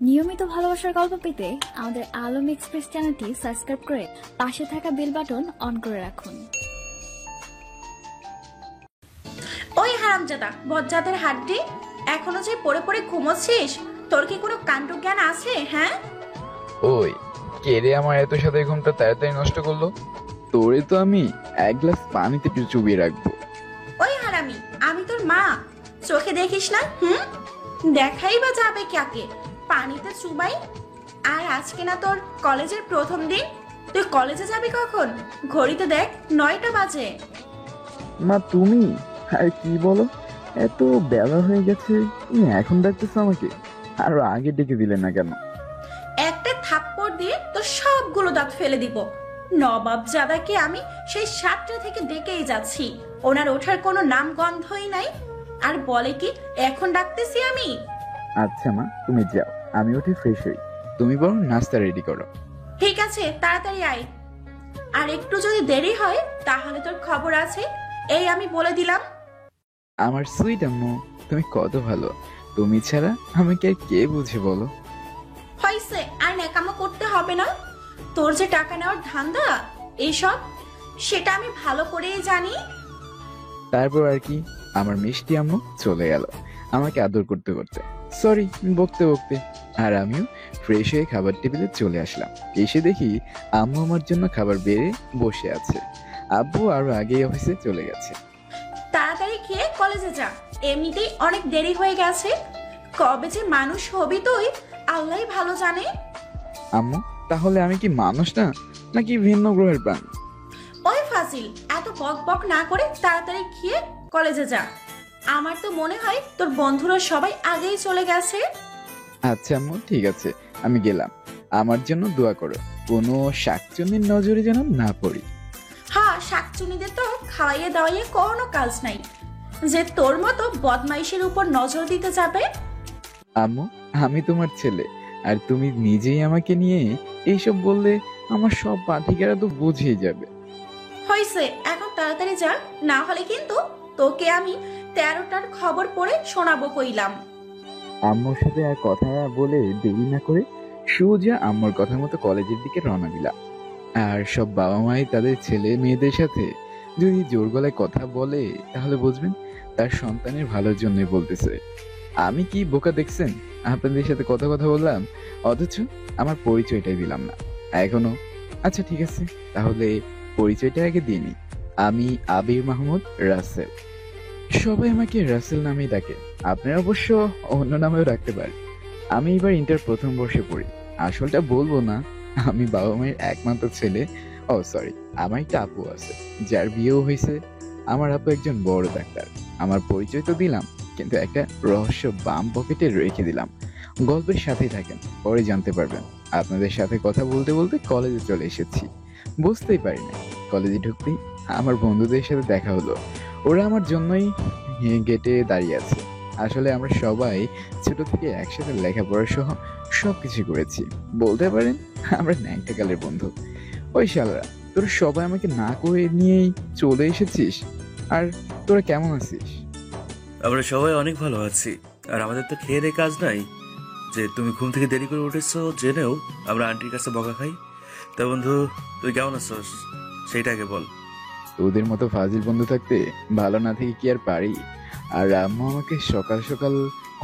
নিয়মিত ভালোবাসার গল্প পেতে আমাদের আলম এক্সপ্রেস চ্যানেলটি সাবস্ক্রাইব করে পাশে থাকা বেল বাটন অন করে রাখুন। ওই হারামজাদা বজ্জাতের হাড্ডি, এখনো যে পড়ে পড়ে ঘুমোচ্ছিস? তোর কি কোনো কাণ্ড জ্ঞান আছে? হ্যাঁ ওই কে রে আমার এত সাথে ঘুমটা তাড়াতাড়ি নষ্ট করলো? তোরে তো আমি এক গ্লাস পানিতে চুবিয়ে রাখবো। ওই হারামি, আমি তোর মা, চোখে দেখিস না? দেখাই বা যাবে কাকে? পানিতে চুবাই? আর আজকে না তোর কলেজের প্রথম দিন, তুই কলেজে যাবি কখন? ঘড়িতে দেখ 9টা বাজে। মা তুমি আর কি বলো, এত বেলা হয়ে গেছে, তুমি এখন ডাকতেছো আমাকে? আরো আগে ডেকে দিলে না কেন? একটা থাপ্পড় দিয়ে তোর সবগুলো দাঁত ফেলে দিব। নবাব জাদাকে আমি সেই 7টা থেকে ডেকেই যাচ্ছি, ওনার ওঠার কোনো নাম গন্ধই নাই। আর বলে কি এখন ডাকতেছি আমি? আচ্ছা মা, তুমি যাও, আমি উঠে ফ্রেশ হই। তুমি বরং নাস্তা রেডি করো। ঠিক আছে, তাড়াতাড়ি আয়। আর একটু যদি দেরি হয় তাহলে তোর খবর আছে, এই আমি বলে দিলাম। আমার সুইট আম্মু, তুমি কত ভালো। তুমি ছাড়া আমাকে আর কে বুঝে বলো? হইছে, আর ন্যাকামো করতে হবে না। তোর যে টাকা নেওয়ার ধান্দা এইসব, সেটা আমি ভালো করেই জানি। তারপর আর কি, আমার মিষ্টি আম্মু চলে গেল আমাকে আদর করতে করতে, সরি বকতে বকতে। আর আমিও ফ্রেশ হয়ে খাবার টেবিলে চলে আসলাম। এসে দেখি আম্মু আমার জন্য খাবার বেড়ে বসে আছে। আব্বু আরো আগেই অফিসে চলে গেছে। তাড়াতাড়ি খেয়ে কলেজে যা, এমনিতেই অনেক দেরি হয়ে গেছে। কবে যে মানুষ হবি তুই আল্লাহই ভালো জানে। আম্মু, তাহলে আমি কি মানুষ না, নাকি ভিন্ন গ্রহের প্রাণ? ওই ফাজিল, এত বক বক না করে তাড়াতাড়ি খেয়ে কলেজে যা। আমার তো মনে হয় তোর বন্ধুরা সবাই আগেই চলে গেছে। আচ্ছা আম্মু, ঠিক আছে, আমি গেলাম। আমার জন্য দোয়া করো, কোনো শাকচুন্নির নজরে যেন না পড়ি। হ্যাঁ, শাকচুনিদের তো খাওয়াইয়ে দাওয়াইয়ে কোনো কাজ নাই যে তোর মতো বদমাইশের উপর নজর দিতে যাবে। আম্মু, আমি তোমার ছেলে, আর তুমি নিজেই আমাকে নিয়ে এইসব বললে আমার সব পাঠিকারা তো বুঝেই যাবে। হইছে, এখন তাড়াতাড়ি যা, না হলে কিন্তু তোকে আমি 13টার খবর পড়ে শোনাবো কইলাম। আম্মুর সাথে আর কথা বলে দেরি না করে সোজা আম্মুর কথা মতো কলেজের দিকে রওনা দিলাম। আর সব বাবা মাই তাদের ছেলে মেয়েদের সাথে যদি জোর গলায় কথা বলে তাহলে বুঝবেন তার সন্তানের ভালোর জন্যই বলতেছে। আমি কি বোকা দেখছেন? আপনাদের সাথে কথা কথা বললাম, অথচ আমার পরিচয়টাই দিলাম না এখনো। আচ্ছা ঠিক আছে, তাহলে পরিচয়টা আগে দিয়ে নিই। আমি আবির মাহমুদ রাসেল। সবাই আমাকে রাসেল নামেই ডাকে, আপনারা অবশ্য অন্য নামেও রাখতে পারেন। আমি এবার ইন্টার প্রথম বর্ষে পড়ি। আসলটা বলবো না, আমি বাবা মায়ের একমাত্র ছেলে। ও সরি, আমার একটা আপু আছে যার বিয়েও হয়েছে। আমার আপু একজন বড় ডাক্তার। আমার পরিচয় তো দিলাম, কিন্তু একটা রহস্য বাম পকেটে রেখে দিলাম। গল্পের সাথেই থাকেন, পরে জানতে পারবেন। আপনাদের সাথে কথা বলতে বলতে কলেজে চলে এসেছি। বুঝতেই পারি না, কলেজে ঢুকতেই আমার বন্ধুদের সাথে দেখা হলো। ওরা আমার জন্যই গেটে দাঁড়িয়ে আছে। আসলে আমরা সবাই ছোট থেকে একসাথে লেখাপড়া সহ সবকিছু করেছি, বলতে পারেন আমরা ন্যাংটাকালের বন্ধু। ওই শালারা, তোরা সবাই আমাকে না করে নিয়েই চলে এসেছিস। আর তোরা কেমন আছিস? আমরা সবাই অনেক ভালো আছি। আর আমাদের তো খেয়ে দেয়ে কাজ নাই যে তুমি ঘুম থেকে দেরি করে উঠেছো জেনেও আমরা আন্টির কাছে বকা খাই। তা বন্ধু, তুই কেমন আছিস সেইটা আগে বল। তোদের মতো ফাজিল বন্ধু থাকতে ভালো না থেকে কি আর পারি? আর আম্মু আমাকে সকাল সকাল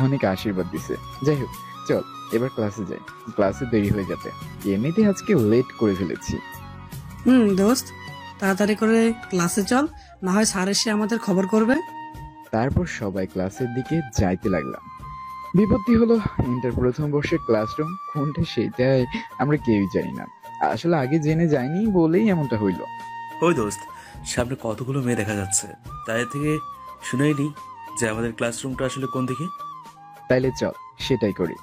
অনেক আশীর্বাদ দিছে। যাই হোক, চল এবার ক্লাসে যাই, ক্লাসে দেরি হয়ে যাবে। এমনিতে আজকে লেট করে ফেলেছি। দোস্ত, তাড়াতাড়ি করে ক্লাসে চল, না হয় স্যার এসে আমাদের খবর করবে। তারপর সবাই ক্লাসের দিকে যাইতে লাগলাম। বিপত্তি হলো, ইন্টার প্রথম বর্ষের ক্লাসরুম কোনটা সেটাই আমরা কেউই জানি না। আসলে আগে জেনে যাইনি বলেই এমনটা হইলো। ওই দোস্ত, সামনে কতগুলো মেয়ে দেখা যাচ্ছে, তাই থেকে শুনেই নি যে আমাদের ক্লাসরুমটা আসলে কোন দিকে। তাইলে চল সেটাই করি।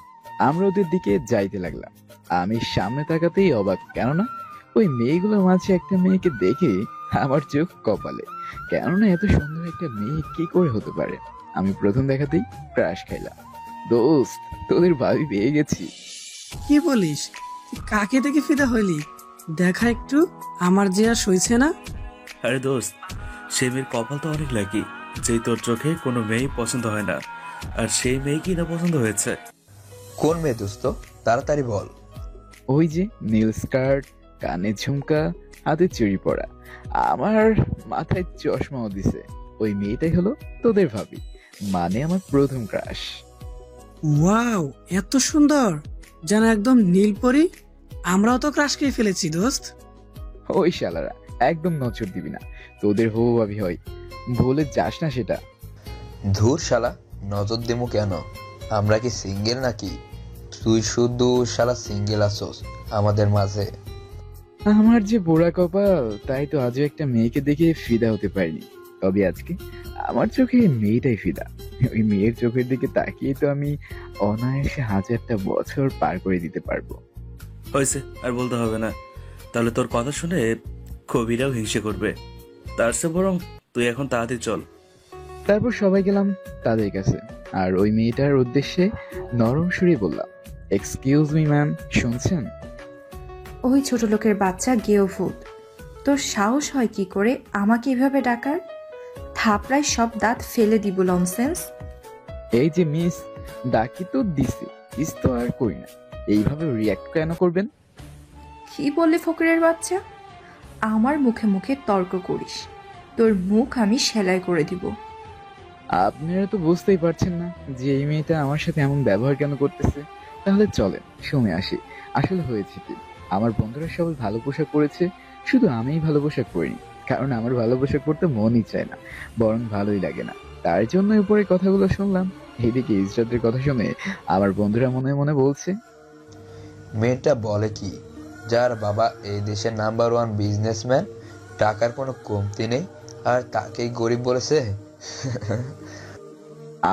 আমরা ওদের দিকে যাইতে লাগলাম। আমি সামনে তাকাতেই অবাক, কেননা ওই মেয়েগুলোর মাঝে একটা মেয়েকে দেখে আমার চোখ কপালে। কেননা এত সুন্দর একটা মেয়ে কি করে হতে পারে? আমি প্রথম দেখাতেই ক্রাশ খাইলাম। দোস্ত, তোদের ভাবি পেয়ে গেছি। কি বলিস? তুই কাকে দেখে ফিদা হইলি? দেখা একটু, আমার যে আর সইছে না। আরে দোস্ত, সেই মেয়ের কপাল তো অনেক লাকি, যেই তোর চোখে কোনো মেয়েই পছন্দ হয় না, আর সেই মেয়ে কি না পছন্দ হয়েছে। কোন মেয়ে দোস্ত, তাড়াতাড়ি বল। ওই যে নীল স্কার্ট, কানে ঝুমকা, হাতে চুড়ি পরা, আমার মাথায় চশমাও দিছে, ওই মেয়েটাই হলো তোদের ভাবি, মানে আমার প্রথম ক্রাশ। ওয়াও, এত সুন্দর, যেন একদম নীলপরি। আমরাও তো ক্রাশ খেয়ে ফেলেছি দোস্ত। ওই শালারা একদম নজর দিবি না, তোদের হবু ভাবি হয়, ভুলে যাস না সেটা। ধুর শালা, নজর দেবো কেন? আমরা কি সিঙ্গেল নাকি? তুই শুধু শালা সিঙ্গেল আসোস আমাদের মাঝে। আমার যে বুড়া কপাল, তাই তো আজও একটা মেয়েকে দেখে ফিদা হতে পারিনি। তবে আজকে আমার চোখে মেয়েটাই ফিদা। ওই মেয়ের চোখের দিকে তাকিয়ে তো আমি অনায়াসে 1000টা বছর পার করে দিতে পারবো। হয়েছে, আর বলতে হবে না। তাহলে তোর কথা শুনে কবিরাও হিংসে করবে। তার চেয়ে বরং তুই এখন তাড়াতাড়ি চল। তারপর সবাই গেলাম তাদের কাছে, আর ওই মেয়েটার উদ্দেশ্যে নরম সুরে বললাম, এক্সকিউজ মি ম্যাম, শুনছেন? ওই ছোট লোকের বাচ্চা গেও ভূত, তোর সাহস হয় কি করে আমাকে এভাবে ডাকার? থাপড়ায় সব দাঁত ফেলে দিব লনসেন্স। এই যে মিস, ডাকি তো দিছি, কিস তো আর করি না, এইভাবে রিয়াক্ট কেন করবেন? কি বললি ফকিরের বাচ্চা? আমার মুখে মুখে তর্ক করিস, তোর মুখ আমি সেলাই করে দিব। আপনারা তো বুঝতেই পারছেন না যে এই মেয়েটা আমার সাথে এমন ব্যবহার কেন করতেছে। তাহলে চলেন শুনে আসি আসলে হয়েছে কি। আমার বন্ধুরা সবাই ভালো পোশাক পরেছে, শুধু আমিই ভালো পোশাক পরিনি, কারণ আমার ভালো পোশাক পরতে মনই চায় না, বরং ভালোই লাগে না। তার জন্য উপরে কথাগুলো শুনলাম। এইদিকে ইসরাতের কথা শুনে আমার বন্ধুরা মনে মনে বলছে, মেয়েটা বলে কি, যার বাবা এই দেশের নাম্বার 1 বিজনেসম্যান, টাকার কোনো কমতি নেই, আর তাকেই গরিব বলেছে।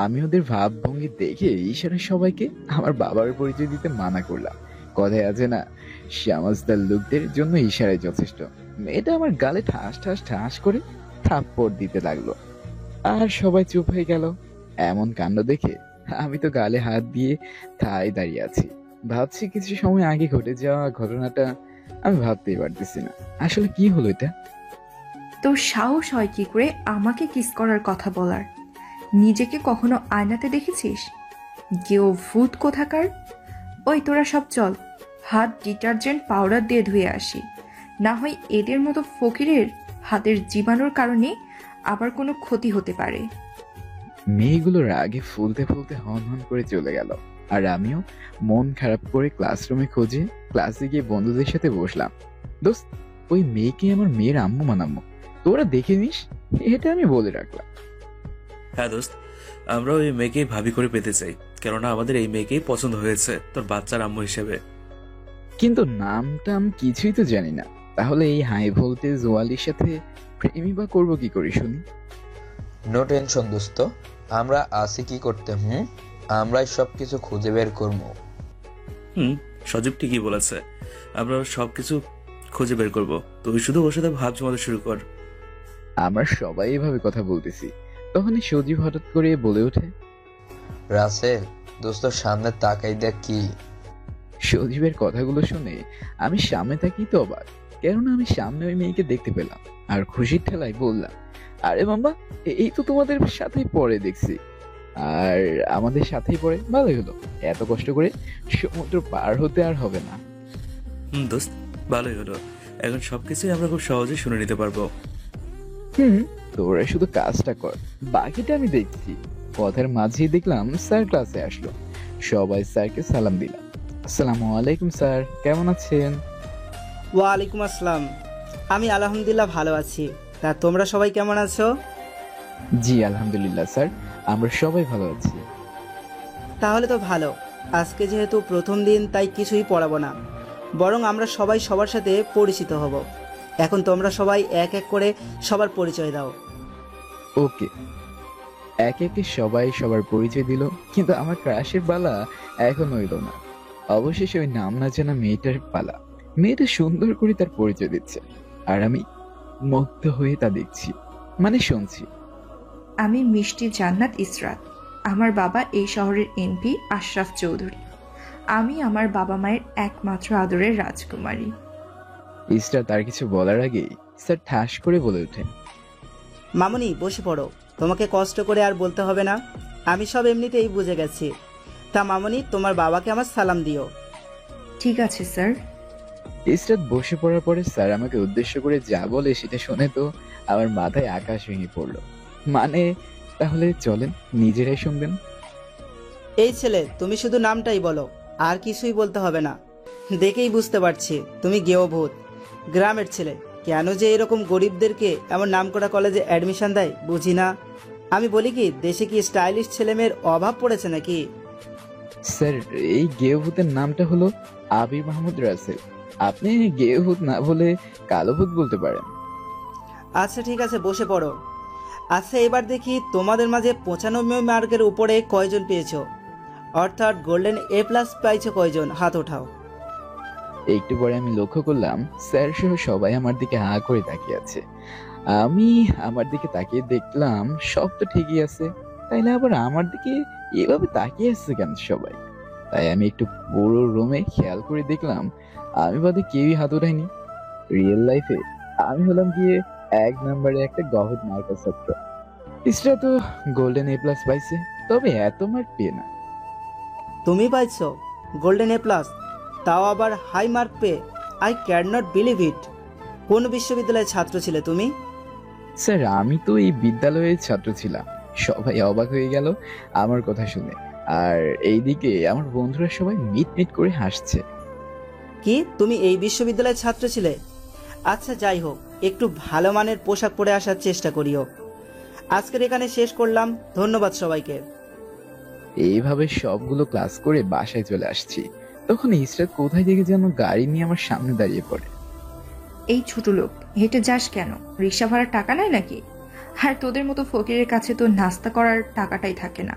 আমি ওদের ভাবভঙ্গি দেখে ইশারায় সবাইকে আমার বাবার পরিচয় দিতে মানা করলাম। কথায় আছে না, সমাজদার লোকদের জন্য ইশারায় যথেষ্ট। মেয়েটা আমার গালে ঠাস ঠাস ঠাস করে থাপ্পড় দিতে লাগলো, আর সবাই চুপ হয়ে গেল। এমন কাণ্ড দেখে আমি তো গালে হাত দিয়ে ঠায় দাঁড়িয়ে আছি, ভাবছি কিছু সময় আগে ঘটে যাওয়া ঘটনাটা আমি ভাবতেই পারতেছি না আসলে কি হলো এটা। তোর সাহস হয় কি করে আমাকে কিস করার কথা বলার? নিজেকে কখনো আয়নাতে দেখেছিস? গেও ভূত কোথাকার। ওই তোরা সব চল, হাত ডিটারজেন্ট পাউডার দিয়ে ধুয়ে আসি, না হয় এদের মতো ফকিরের হাতের জীবাণুর কারণে আবার কোনো ক্ষতি হতে পারে। মেয়েগুলো রাগে ফুলতে ফুলতে হন হন করে চলে গেল, আর আমিও মন খারাপ করে ক্লাসরুমে খোঁজে ক্লাসে গিয়ে বন্ধুদের সাথে বসলাম। দোস্ত, ওই মেয়েকে আমার মেয়ের আম্মু মানাম্মু, তোরা দেখে নিস, এটা আমি বলে রাখলাম। হ্যাঁ দোস্ত, আমরা ওই মেয়েকেই ভাবি করে পেতে চাই, কেননা আমাদের এই মেয়েকেই পছন্দ হয়েছে তোর বাচ্চার আম্মু হিসেবে। কিন্তু নামটা আমি কিছুই তো জানি না, তাহলে এই হাই ভোল্টেজ ওয়ালির সাথে প্রেমই বা করবো কি করে শুনি? নো টেনশন দোস্ত, আমরা আসি কি করতে, আমরাই সবকিছু খুঁজে বের করবো। সজীব ঠিকই বলেছে, আমরা সবকিছু খুঁজে বের করব। তুই শুধু ওর সাথে ভাব জমাতে শুরু কর। আমরা সবাই এভাবে কথা বলতেছি, তখনই সজীব হঠাৎ করে বলে ওঠে, রাসেল দোস্ত, সামনে তাকাই দেখ কি। সজীবের কথাগুলো শুনে আমি সামনে তাকিয়ে তো অবাক, কেননা আমি সামনে ওই মেয়েকে দেখতে পেলাম, আর খুশির ঠেলায় বললাম, আরে মাম্মা, এই তো তোমাদের সাথেই পড়ে দেখছি। আর আমাদের সাথেই পড়ে, ভালোই হলো, এত কষ্ট করে সমুদ্র পার হতে আর হবে না। দোস্ত, ভালোই হলো, এখন সবকিছুই আমরা খুব সহজে শুনে নিতে পারবো। তোরা শুধু কাজটা কর, বাকিটা আমি দেখছি। কথার মাঝেই দেখলাম স্যার ক্লাসে আসলো, সবাই স্যারকে সালাম দিলাম। আসসালামু আলাইকুম স্যার, কেমন আছেন? ওয়ালাইকুম আসসালাম, আমি আলহামদুলিল্লাহ ভালো আছি। তা তোমরা সবাই কেমন আছো? জি আলহামদুলিল্লাহ স্যার, আমরা সবাই ভালো আছি। তাহলে তো ভালো। আজকে যেহেতু প্রথম দিন, তাই কিছুই পড়াবো না, বরং আমরা সবাই সবার সাথে পরিচিত হব। এখন তোমরা সবাই এক এক করে সবার পরিচয় দাও। ওকে। একে একে সবাই সবার পরিচয় দিল, কিন্তু আমার ক্রাশের পালা এখন হইল না। অবশেষে ওই নাম না জানা মেয়েটার পালা। মেয়েটা সুন্দর করে তার পরিচয় দিচ্ছে, আর আমি মুগ্ধ হয়ে তা দেখছি, মানে শুনছি। আমি মিষ্টি জান্নাত ইসরাত, আমার বাবা এই শহরের এমপি আশরাফ চৌধুরী। আমি আমার বাবা মায়ের একমাত্র আদরের রাজকুমারী। ইসরা তার কিছু বলার আগেই স্যার ঠাস করে বলে ওঠেন, মামুনি বসে পড়ো, তোমাকে কষ্ট করে আর বলতে হবে না, আমি সব এমনিতেই বুঝে গেছি। তা মামনি, তোমার বাবাকে আমার সালাম দিও। ঠিক আছে স্যার। ইসরাত বসে পড়ার পরে স্যার আমাকে উদ্দেশ্য করে যা বলে সেটা শুনে তো আমার মাথায় আকাশ ভেঙে পড়লো। মানে তাহলে চলেন নিজেরাই শুনবেন। এই ছেলে, তুমি শুধু নামটাই বলো, আর কিছুই বলতে হবে না। দেখেই বুঝতে পারছি তুমি গেয়ভূত, গ্রামের ছেলে। কেন যে এরকম গরিবদেরকে এমন নামকরা কলেজে অ্যাডমিশন দেয় বুঝি না। আমি বলি কি, দেশে কি স্টাইলিশ ছেলেমেয়ের অভাব পড়েছে নাকি? স্যার, এই গেয়ভূতের নামটা হলো আবির মাহমুদ রাসেল। আপনি গেয়ভূত না বলে কালোভূত বলতে পারেন। আচ্ছা ঠিক আছে, বসে পড়ো। আচ্ছা এবার দেখি তোমাদের মাঝে 95 মার্কের উপরে কয়জন পেয়েছো, অর্থাৎ গোল্ডেন A+ পাইছো কয়জন? হাত ওঠাও। একটু পরে আমি লক্ষ্য করলাম স্যার সহ সবাই আমার দিকে হা করে তাকিয়ে আছে। আমি আমার দিকে তাকিয়ে দেখলাম সব তো ঠিকই আছে, তাইলে আবার আমার দিকে এভাবে তাকিয়ে আছে কেন সবাই? তাই আমি একটু পুরো রুমে খেয়াল করে দেখলাম আমি বাদে কেউই হাত ওঠায়নি। রিয়েল লাইফে আমি হলাম গিয়ে 1 নম্বরে একটা গহৎ মার্কার ছাত্র। ইসরা তো গোল্ডেন A+ পাইছে, তবে এত মার্ক পেয়ে না। তুমি পাইছো গোল্ডেন A+, তাও আবার হাই মার্ক পেয়ে? I can not believe it. কোন বিশ্ববিদ্যালয়ের ছাত্র ছিলে তুমি? স্যার, আমি তো এই বিদ্যালয়ের ছাত্র ছিলাম। সবাই অবাক হয়ে গেল আমার কথা শুনে, আর এইদিকে আমার বন্ধুরা সবাই মিট মিট করে হাসছে। কি, তুমি এই বিশ্ববিদ্যালয়ের ছাত্র ছিলে? আচ্ছা যাই হোক, একটু ভালো মানের পোশাক পরে আসার চেষ্টা করিও। আজকের এখানে শেষ করলাম, ধন্যবাদ সবাইকে। এইভাবে সবগুলো ক্লাস করে বাসায় চলে আসছি, তখন ইসরাত কোথায় থেকে যেন গাড়ি নিয়ে আমার সামনে দাঁড়িয়ে পড়ে। এই ছোট লোক, হেঁটে যাস কেন? রিক্সা ভাড়ার টাকা নাই নাকি? আর তোদের মতো ফকিরের কাছে তো নাস্তা করার টাকাটাই থাকে না,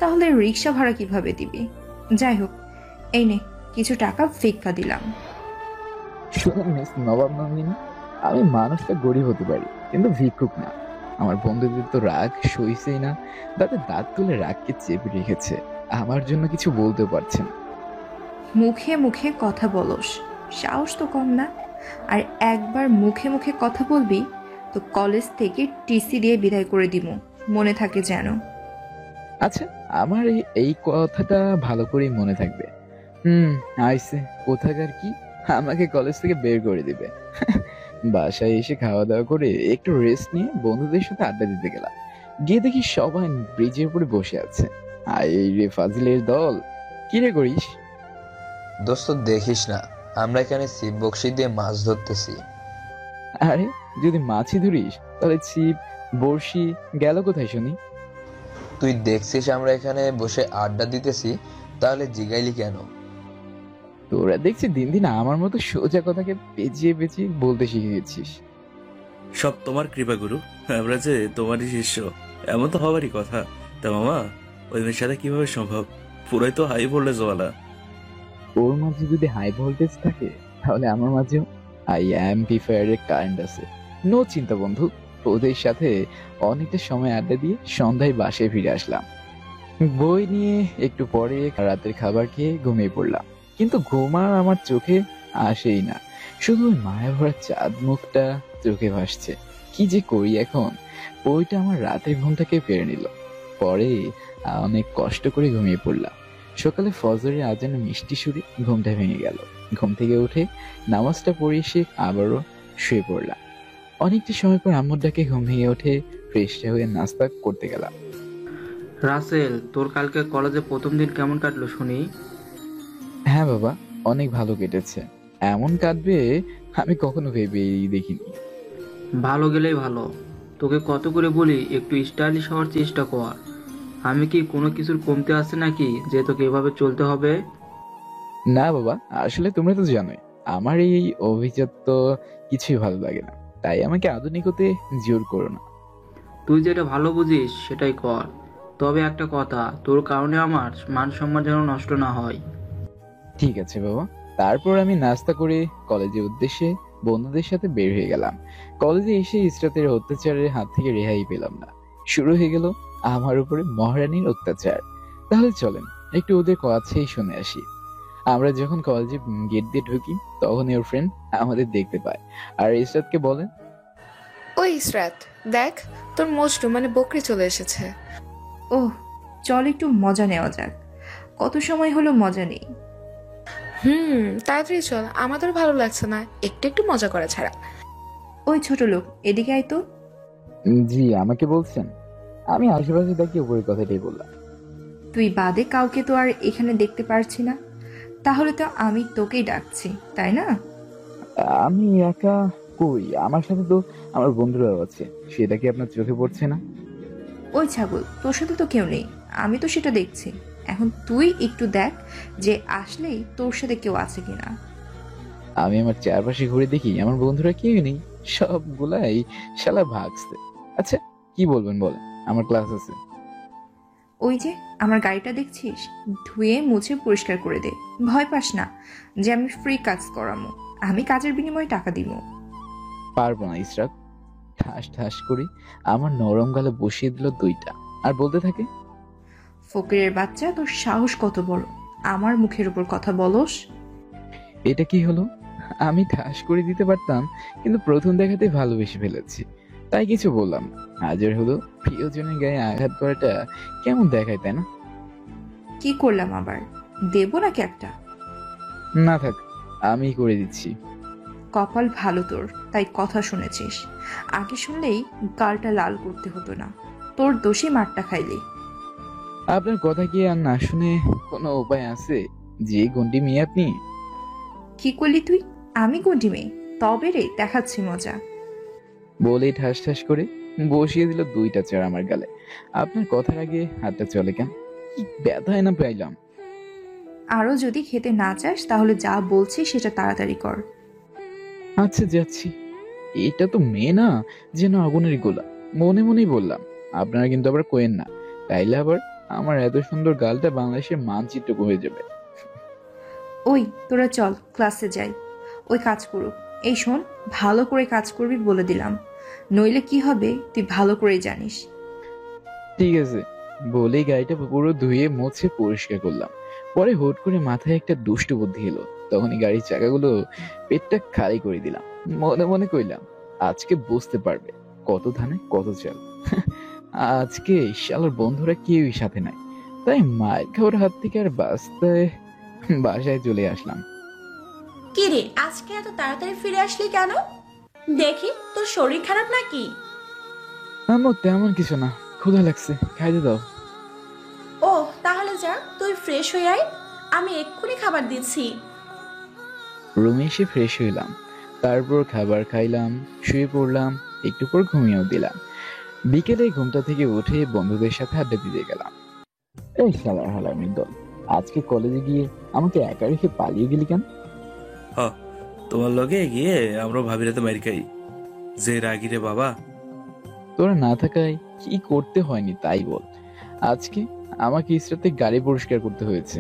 তাহলে রিক্সা ভাড়া কিভাবে দিবি? যাই হোক, এই নে কিছু টাকা ভিক্ষা দিলাম। শুনুন মিস নবাব নন্দিনী, আমি মানুষটা গরিব হতে পারি কিন্তু ভিক্ষুক না। আমার বন্ধুদের তো রাগ সইছেই না, তাদের দাঁত তুলে রাগকে চেপে রেখেছে, আমার জন্য কিছু বলতে পারছে না। মুখে মুখে কথা বলস, সাহস তো কম না। আর একবার মুখে মুখে কথা বলবি তো কলেজ থেকে টিসি দিয়ে বিদায় করে দিব, মনে থাকে যেন। আচ্ছা, আমার এই কথাটা ভালো করেই মনে থাকবে। আইসে কোথাকার কি আমাকে কলেজ থেকে বের করে দিবে। বাসায় এসে খাওয়া দাওয়া করে একটু রেস্ট নিয়ে বন্ধুদের সাথে আড্ডা দিতে গেলাম। গিয়ে দেখি সবাই ব্রিজের উপরে বসে আছে। এই রে ফাজিলের দল, কি রে করিস? দোস্ত দেখিস না, আমরা এখানে ছিপ বকশি দিয়ে মাছ ধরতেছি। আরে যদি মাছই ধরিস তাহলে ছিপ বড়শি গেল কোথায় শুনি? তুই দেখছিস আমরা এখানে বসে আড্ডা দিতেছি, তাহলে জিগাইলি কেন? তোরা দেখছি দিন দিন আমার মতো সোজা কথাকে পেঁচিয়ে পেঁচিয়ে বলতে শিখে গেছিস। সব তোমার কৃপা গুরু, আমরা যে তোমারই শিষ্য, এমন তো হবারই কথা। তা মামা, ওই মেয়ের সাথে কিভাবে সম্ভব? পুরাই তো হাই ভোল্টেজওয়ালা। ওর মাঝে যদি হাই ভোল্টেজ থাকে তাহলে আমার মাঝেও অ্যাম্পলিফায়ারের কারেন্ট আছে। নো চিন্তা বন্ধু, ওদের সাথে অনেকটা সময় আড্ডা দিয়ে সন্ধ্যায় বাসায় ফিরে আসলাম। বই নিয়ে একটু পরে রাতের খাবার খেয়ে ঘুমিয়ে পড়লাম, কিন্তু ঘুম আর আমার চোখে আসেই না, শুধু ওই মায়া ভরা চাঁদ মুখটা চোখে ভাসছে। কি যে করি এখন? বইটা আমার রাতের ঘুমটাকে কেড়ে নিল। পরে অনেক কষ্ট করে ঘুমিয়ে পড়লাম। সকালে ফজরের আজানে মিষ্টি সুরে ঘুমটা ভেঙে গেল। ঘুম থেকে উঠে নামাজটা পড়ে এসে আবারও শুয়ে পড়লাম। অনেকটা সময় পর আম্মুর ডাকে ঘুম ভেঙে উঠে ফ্রেশ হয়ে নাস্তা করতে গেলাম। রাসেল, তোর কালকে কলেজে প্রথম দিন কেমন কাটলো শুনি? হ্যাঁ বাবা, অনেক ভালো কেটেছে। এমন কাটবে আমি কখনো ভেবেই দেখিনি। ভালো গেলেই ভালো। তোকে কত করে বলি একটু স্টাইলিশ হওয়ার চেষ্টা কর। আমি কি কোনো কিছুর কমতে আছে নাকি যে তোকে এভাবে চলতে হবে? না বাবা, আসলে তোমরা তো জানোই আমার এই অভিজাত্য কিছুই ভালো লাগে না, তাই আমাকে আধুনিক হতে জোর করো না। তুই যেটা ভালো বুঝিস সেটাই কর। তবে একটা কথা, তোর কারণে আমার মান সম্মান যেন নষ্ট না হয়। ঠিক আছে বাবা। তারপর আমি নাস্তা করে কলেজের উদ্দেশ্যে বন্ধুদের সাথে বের হয়ে গেলাম। কলেজে এসে ইসরাতের অত্যাচারের হাত থেকে রেহাই পেলাম না। শুরু হয়ে গেল আমার উপরে মহারানীর অত্যাচার। তাহলে চলেন একটু ওদের কাছেই শুনে আসি। আমরা যখন কলেজে গেট দিয়ে ঢুকি তখন ওর ফ্রেন্ড আমাদের দেখতে পায় আর ইসরাতকে বলেন, ওই ইসরাত, দেখ তোর মজনু মানে বকরি চলে এসেছে। ওহ, চল একটু মজা নেওয়া যাক। কত সময় হলো মজা নেই। তাড়াতাড়ি চল, আমাদের ভালো লাগছে না একটু একটু মজা করা ছাড়া। ওই ছোট লোক, এদিকে আয় তো। জি, আমাকে বলছেন? আমি আশেপাশে দেখি উপরের কথাটাই বললাম। তুই বাদে কাউকে তো আর এখানে দেখতে পারছি না, তাহলে তো আমি তোকেই ডাকছি, তাই না? আমি একা কই? আমার সাথে তো আমার বন্ধুরাও আছে, সেটা কি আপনার চোখে পড়ছে না? ওই ছাগল, তোর সাথে তো কেউ নেই, আমি তো সেটা দেখছি। এখন তুই একটু দেখ যে আসলেই তোর সাথে কেউ আছে কিনা। আমি আমার চারপাশে ঘুরে দেখি আমার বন্ধুরা কেউ নেই, সবগুলাই শালা ভাগছে। আচ্ছা, কি বলবেন বলেন, আমার ক্লাস আছে। ওই যে আমার গাড়িটা দেখছিস, ধুয়ে মুছে পরিষ্কার করে দে। ভয় পাস না যে আমি ফ্রি কাজ করামো, আমি কাজের বিনিময়ে টাকা দিব। পারবো না ইসরাত। ঠাস ঠাস করে আমার নরম গালে বসিয়ে দিল দুইটা, আর বলতে থাকে, ফকিরের বাচ্চা, তোর সাহস কত বড়, আমার মুখের উপর কথা বলস? এটা কি হলো? আমি ঠাস করে দিতে পারতাম, কিন্তু প্রথম দেখাতে ভালোবেসে ফেলেছি, তাই কিছু বললাম। হাজার হলো প্রিয়জনের গায়ে আঘাত করাটা কেমন দেখায়, তাই না? কি করলাম আবার? দেবো নাকি একটা? না থাক, আমি করে দিচ্ছি। কপাল ভালো তোর, তাই কথা শুনেছিস। আগে শুনলেই গালটা লাল করতে হতো না, তোর দোষে মারটা খাইলি। আপনার কথা কি আর না শুনে কোনো উপায় আছে? যে গন্ডি মেয়ে আপনি। কি করলি তুই? আমি গন্ডি মেয়ে? তবে রে, দেখাচ্ছি মজা। বলেই ঠাস ঠাস করে বসিয়ে দিল দুইটা চড় আমার গালে। আপনার কথার আগে হাতটা চলে কেন? কি ব্যথায় না পাইলাম। আরো যদি খেতে না চাস তাহলে যা বলছি সেটা তাড়াতাড়ি কর। আচ্ছা যাচ্ছি। এটা তো মেয়ে না, যেন আগুনের গোলা। মনে মনেই বললাম। আপনারা কিন্তু আবার কোয়েন না, তাইলে আবার আমার এত সুন্দর গালটা বাংলাদেশের মানচিত্র হয়ে যাবে। ওই তোরা চল, ক্লাসে যাই। ওই কাজ করুক। এই শোন, ভালো করে কাজ করবি বলে দিলাম, নইলে কি হবে তুই ভালো করেই জানিস। ঠিক আছে বলেই গাড়িটা পুরো ধুয়ে মুছে পরিষ্কার করলাম। পরে হুট করে মাথায় একটা দুষ্টু বুদ্ধি এলো, তখনই গাড়ির চাকাগুলো পেটটা খালি করে দিলাম। মনে মনে কইলাম, আজকে বুঝতে পারবে কত ধানে কত চাল। আজকে শালার বন্ধুরা কেউই সাথে নাই, তাই মায়ের খাওয়ার হাত থেকে আর বাসায় চলে আসলাম। কি রে, আজকে এত তাড়াতাড়ি ফিরে আসলি কেন? দেখি তোর শরীর খারাপ নাকি? আমার তেমন কিছু না, ক্ষুধা লাগছে, খাইতে দাও। ও তাহলে যা, তুই ফ্রেশ হয়ে আয়, আমি এক্ষুনি খাবার দিচ্ছি। রুমে এসে ফ্রেশ হইলাম, তারপর খাবার খাইলাম, শুয়ে পড়লাম, একটু পর ঘুমিয়েও দিলাম। বিকেলে ঘুমটা থেকে উঠে বন্ধুদের সাথে আড্ডা দিতে গেলাম। এই শালার হালামির দল, আজকে কলেজে গিয়ে আমাকে একা রেখে পালিয়ে গেলি কেন? তোমার লগে গিয়ে আমরা ভাবিরাতে মারি খাই, যে রাগি রে বাবা। তোরা না থাকায় কি করতে হয়নি তাই বল। আজকে আমাকে ইসরাতে গাড়ি পরিষ্কার করতে হয়েছে।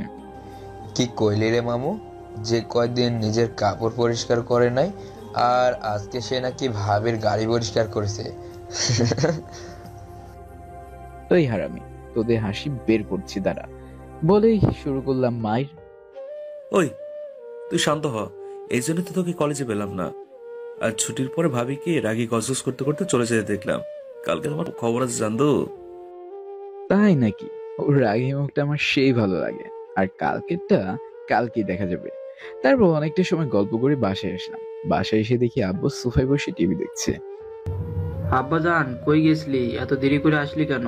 কি কইলি রে মামু? যে কয়দিন নিজের কাপড় পরিষ্কার করে নাই, আর আজকে সে নাকি ভাবির গাড়ি পরিষ্কার করেছে। ওই হারামি, তোদের হাসি বের করছি দাঁড়া, বলেই শুরু করলাম মাইর। ওই তুই শান্ত হ, এই জন্য তো তোকে কলেজে পেলাম না। আর ছুটির পরে ভাবি কি রাগি গজগজ করতে করতে চলে যেতে দেখলাম। কালকে তোমার খবর আছে জানতো? তাই নাকি? ওর রাগি মুখটা আমার সেই ভালো লাগে। আর কালকেরটা কালকেই দেখা যাবে। তারপর অনেকটা সময় গল্প করে বাসায় আসলাম। বাসায় এসে দেখি আব্বু সোফায় বসে টিভি দেখছে। আব্বাজান কই গেছলি? এত দেরি করে আসলি কেন?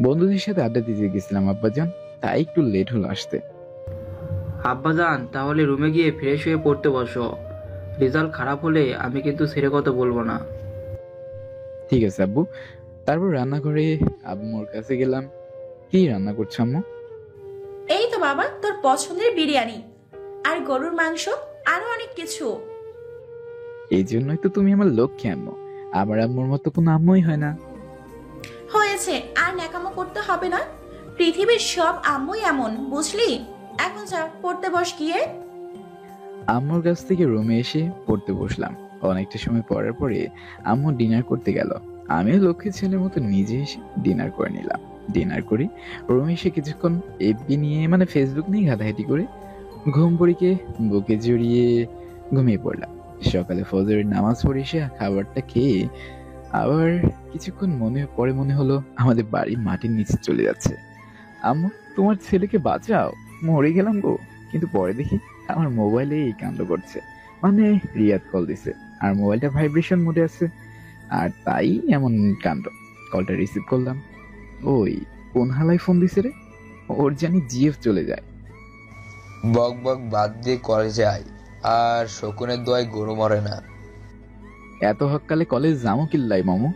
বন্ধুদের সাথে আড্ডা দিতে গেছিলাম আব্বাজান, তাই একটু লেট হলো আসতে। আব্বাজান তাহলে রুমে গিয়ে ফ্রেশ হয়ে পড়তে বসো, রেজাল্ট খারাপ হলে আমি কিন্তু ছেড়ে কথা বলবো না। ঠিক আছে আব্বু। তারপর রান্না করে আম্মুর কাছে গেলাম। কি রান্না করছো আম্মু? এই তো বাবা, তোর পছন্দের বিরিয়ানি আর গরুর মাংস, আরো অনেক কিছু। এই জন্যই তো তুমি আমার লক্ষ্মী আম্মু। আমার আম্মুর মতো কোনো আম্মুই হয় না। হয়েছে, আর ন্যাকামো করতে হবে না। পৃথিবীর সব আম্মুই এমন, বুঝলি? এখন যা, পড়তে বস গিয়ে। আম্মুর কাছ থেকে রুমে এসে পড়তে বসলাম। অনেকটা সময় পড়ার পরে আম্মু ডিনার করতে গেল। আমিও লক্ষ্মী ছেলের মতো নিজে এসে ডিনার করে নিলাম। ডিনার করে রুমে এসে কিছুক্ষণ এফবি নিয়ে মানে ফেসবুক নিয়ে ঘাটাঘাটি করে ঘুম পড়িকে বুকে জড়িয়ে ঘুমিয়ে পড়লাম। সকালে ফজরের নামাজ পড়ে এসে খাবারটা খেয়ে আবার কিছুক্ষণ মনে হলো আমাদের বাড়ির মাটির নিচে চলে যাচ্ছে। আম্মু তোমার ছেলেকে বাঁচাও, মরে গেলাম গো। কিন্তু পরে দেখি আমার মোবাইলে এই কাণ্ড করছে, মানে রিয়াদ কল দিছে আর মোবাইলটা ভাইব্রেশন মোডে আছে, আর তাই এমন কাণ্ড। কলটা রিসিভ করলাম, ওই কোন হালায় ফোন দিছে রে, ওর জানি জিএফ চলে যায়। বক বক বাদ দিয়ে কলেজে আয়, আর শকুনের দোয়ায় গরু মরে না। এত হককালে কলেজ যামো কিল্লাই মামু?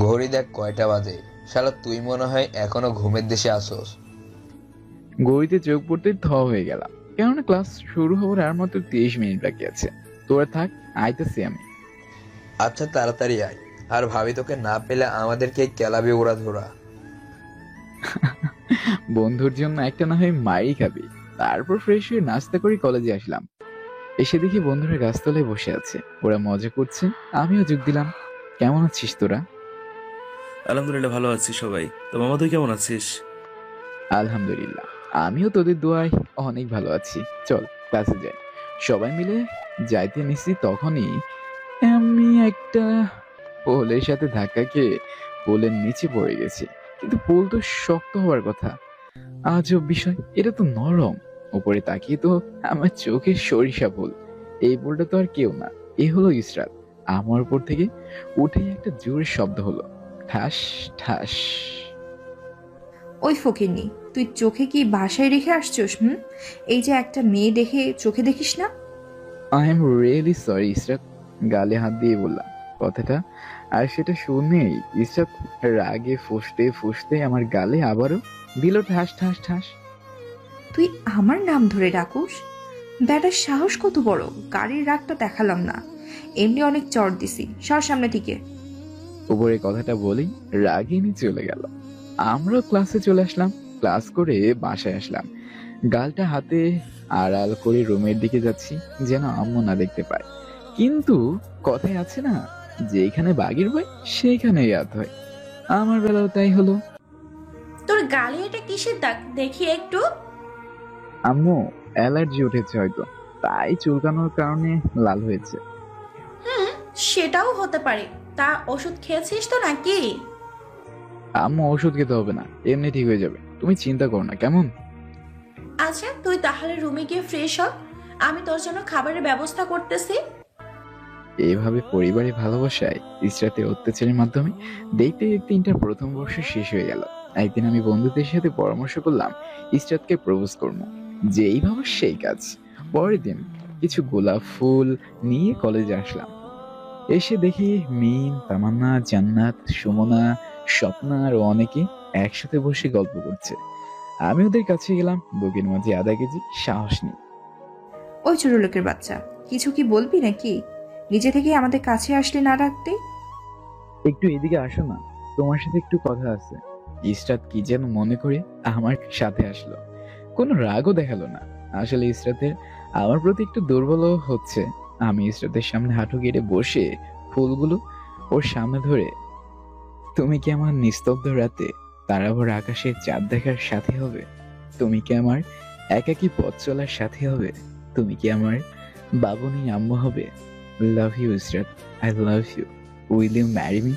ঘড়ি দেখ কয়টা বাজে, শালা তুই মনে হয় এখনো ঘুমের দেশে আসোস। গড়িতে চোখ পড়তে থ হয়ে গেলাম, কেননা ক্লাস শুরু হওয়ার আর মাত্র 30 মিনিট বাকি আছে। তোরা থাক, আইতেছি আমি। আচ্ছা তাড়াতাড়ি আয়, আর ভাবি তোকে না পেলে আমাদেরকে কেলাবে ওরা ধরা। বন্ধুর জন্য একটা না হয় মাইরই খাবি। তারপর ফ্রেশ হয়ে নাস্তা করে কলেজে আসলাম। এসে দেখি বন্ধুরা গাছতলায় বসে আছে, ওরা মজা করছে, আমিও যোগ দিলাম। কেমন আছিস তোরা? আলহামদুলিল্লাহ ভালো আছি সবাই। তো মামা তুই কেমন আছিস? আলহামদুলিল্লাহ আমিও তোদের দোয়ায় অনেক ভালো আছি। চল ক্লাসে যাই। সবাই মিলে যাইতে নিছি, তখনই আমি একটা পোলের সাথে ধাক্কা খেয়ে পোলের নিচে পড়ে গেছি। কিন্তু পোল তো শক্ত হওয়ার কথা, আজব বিষয়, এটা তো নরম। উপরে তাকিয়ে তো আমার চোখে সরিষা ফুল। এই পোলটা তো আর কেউ না, এ হলো ইসরাত। আমার উপর থেকে উঠে একটা জোরের শব্দ হলো, ঠাস ঠাস। ওই ফকিরনি, তুই চোখে কি বাসায় রেখে আসছোস? এই যে একটা মেয়ে দেখে চোখে দেখিস না? I am really sorry Israt, গালে হাত দিয়ে বললাম কথাটা। আর সেটা শুনেই ইসরাত রাগে ফুঁসতে ফুঁসতে আমার গালে আবারও দিল ঠাস ঠাস ঠাস। তুই আমার নাম ধরে ডাকুস? ব্যাটার সাহস কত বড়! গাড়ির রাগটা দেখালাম না, এমনি অনেক চড় দিছি। সর সামনে থেকে। উপরে কথাটা বলেই রাগিনী চলে গেল। আমরাও ক্লাসে চলে আসলাম। ক্লাস করে বাসায় আসলাম, গালটা হাতে আড়াল করে রুমের দিকে যাচ্ছি যেন আম্মু না দেখতে পায়। কিন্তু কথায় আছে না, যেখানে বাঘের ভয় সেইখানে ইয়াদ হয়। আমার বেলাও তাই হলো। তোর গালে এটা কিসের দাগ দেখি একটু। আম্মু অ্যালার্জি উঠেছে হয়তো, তাই চুলকানোর কারণে লাল হয়েছে। সেটাও হতে পারে। তা ওষুধ খেয়েছিস তো নাকি? আম্মু ওষুধ খেতে হবে না, এমনি ঠিক হয়ে যাবে, তুমি চিন্তা করো না কেমন। আচ্ছা তুই তাহলে রুমে গিয়ে ফ্রেশ হ, আমি তোর জন্য খাবারের ব্যবস্থা করতেছি। এইভাবে পরিবারে ভালোবাসায় ইসরাতের অত্যাচারের মাধ্যমে দেখতে দেখতে ইন্টার প্রথম বর্ষ শেষ হয়ে গেল। একদিন আমি বন্ধুদের সাথে পরামর্শ করলাম ইসরাতকে প্রপোজ করবো, যেই ভাবো সেই কাজ। পরের দিন কিছু গোলাপ ফুল নিয়ে কলেজে আসলাম। এসে দেখি মিম, তামান্না, জান্নাত, সুমনা, স্বপ্না আর অনেকে একসাথে বসে গল্প করছে। আমি ওদের কাছে গেলাম, বুকের মাঝে আধা কেজি সাহস নেই। ওই ছোট লোকের বাচ্চা, কিছু কি বলবি নাকি? নিজে থেকে আমাদের কাছে আসলে না ডাকতে? একটু এদিকে আসো না, তোমার সাথে একটু কথা আছে। ইসরাত কি যেন মনে করে আমার সাথে আসলো, কোনো রাগও দেখালো না। আসলে ইসরাতের আমার প্রতি একটু দুর্বল হচ্ছে। আমি ইসরাতের সামনে হাঁটু গেড়ে বসে ফুলগুলো ওর সামনে ধরে, তুমি কি আমার নিস্তব্ধ রাতে তারাভর আকাশে চাঁদ দেখার সাথে হবে? তুমি কি আমার একাকী পথ চলার সাথে হবে? তুমি কি আমার বাবুনি আম্মু হবে? Love you Israt, I love you, will you marry me?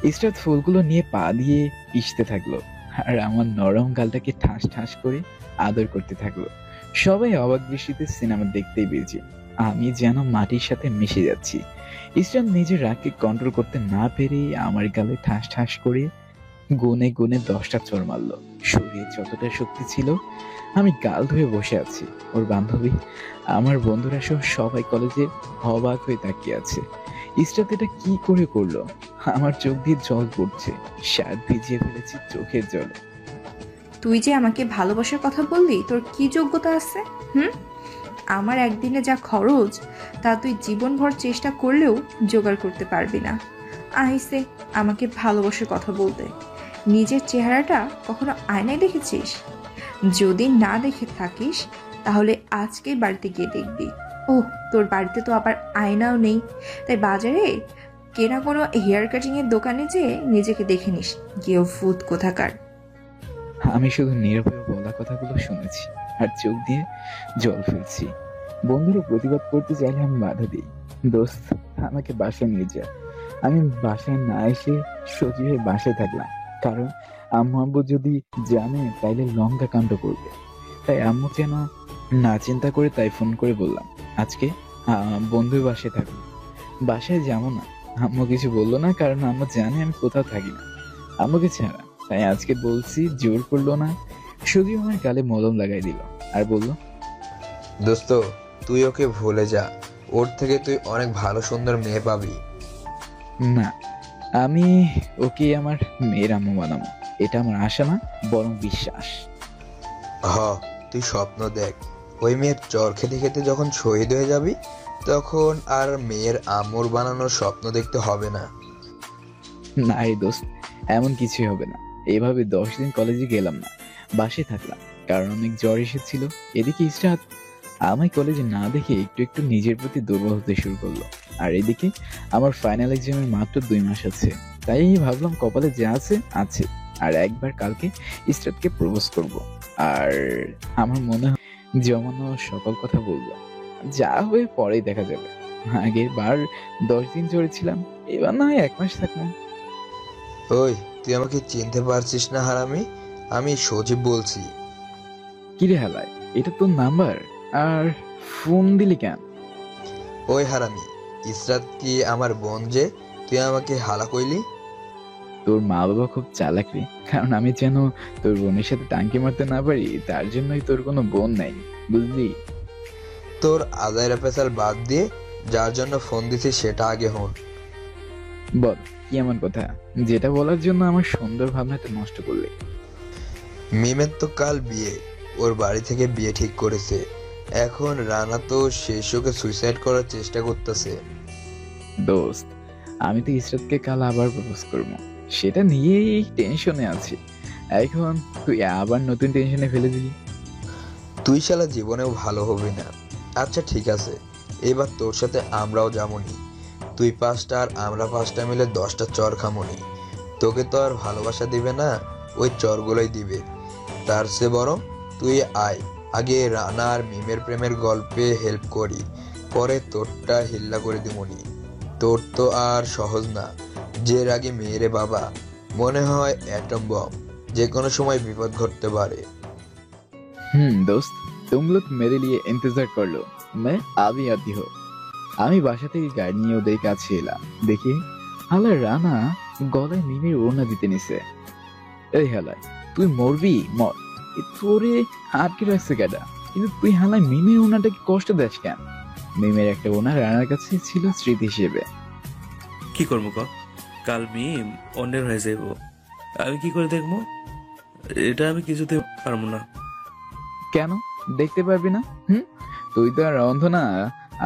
Israt ফুলগুলো নিয়ে পা দিয়ে পিষতে থাকলো আর আমার নরম গালটাকে ঠাস ঠাস করে আদর করতে থাকলো। সবাই অবাক দৃষ্টিতে সিনেমা দেখতেই বেরিয়েছে, আমি যেন মাটির সাথে মিশে যাচ্ছি। ইসরাত নিজের রাগকে কন্ট্রোল করতে না পেরে আমার গালে ঠাস ঠাস করে গুনে গুনে 10টা চড় মারলো। শরীরে যতটা শক্তি ছিল আমি গাল ধুয়ে বসে আছি। ওর বান্ধবী, আমার বন্ধুরা সহ সবাই কলেজে অবাক হয়ে তাকিয়ে আছে। ইসরাত এটা কি করে করলো? আমার চোখ দিয়ে জল পড়ছে, শার্ট ভিজিয়ে ফেলেছি চোখের জলে। তুই যে আমাকে ভালোবাসার কথা বললি, তোর কি যোগ্যতা আছে? আমার একদিনে যা খরচ তা তুই জীবনভর চেষ্টা করলেও জোগাড় করতে পারবি না। আইসে আমাকে ভালোবাসার কথা বলতে। নিজের চেহারাটা কখনো আয়নায় দেখেছিস? যদি না দেখে থাকিস তাহলে আজকেই বাড়িতে গিয়ে দেখবি। তোর বাড়িতে তো আবার আয়নাও নেই, তাই বাজারে কেনা কোনো হেয়ার কাটিং এর দোকানে যেয়ে নিজেকে দেখে নিস, গিয়েও ফুট কোথাকার। আমি শুধু নীরবে বলা কথাগুলো শুনেছি আর চোখ দিয়ে জল ফেলছি। বন্ধুরা প্রতিবাদ করতে চাইলে আমি বাধা দিই, দোস্ত আমাকে বাসায় নিয়ে যা। আমি বাসায় না এসে সজীবের বাসায় থাকলাম, কারণ আম্মু আব্বু যদি জানে তাইলে লঙ্কা কাণ্ড করবে। তাই আম্মু যেন না চিন্তা করে তাই ফোন করে বললাম আজকে বন্ধুর বাসায় থাকবো। বাসায় যাবো না। আম্মু কিছু বললো না, কারণ আম্মু জানে আমি কোথাও থাকি না আম্মুকে ছাড়া। তাই আজকে বলছি, জোর করলো না, শুধু আমার গালে মলম লাগাই দিল আর বলল, দোস্ত তুই ওকে ভুলে যা, ওর থেকে তুই অনেক ভালো সুন্দর মেয়ে পাবি। না, আমি ওকে আমার মেয়ের আম্মু বানাবো। এটা আমার আশা না, বরং বিশ্বাস। হ, তুই স্বপ্ন দেখ, ওই মেয়ের চর খেতে খেতে যখন শহীদ হয়ে যাবি তখন আর মেয়ের আম্মুর বানানোর স্বপ্ন দেখতে হবে না। না রে দোস্ত, এমন কিছুই হবে না। এভাবে 10 দিন কলেজে গেলাম না, বাসায় থাকলাম, কারণ অনেক জ্বর এসেছিল। এদিকে ইসরাত আমায় কলেজে না দেখে একটু একটু নিজের প্রতি দুর্বল হতে শুরু করলো। আর এদিকে আমার ফাইনাল এক্সামের মাত্র 2 মাস আছে। তাই ভাবলাম কপালে যা আছে আছে, আর একবার কালকে ইসরাতকে প্রপোজ করব। আর আমার মনে হয় জমানো সকল কথা বলবো, যা হয়ে পরেই দেখা যাবে। আগের বার 10 দিন ছিলাম, এবার না হয় 1 মাস থাকলাম। ওই তুই আমাকে চিনতে পারছিস না হারামি? আমি সজীব বলছি। কিরে হালায়, এটা তোর নাম্বার? আর ফোন দিলি কেন? ওই হারামি, ইসরাত কি আমার বোন যে তুই আমাকে হালা কইলি? তোর মা বাবা খুব চালাক রে, কারণ আমি যেন তোর বোনের সাথে টাঙ্কি মারতে না পারি, তার জন্যই তোর কোনো বোন নাই, বুঝলি? তোর আজাইরা পেশাল বাদ দিয়ে যার জন্য ফোন দিছি সেটা আগে হন। বল কি এমন কথা যেটা বলার জন্য আমার সুন্দর ভাবনাটা নষ্ট করলি? মিমের তো কাল বিয়ে, ওর বাড়ি থেকে বিয়ে ঠিক করেছে। এখন রানা তো শেষকে সুইসাইড করার চেষ্টা করতেছে। দোস্ত, আমি তো ইসরাতকে কাল আবার প্রপোজ করবো, সেটা নিয়েই টেনশনে আছি। এখন তুই আবার নতুন টেনশনে ফেলে দিলি। তুই শালা জীবনেও ভালো হবি না। আচ্ছা ঠিক আছে, এবার তোর সাথে আমরাও যামনি। তুই 5টা আর আমরা 5টা মিলে 10টা চর খামনি। তোকে তো আর ভালোবাসা দিবে না, ওই চরগুলোই দিবে। তার চেয়ে বরং তুই আয়, আগে রানা আর মিমের প্রেমের গল্পে হেল্প করি, পরে তোরটা হিল্লা করে দিমনি। তোর তো আর সহজ না, যে রাগে মেয়েরে বাবা, মনে হয় অ্যাটম বম, যে কোনো সময় বিপদ ঘটতে পারে। दोस्त, तुम लोग मेरे लिए इंतजार कर लो, मैं अभी आती हूँ। আমি বাসা থেকে গাড়ি নিয়ে ওদের কাছে এলাম, দেখি হালা রানা গলায় মিমের ওড়না দিতে নিছে। এই হালায়, তুই মরবি মর, তোরে আটকে রাখছে কেডা? কিন্তু তুই হালায় মিমের ওড়নাটাকে কষ্ট দেস কেন? মিমের একটা ওড়না রানার কাছে ছিল স্মৃতি হিসেবে। কি করবো ক? কাল মিম অন্যের হয়ে যাইব, আমি কি করে দেখবো? এটা আমি কিছুতে পারবো না। কেন দেখতে পারবি না? তুই তো আর অন্ধ না,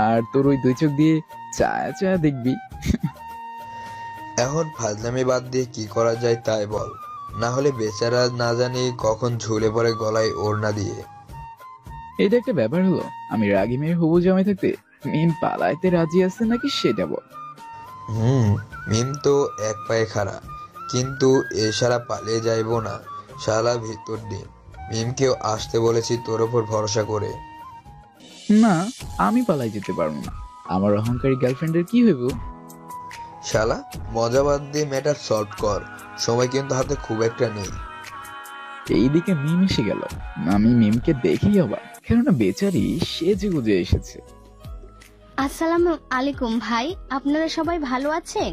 আর তোর ওই 2 চোখ দিয়ে চায়া চায়া দেখবি। এখন ফাজলামি বাদ দিয়ে কি করা যায় তাই বল, না হলে বেচারা না জানি কখন ঝুলে পড়ে গলায় ওড়না দিয়ে। এটা একটা ব্যাপার হলো? আমি রাগী মেয়ের হবু জামাই থাকতে মিম পালাইতে রাজি আছে নাকি সেটা বল। মিম তো এক পায়ে খাড়া, কিন্তু এ সারা পালিয়ে যাইব না, শালা ভিতর দিন। মিমকেও আসতে বলেছি তোর ওপর ভরসা করে। না, আমি পালাই যেতে পারবো না। আমার অহংকারী গার্লফ্রেন্ডের কি হইব? শালা মজা বাদ দিয়ে ম্যাটার সলভ কর, সময় কিন্তু হাতে খুব একটা নেই। এইদিকে মিম এসে গেল। আমি মিমকে দেখেই অবাক, কেননা বেচারি সেজে গুজে এসেছে। আসসালামু আলাইকুম ভাই, আপনারা সবাই ভালো আছেন?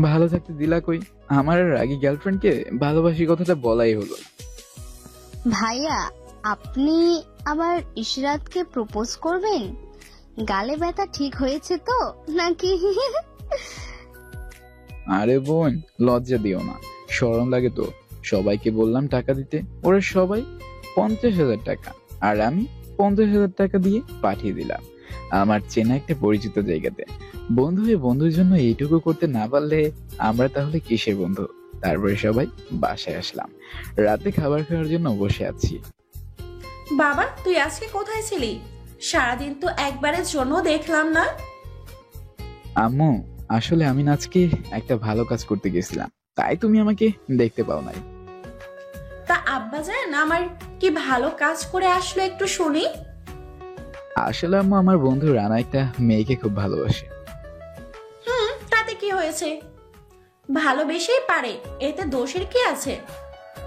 ভালো থাকতে দিলা কই? আমার আর রাগী গার্লফ্রেন্ডকে ভালোবাসি কথাটা বলাই হলো। ভাইয়া, আপনি আবার ইশরাতকে প্রপোজ করবেন? গালে ব্যথা ঠিক হয়েছে তো নাকি? আরে বোন, লজ্জা দিও না, শরম লাগে তো। সবাইকে বললাম টাকা দিতে, ওরা সবাই 50,000 টাকা, আর আমি 50,000 টাকা দিয়ে পাঠিয়ে দিলাম আমার চেনা একটা পরিচিত জায়গাতে। বন্ধু হয়ে বন্ধুর জন্য এইটুকু করতে না পারলে আমরা তাহলে কিসের বন্ধু? তারপরে সবাই বাসায় আসলাম, রাতে খাবার খাওয়ার জন্য বসে আছি। বাবা, তুই আজকে কোথায় ছিলি? সারাদিন তো একবারের জন্য দেখলাম না। আম্মু, আসলে আমি না আজকে একটা ভালো কাজ করতে গেছিলাম, তাই তুমি আমাকে দেখতে পাও নাই। তা আব্বা জান আমার কি ভালো কাজ করে আসলো একটু শুনি। আসলে আম্মু, আমার বন্ধু রানা একটা মেয়েকে খুব ভালোবাসে। তাতে কি হয়েছে? ভালোবেসেই পারে, এতে দোষের কি আছে?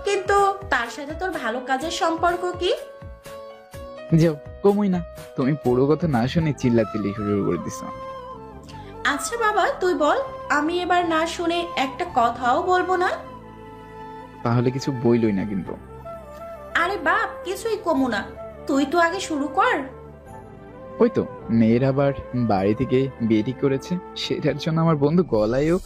কিন্তু তার সাথে তোর ভালো কাজের সম্পর্ক কি? যাও, কমই না। তুমি পুরো কথা না শুনে চিল্লাচিল্লি শুরু করে দিছো। আচ্ছা বাবা তুই বল, আমি এবার না শুনে একটা কথাও বলবো না। তাহলে কিছু বইলই না কিন্তু। আরে বাপ, কিছুই কমু না, তুই তো আগে শুরু কর। ওই তো মেয়ের আবার বাড়ি থেকে বিয়ে ঠিক করেছে, সেটার জন্য আমার বন্ধু গলায়ও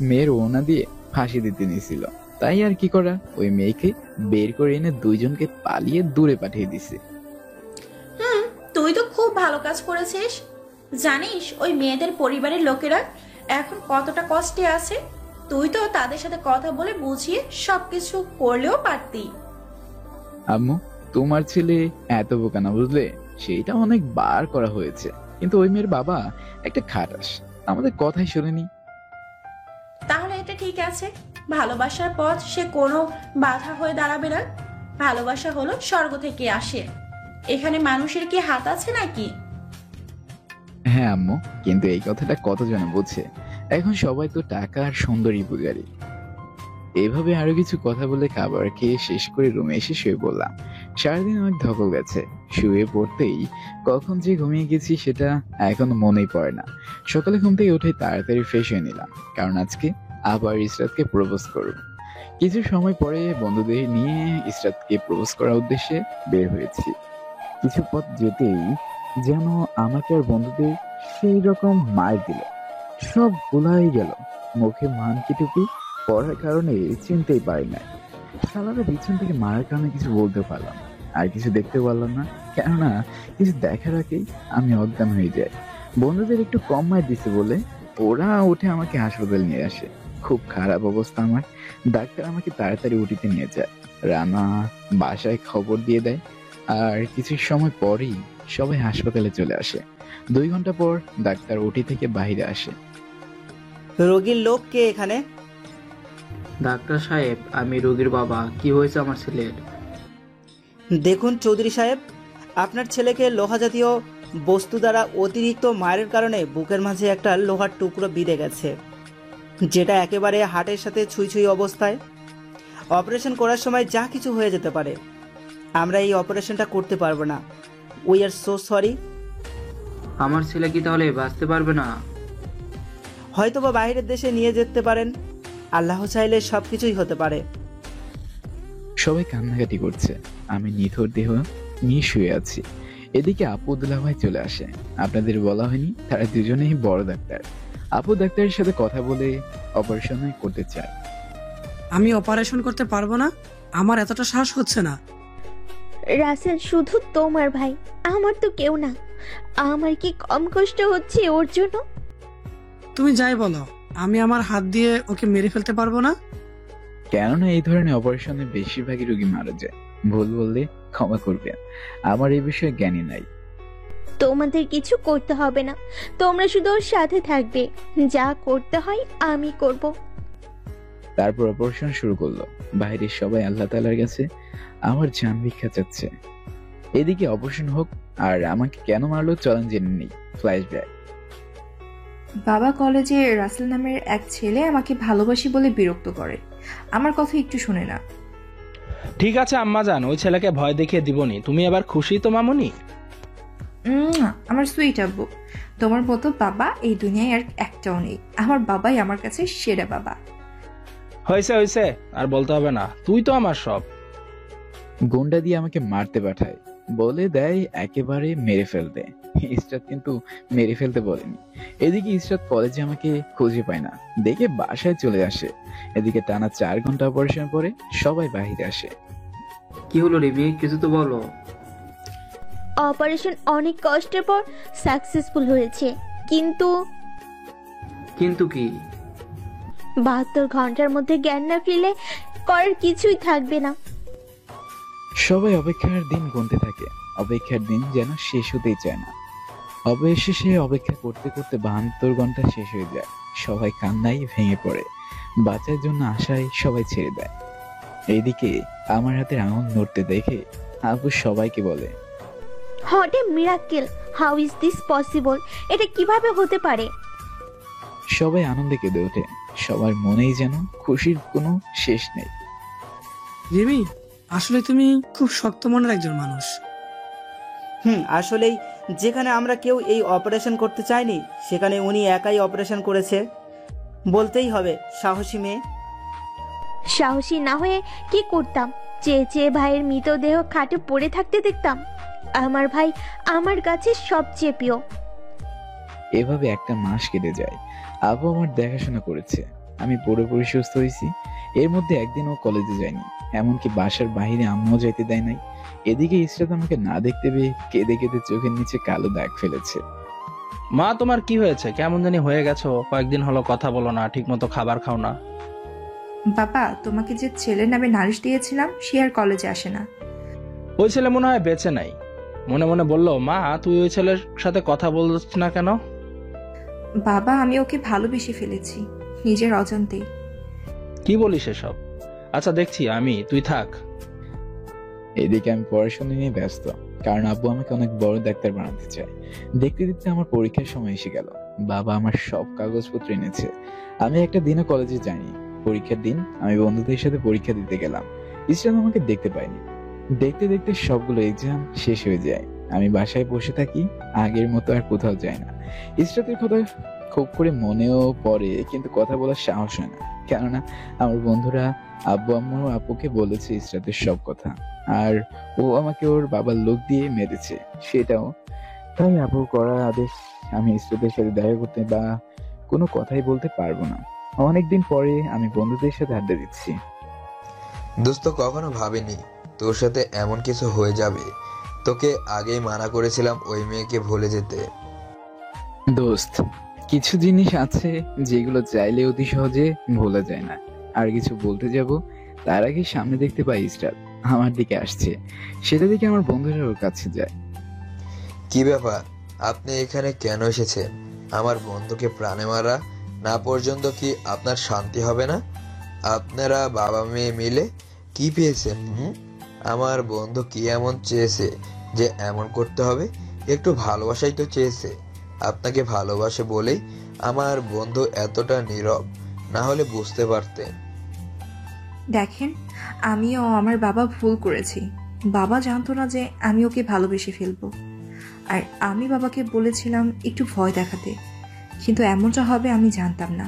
মেয়ের ওনা দিয়ে ফাঁসি দিতে নিয়েছিল। তাই আর কি করা, ওই মেয়েকে বের করে এনে দুইজনকে পালিয়ে দূরে পাঠিয়ে দিছে। তুই তো খুব ভালো কাজ করেছিস। জানিস ওই মেয়েদের পরিবারের লোকেরা এখন কতটা কষ্টে আছে? তুই তো তাদের সাথে কথা বলে বুঝিয়ে সবকিছু করলেও পারতি। আম্মু, তোমার ছেলে এত বোকা না, বুঝলে? সেটা অনেক বার করা হয়েছে, কিন্তু ওই মেয়ের বাবা একটা খাটাস, আমাদের কথাই শোনেনি। তাহলে এটা ঠিক আছে, ভালোবাসার পথ সে কোনো বাধা হয়ে দাঁড়াবে না। ভালোবাসা হলো স্বর্গ থেকে আসে, এখানে মানুষের কি হাত আছে নাকি? হ্যাঁ আম্মু, কিন্তু এই কথাটা কতজন বোঝে? এখন সবাই তো টাকা আর সুন্দরী পূজারি। এভাবে আরো কিছু কথা বলে খাবার খেয়ে শেষ করে রুমে এসে শুয়ে পড়লাম। সারাদিন অনেক ধকল গেছে, শুয়ে পড়তেই কখন যে ঘুমিয়ে গেছি সেটা এখন মনেই পড়ে না। সকালে ঘুম থেকে উঠে তাড়াতাড়ি ফ্রেশ হয়ে নিলাম, কারণ আজকে আবার ইসরাতকে প্রপোজ করব। কিছু সময় পরে বন্ধুদের নিয়ে ইসরাতকে প্রপোজ করার উদ্দেশ্যে বের হয়েছি। কিছু পথ যেতেই যেন আমাকে আর বন্ধুদের সেই রকম মার দিল, সব ভুলাই গেল। মুখে মানকি টুপি পড়ার কারণে চিনতেই পারি না। শালারা পিছন থেকে মারার কারণে কিছু বলতে পারলাম না, আর কিছু দেখতে পারলাম না, কেননা কিছু দেখার আগেই আমি অজ্ঞান হয়ে যাই। বন্ধুদের একটু কম মার দিছে বলে ওরা উঠে আমাকে হাসপাতাল নিয়ে আসে। খুব খারাপ অবস্থা আমার। ডাক্তার আমাকে তাড়াতাড়ি উঠিতে নিয়ে যায়। রানা বাসায় খবর দিয়ে দেয়, আর কিছু সময় পরেই সবাই হাসপাতালে চলে আসে। 2 ঘন্টা পর ডাক্তার ওটি থেকে বাইরে আসে। রোগীর লোক কে এখানে? ডাক্তার সাহেব, আমি রোগীর বাবা। কি হয়েছে আমার ছেলের? দেখুন চৌধুরী সাহেব, আপনার ছেলেকে লোহা জাতীয় বস্তু দ্বারা অতিরিক্ত মায়ের কারণে বুকের মাঝে একটা লোহার টুকরো বিঁধে গেছে, যেটা একেবারে হার্টের সাথে ছুঁই ছুঁই অবস্থায়। অপারেশন করার সময় যা কিছু হয়ে যেতে পারে। আমরা এই অপারেশনটা করতে পারবো না। We are so sorry. আমার ছেলে কি তাহলে বাঁচতে পারবে না? হয়তোবা বাইরের দেশে নিয়ে যেতে পারেন, আল্লাহ চাইলে সব কিছুই হতে পারে। সবাই কান্নাকাটি করছে, আমি নিথর দেহ নিয়ে শুয়ে আছি। এদিকে আপু দুলাভাই চলে আসে। আপনাদের বলা হয়নি, তারা দুজনেই বড় ডাক্তার। আপু ডাক্তারের সাথে কথা বলে অপারেশন করতে চায়। আমি অপারেশন করতে পারবো না, আমার এতটা সাহস হচ্ছে না। রাসেল শুধু তোমার ভাই, আমার তো কেউ না। আমার কি কম কষ্ট হচ্ছে ওর জন্য? তুমি যাই বলো, আমি আমার হাত দিয়ে ওকে মেরে ফেলতে পারবো না। কেননা এই ধরনের অপারেশনে বেশিরভাগই রোগী মারা যায়। ভুল বললে ক্ষমা করবেন, আমার এই বিষয়ে জ্ঞানী নাই। তোমাদের কিছু করতে হবে না, তোমরা শুধু ওর সাথে থাকবে। যা করতে হয় আমি করব। তারপর অপারেশন শুরু করলো। বাইরের সবাই আল্লাহ তাআলার কাছে আমার জান ভিক্ষা চাচ্ছে। এদিকে অপারেশন হোক, আর আমাকে কেন মারলো চলেন জেনে নেই। ফ্ল্যাশব্যাক। বাবা কলেজে রাসেল নামের এক ছেলে আমাকে ভালোবাসি বলে বিরক্ত করে। আমার কথা একটু শুনে না। ঠিক আছে আম্মাজান, ওই ছেলেকে ভয় দেখিয়ে দিবনি। তুমি এবার খুশি তো মামুনি? আমার সুইট আব্বু, তোমার মতো বাবা এই দুনিয়ায় আর একটাও নেই। আমার বাবাই আমার কাছে সেরা বাবা। হয়েছে হয়েছে, আর বলতে হবে না, তুই তো আমার সব। গুন্ডা দিয়ে আমাকে মারতে পাঠায়, বলে দেয় একেবারে মেরে ফেলতে। ইসরাত কিন্তু মেরে ফেলতে বলেনি। এদিকে ইসরাত কলেজে আমাকে খুঁজে পায় না, দেখে বাসায় চলে আসে। এদিকে টানা 4 ঘন্টা অপারেশন পরে সবাই বাহিরে আসে। কি হলো রিমি, কিছু তো বলো। অপারেশন অনেক কষ্টের পর সাকসেসফুল হয়েছে, কিন্তু কিন্তু কি? 72 ঘন্টার মধ্যে জ্ঞান না ফিরলে করার কিছুই থাকবে না। সবাই অপেক্ষার দিন গুনতে থাকে, অপেক্ষার দিন যেন শেষ হতেই চায় না। অবশেষে অপেক্ষা করতে করতে 72 ঘন্টা শেষ হয়ে যায়। সবাই কান্নায় ভেঙে পড়ে, বাঁচার জন্য আশায় সবাই ছেড়ে দেয়। এইদিকে আমার হাতের আঙুল নড়তে দেখে আপু সবাইকে বলে, what a miracle, how is this possible? এটা কিভাবে হতে পারে? সবাই আনন্দে কেঁদে ওঠে। সবার মনেই যেন খুশির কোনো শেষ নেই। রিমি, আসলে তুমি খুব শক্ত মনের একজন মানুষ। আসলেই যেখানে আমরা কেউ এই অপারেশন করতে চাইনি সেখানে উনি একাই অপারেশন করেছে, বলতেই হবে সাহসী মেয়ে। সাহসী না হয়ে কি করতাম? চেয়ে চেয়ে ভাইয়ের মৃতদেহ খাটে পড়ে থাকতে দেখতাম। আমার ভাই আমার কাছে সবচেয়ে প্রিয়। এভাবে একটা মাস কেটে যায়। আব্বু আমার দেখাশোনা করেছে, আমি পুরোপুরি সুস্থ হয়েছি। এর মধ্যে একদিনও কলেজে যায়নি, এমনকি বাসার বাইরে আম্মুও যাইতে দেয় নাই। এদিকে ইসরাত আমাকে না দেখতে পেয়ে কেঁদে কেঁদে চোখের নিচে কালো দাগ ফেলেছে। মা, তোমার কি হয়েছে? কেমন জানি হয়ে গেছো, কয়েকদিন হলো কথা বলো না, ঠিক মতো খাবার খাও না। বাবা, তোমাকে যে ছেলের নামে নালিশ দিয়েছিলাম সে আর কলেজে আসে না। ওই ছেলে মনে হয় বেঁচে নাই। মনে মনে বললো, মা তুই ওই ছেলের সাথে কথা বলছিস না কেন? বাবা, আমি ওকে ভালোবেসে ফেলেছি নিজের অজান্তেই। কি বলিস এসব? আচ্ছা দেখছি আমি, তুই থাক। এদিকে আমি পড়াশোনা নিয়ে ব্যস্ত, কারণ আব্বু আমাকে অনেক বড় ডাক্তার বানাতে চায়। দেখতে দেখতে আমার পরীক্ষার সময় এসে গেল। বাবা আমার সব কাগজপত্র এনেছে। আমি একটা দিনও কলেজে যাইনি। পরীক্ষার দিন আমি বন্ধুদের সাথে পরীক্ষা দিতে গেলাম। ইসরাত আমাকে দেখতে পাইনি। দেখতে দেখতে সবগুলো এক্সাম শেষ হয়ে যায়। আমি বাসায় বসে থাকি, আগের মতো আর কোথাও যাই না। ইসরাতের কথা খুব করে মনেও পড়ে, কিন্তু কথা বলার সাহস হয় না, কেননা আমার বন্ধুরা আব্বু আম্মু আপুকে বলেছে ইসরাতের সব কথা, আর ও আমাকে ওর বাবার লোক দিয়ে মেরেছে সেটাও। তাই আপু করা আদেশ আমি ইসরাতের সাথে দেখা করতে বা কোনো কথাই বলতে পারবো না। অনেকদিন পরে আমি বন্ধুদের সাথে আড্ডা দিচ্ছি। দোস্ত, কখনো ভাবিনি তোর সাথে এমন কিছু হয়ে যাবে। তোকে আগেই মানা করেছিলাম ওই মেয়েকে ভুলে যেতে। দোস্ত, কিছু জিনিস আছে যেগুলো চাইলে অতি সহজে ভোলা যায় না। আর কিছু বলতে যাব তার আগে সামনে দেখতে পাই ইসরাত আমার দিকে আসছে। সেটা দেখে আমার বন্ধুরা ওর কাছে যায়। কি ব্যাপার, আপনি এখানে কেন এসেছেন? আমার বন্ধুকে প্রাণে মারা না পর্যন্ত কি আপনার শান্তি হবে না? আপনারা বাবা মেয়ে মিলে কি পেয়েছেন? আমার বন্ধু কি এমন চেয়েছে যে এমন করতে হবে? একটু ভালোবাসাই তো চেয়েছে। আপনাকে ভালোবাসে বলেই আমার বন্ধু এতটা নীরব, না হলে বুঝতে পারতেন। দেখেন, আমিও আমার বাবা ভুল করেছি। বাবা জানতো না যে আমি ওকে ভালোবেসে ফেলবো। আর আমি বাবাকে বলেছিলাম একটু ভয় দেখাতে, কিন্তু এমনটা হবে আমি জানতাম না।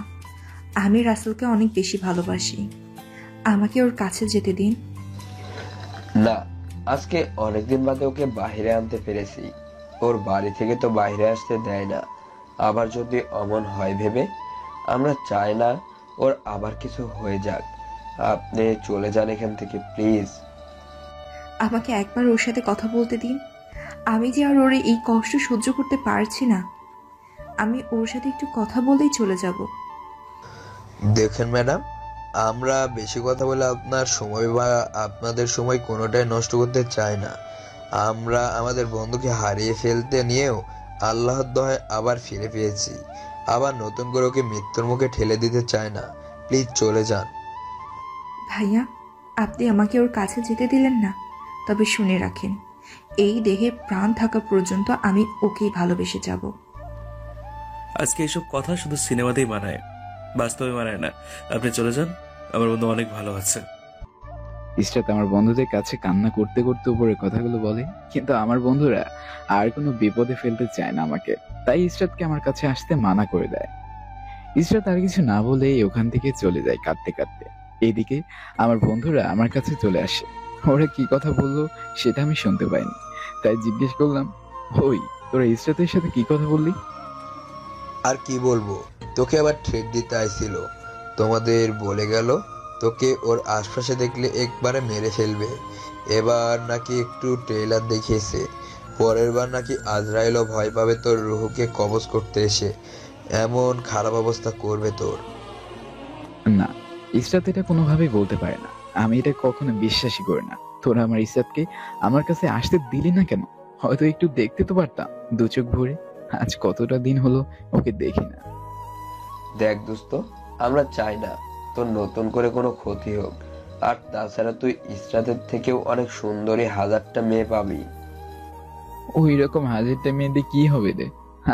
আমি রাসেলকে অনেক বেশি ভালোবাসি। আমাকে ওর কাছে যেতে দিন। না, আজকে অনেকদিন বাদে ওকে বাইরে আনতে পেরেছি। ওর বাড়ি থেকে তো বাইরে আসতে দেয় না। আবার যদি অমন হয় ভেবে আমরা চাই না ওর আবার কিছু হয়ে যাক। আপনি চলে যান এখান থেকে প্লিজ। আমাকে একবার ওর সাথে কথা বলতে দিন। আমি যে আর ওর এই কষ্ট সহ্য করতে পারছি না। আমি ওর সাথে একটু কথা বলেই চলে যাব। দেখেন ম্যাডাম, আমরা বেশি কথা বলে আপনার সময় বা আপনাদের সময় কোনোটাই নষ্ট করতে চাই না। আমরা আমাদের বন্ধুকে হারিয়ে ফেলতে নিয়েও আল্লাহর দয়ায় আবার ফিরে পেয়েছি। আবার নতুন করে ওকে মৃত্যুর মুখে ঠেলে দিতে চাই না। প্লিজ চলে যান। ভাইয়া, আপনি আমাকে ওর কাছে যেতে দিলেন না, তবে শুনে রাখেন, এই দেহে প্রাণ থাকা পর্যন্ত আমি ওকেই ভালোবেসে যাব। আজকে এসব কথা শুধু সিনেমাতেই মানায়, বাস্তবে মানায় না। আপনি চলে যান, আমার বন্ধু অনেক ভালো আছে। ইসরাত আমার বন্ধুদের কাছে কান্না করতে করতে উপরে কথাগুলো বলে, কিন্তু আমার বন্ধুরা আর কোনো বিপদে ফেলতে চায় না আমাকে। তাই ইসরাতকে আমার কাছে আসতে মানা করে দেয়। ইসরাত আর কিছু না বলে ওখান থেকে চলে যায় কাঁদতে কাঁদতে। এইদিকে আমার বন্ধুরা আমার কাছে চলে আসে। ওরা কি কথা বললো সেটা আমি শুনতে পাইনি, তাই জিজ্ঞেস করলাম, ওই তোরা ইসরাতের সাথে কি কথা বললি? আর কি বলবো, তোকে আবার ট্রেড দিতে আইছিল। তোমাদের বলে গেল তোকে ওর আশপাশে দেখলে একবারে মেরে ফেলবে। এবার নাকি একটু ট্রেলার দেখিয়েছে, পরের বার নাকি আজরাইলও ভয় পাবে তোর রুহুকে কবজ করতে এসে। এমন খারাপ অবস্থা করবে তোর। না, ইসরাত এটা কোনোভাবেই বলতে পারে না। আমি এটা কখনো বিশ্বাসই করি না। তোরা আমার ইসরাতকে আমার কাছে আসতে দিলি না কেন? হয়তো একটু দেখতে তো পারতাম দু চোখ ভরে। আজ কতটা দিন হলো ওকে দেখি না। দেখ দোস্ত, আমরা চাই না তোর নতুন করে কোনো ক্ষতি হোক। আর তাছাড়া তুই ইসরাতের থেকেও অনেক সুন্দরী হাজারটা মেয়ে পাবি। ওই রকম হাজারটা মেয়েদের কি হবে রে?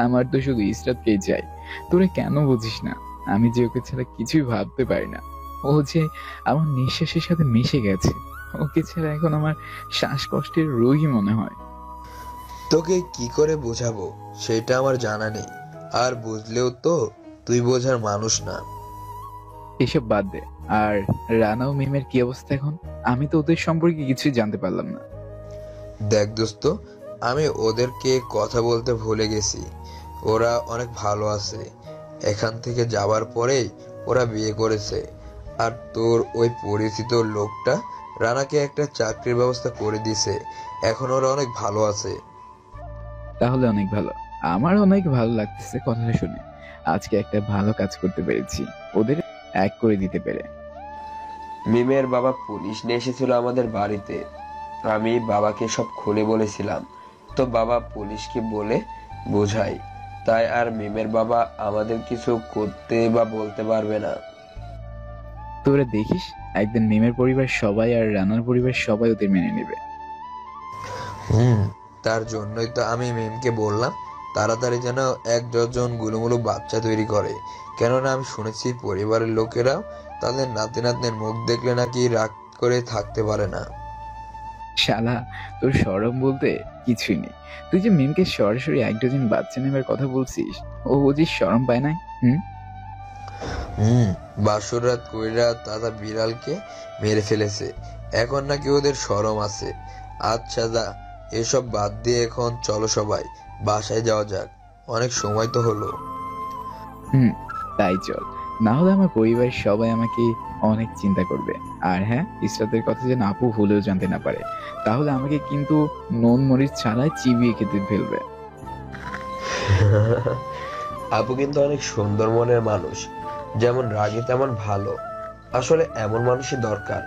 আমার তো শুধু ইসরাতকেই চাই। তোরা কেন বুঝিস না? আমি যে ওকে ছাড়া কিছুই ভাবতে পারি না। ও যে আমার নিঃশ্বাসের সাথে মিশে গেছে। ওকে ছাড়া এখন আমার শ্বাসকষ্টের রোগী মনে হয়। তোকে কি করে বোঝাবো সেটা আমার জানা নেই, আর বুঝলেও তো তুই বোঝার মানুষ না। এসব বাদ দে। আর রানা ও মিমের কি অবস্থা এখন? আমি তো ওদের সম্পর্কে কিছুই জানতে পারলাম না। দেখ দোস্ত, আমি ওদেরকে কথা বলতে ভুলে গেছি। ওরা অনেক ভালো আছে। এখান থেকে যাবার পরেই ওরা বিয়ে করেছে। আর তোর ওই পরিচিত লোকটা রানাকে একটা চাকরির ব্যবস্থা করে দিছে। এখন ওরা অনেক ভালো আছে। তাহলে অনেক ভালো। আমার অনেক ভালো লাগতেছে কথাটা শুনে। আজকে একটা ভালো কাজ করতে পেরেছি, ওদের এক করে দিতে পেরে। মিমের বাবা পুলিশ নিয়ে এসেছিল আমাদের বাড়িতে। আমি বাবাকে সব খুলে বলেছিলাম, তো বাবা পুলিশকে বলে বোঝাই। তাই আর মিমের বাবা আমাদের কিছু করতে বা বলতে পারবে না। তোরা দেখিস একদিন মিমের পরিবার সবাই আর রানার পরিবার সবাই ওদের মেনে নেবে। তার জন্যই তো আমি মিমকে বললাম তাড়াতাড়ি যেন 1 ডজন গুলুমুলু বাচ্চা তৈরি করে। কেননা আমি শুনেছি পরিবারের লোকেরাও তাদের নাতি নাতনির মুখ দেখলে নাকি রাগ করে থাকতে পারে না। শালা, তোর শরম বলতে কিছুই নেই। তুই যে মিমকে সরাসরি 1 ডজন বাচ্চা নেবার কথা বলছিস, ও যে শরম পায় না? বাসর রাত কইরা দাদা বিড়ালকে মেরে ফেলেছে, এখন নাকি ওদের শরম আছে। আচ্ছা দা, এসব বাদ দিয়ে এখন চলো সবাই বাসায় যাওয়া যাক, অনেক সময় তো হলো। তাই চল, না হলে আমার পরিবারের সবাই আমাকে অনেক চিন্তা করবে। আর হ্যাঁ, ইসরাতের কথা যেন আপু ভুলেও জানতে না পারে, তাহলে আমাকে কিন্তু নুন মরিচ ছাড়াই চিবিয়ে খেতে ফেলবে। আপু কিন্তু অনেক সুন্দর মনের মানুষ, যেমন রাগী তেমন ভালো। আসলে এমন মানুষই দরকার,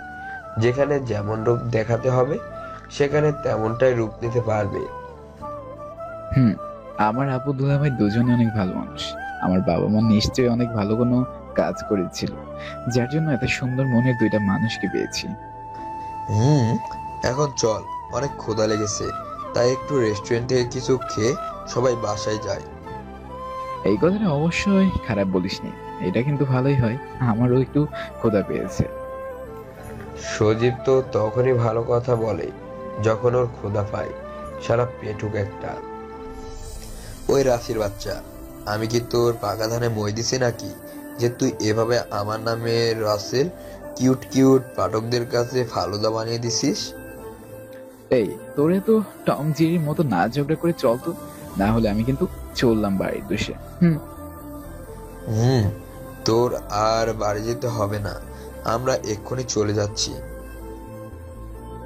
যেখানে যেমন রূপ দেখাতে হবে সেখানে তেমনটাই রূপ নিতে পারবে। আমার আপু দুলাভাই দুজনে অনেক ভালো মানুষ। আমার বাবা মা নিশ্চয়ই অনেক ভালো কোনো কাজ করেছিল, যার জন্য এত সুন্দর মনের 2টা মানুষকে পেয়েছি। এখন চল, অনেক ক্ষুধা লেগেছে, তাই একটু রেস্টুরেন্টে কিছু খেয়ে সবাই বাসায় যায়। এই কথাটা অবশ্যই খারাপ বলিসনি, এটা কিন্তু ভালোই হয়। আমারও একটু ক্ষুধা পেয়েছে। সজীব তো তখনই ভালো কথা বলে যখন ওর ক্ষুধা পায়, সারা পেটুক একটা। ওই রাশির বাচ্চা, আমি কি তোর পাকা ধানে মই দিছি নাকি যে তুই এভাবে আমার নামে রাসেল কিউট কিউট পাঠকদের কাছে ফালুদা বানিয়ে দিছিস? এই, তোরে তো টম জেরির মতো না ঝগড়া করে চলতো, না হলে আমি কিন্তু চললাম বাড়ির দোষে। তোর আর বাড়ি যেতে হবে না, আমরা এক্ষুনি চলে যাচ্ছি।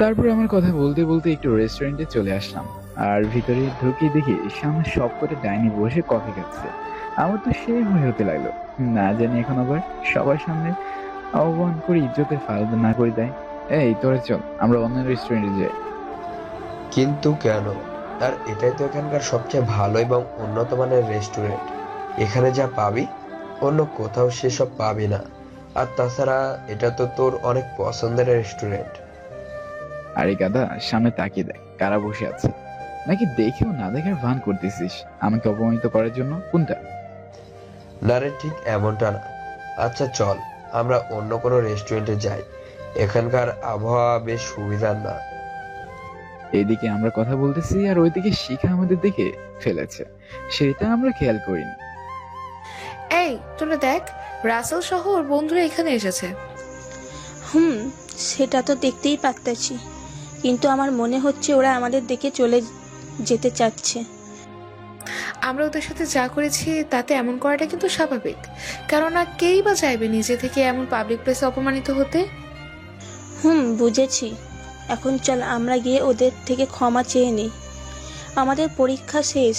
তারপর আমার কথা বলতে বলতে একটু রেস্টুরেন্টে চলে আসলাম, আর ভিতরে ঢুকে দেখি সামনে সব করে ডাইনি বসে কফি খাচ্ছে। আমার তো সেই ভয় হতে লাগলো, না জানি এখন আবার সবার সামনে আহ্বান করে ইজ্জতের ফালুদা না করে দেয়। এই তোরা চল, আমরা অন্য রেস্টুরেন্টে যাই। কিন্তু কেন? আর এটাই তো এখানকার সবচেয়ে ভালো এবং উন্নত মানের রেস্টুরেন্ট। এখানে যা পাবি অন্য কোথাও সেসব পাবি না। আর তাছাড়া এটা তো তোর অনেক পছন্দের রেস্টুরেন্ট। আরে গাদা, সামনে তাকিয়ে দেখ কারা বসে আছে, নাকি দেখেও না দেখার ভান করতেছিস আমাকে অপমানিত করার জন্য? কোনটা? না রে, ঠিক এমনটা না। আচ্ছা চল, আমরা অন্য কোনো রেস্টুরেন্টে যাই, এখানকার আবহাওয়া বেশ সুবিধার না। এদিকে আমরা কথা বলতেছি আর ওইদিকে শিখা আমাদের দেখে ফেলেছে, সেটা আমরা খেয়াল করিনি। এই তোরা দেখ, রাসেল সহ ওর বন্ধুরা এখানে এসেছে। সেটা তো দেখতেই পারতেছি, কিন্তু আমার মনে হচ্ছে ওরা আমাদের দেখে চলে যেতে চাচ্ছে। আমরা ওদের সাথে যা করেছি তাতে এমন করাটা কিন্তু স্বাভাবিক, কেননা কেই বা চাইবে নিজে থেকে এমন পাবলিক প্লেসে অপমানিত হতে। বুঝেছি। এখন চল আমরা গিয়ে ওদের থেকে ক্ষমা চেয়ে নিই। আমাদের পরীক্ষা শেষ,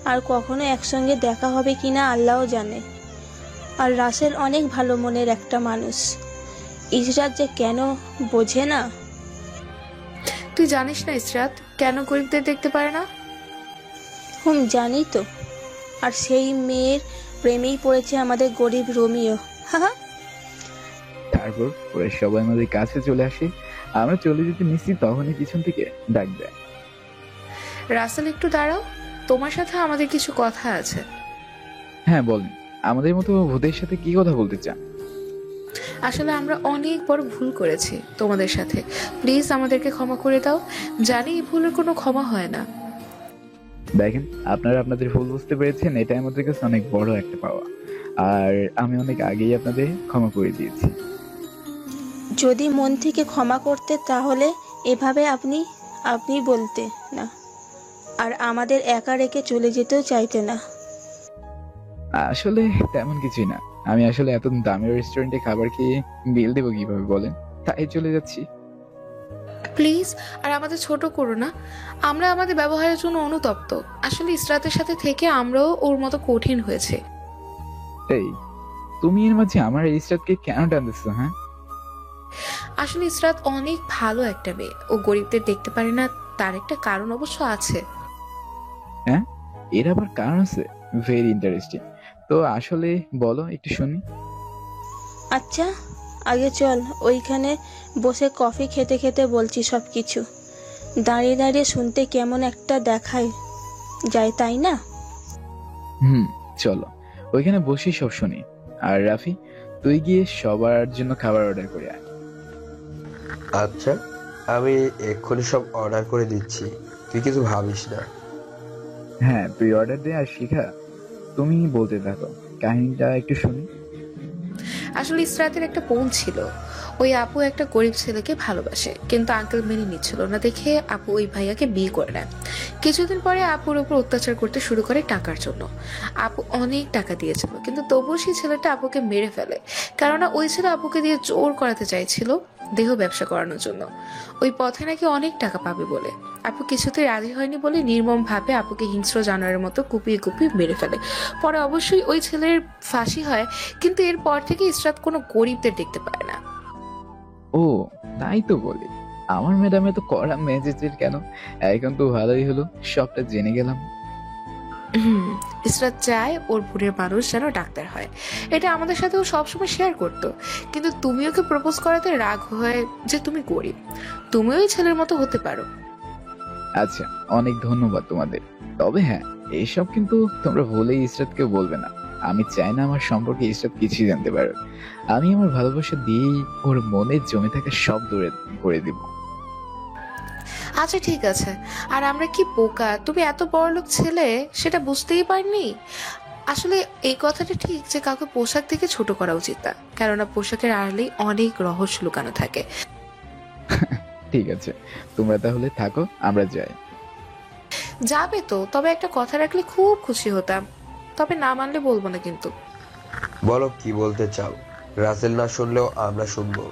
আর কখনো একসঙ্গে দেখা হবে কিনা আল্লাহ জানে। আর রাসেল অনেক ভালো মনের একটা মানুষ, ইসরাত যে কেন বোঝে না। তুই জানিস না ইসরাত কেন গরিবদের দেখতে পারে না? জানি তো। আর সেই মেয়ের প্রেমেই পড়েছে আমাদের গরিব রোমিও। তারপর ওরা সবাই আমাদের কাছে চলে আসে। আমরা চলে যেতে নিচ্ছি, তখনই পিছন থেকে ডাক দেয়, রাসেল একটু দাঁড়াও, তোমার সাথে আমাদের কিছু কথা আছে। হ্যাঁ বলেন। আমাদের মতো ভূতের সাথে কি কথা বলতে চান? আসলে আমরা অনেক বড় ভুল করেছি তোমাদের সাথে, প্লিজ আমাদেরকে ক্ষমা করে দাও। জানি এই ভুলের কোনো ক্ষমা হয় না। দেখেন, আপনারা আপনাদের ভুল বুঝতে পেরেছেন, এটা আমাদের কাছে অনেক বড় একটা পাওয়া। আর আমি অনেক আগেই আপনাদের ক্ষমা করে দিয়েছি। যদি মন থেকে ক্ষমা করতে তাহলে এভাবে আপনি আপনি বলতে না, আর আমাদের একা রেখে চলে যেতেও চাইতে না। আসলে তেমন কিছুই না, আমি আসলে এত দামি রেস্টুরেন্টে খাবার খেয়ে বিল দেবো কিভাবে বলেন, তাই চলে যাচ্ছি। প্লিজ আর আমাদের ছোট করো না, আমরা আমাদের ব্যবহারের জন্য অনুতপ্ত। আসলে ইসরাতের সাথে থেকে আমরাও ওর মতো কঠিন হয়েছে। এই, তুমি এর মাঝে আমার এই ইসরাতকে কেন টানতেছো? হ্যাঁ, আসলে ইসরাত অনেক ভালো একটা মেয়ে, ও গরিবদের দেখতে পারে না, তার একটা কারণ অবশ্য আছে। হ্যাঁ, এর আবার কারণ আছে? Very interesting. তো আসলে বলো, একটু শুনি। আচ্ছা, আগে চল ওইখানে বসে কফি খেতে খেতে বলছি সব কিছু। দাঁড়িয়ে দাঁড়িয়ে শুনতে কেমন একটা দেখায় যায়, তাই না? চলো ওইখানে বসে সব শুনি। আর রাফি, তুই গিয়ে সবার জন্য খাবার অর্ডার করে আয়। আচ্ছা, আমি এক্ষুনি সব অর্ডার করে দিচ্ছি, তুই কিছু ভাবিস না। হ্যাঁ, তুই অর্ডার দে আর শিখা তুমি বলতে থাকো, কাহিনীটা একটু শুনি। আসলে ইসরাতের একটা বোন ছিল, ওই আপু একটা গরিব ছেলেকে ভালোবাসে, কিন্তু আঙ্কেল মেনে নিচ্ছিল না দেখে আপু ওই ভাইয়াকে বিয়ে করে নেয়। কিছুদিন পরে আপুর উপর অত্যাচার করতে শুরু করে টাকার জন্য। আপু অনেক টাকা দিয়েছিল, কিন্তু তবুও সেই ছেলেটা আপুকে মেরে ফেলে, কেননা ওই ছেলে আপুকে দিয়ে জোর করাতে চাইছিল দেহ ব্যবসা করানোর জন্য, ওই পথে নাকি অনেক টাকা পাবে বলে। আপু কিছুতেই রাজি হয়নি বলে নির্মম ভাবে আপুকে হিংস্র জানোয়ারের মতো কুপিয়ে কুপিয়ে মেরে ফেলে। পরে অবশ্যই ওই ছেলের ফাঁসি হয়, কিন্তু এরপর থেকে ইসরাত কোনো গরিবদের দেখতে পায় না। ও, তাই তো বলি, আমার ম্যাডামে তো কড়া মেজেজের কেন। এখন তো ভালোই হলো, সবটা জেনে গেলাম। ইসরাত চায় ওর ভুলের মানুষ যেন ডাক্তার হয়, এটা আমাদের সাথে ও সবসময় শেয়ার করতো। কিন্তু তুমি ওকে প্রপোজ করাতে রাগ হয় যে তুমি গরিব, তুমি ওই ছেলের মতো হতে পারো। আচ্ছা, অনেক ধন্যবাদ তোমাদের। তবে হ্যাঁ, এইসব কিন্তু তোমরা ভুলেই ইসরাতকে বলবে না। আমি চাই না আমার সম্পর্কে ইসরাত কিছুই জানতে পারো। আমি আমার ভালোবাসা দিয়েই ওর মনে জমে থাকা সব দূরে করে দিব। আচ্ছা ঠিক আছে, আর আমরা কি বোকা, তুমি এত বড়লোক ছেলে সেটা বুঝতেই পারিনি। আসলে এই কথাটা ঠিক যে কাউকে পোশাক থেকে ছোট করা উচিত না, কেননা পোশাকের আড়ালেই অনেক রহস্য লুকানো থাকে। ঠিক আছে, তোমরা তাহলে থাকো, আমরা যাই। যাবে তো, তবে একটা কথা রাখলে খুব খুশি হতাম, তবে না মানলে বলবো না কিন্তু। বলো কি বলতে চাও, রাসেল না শুনলেও আমরা শুনবো।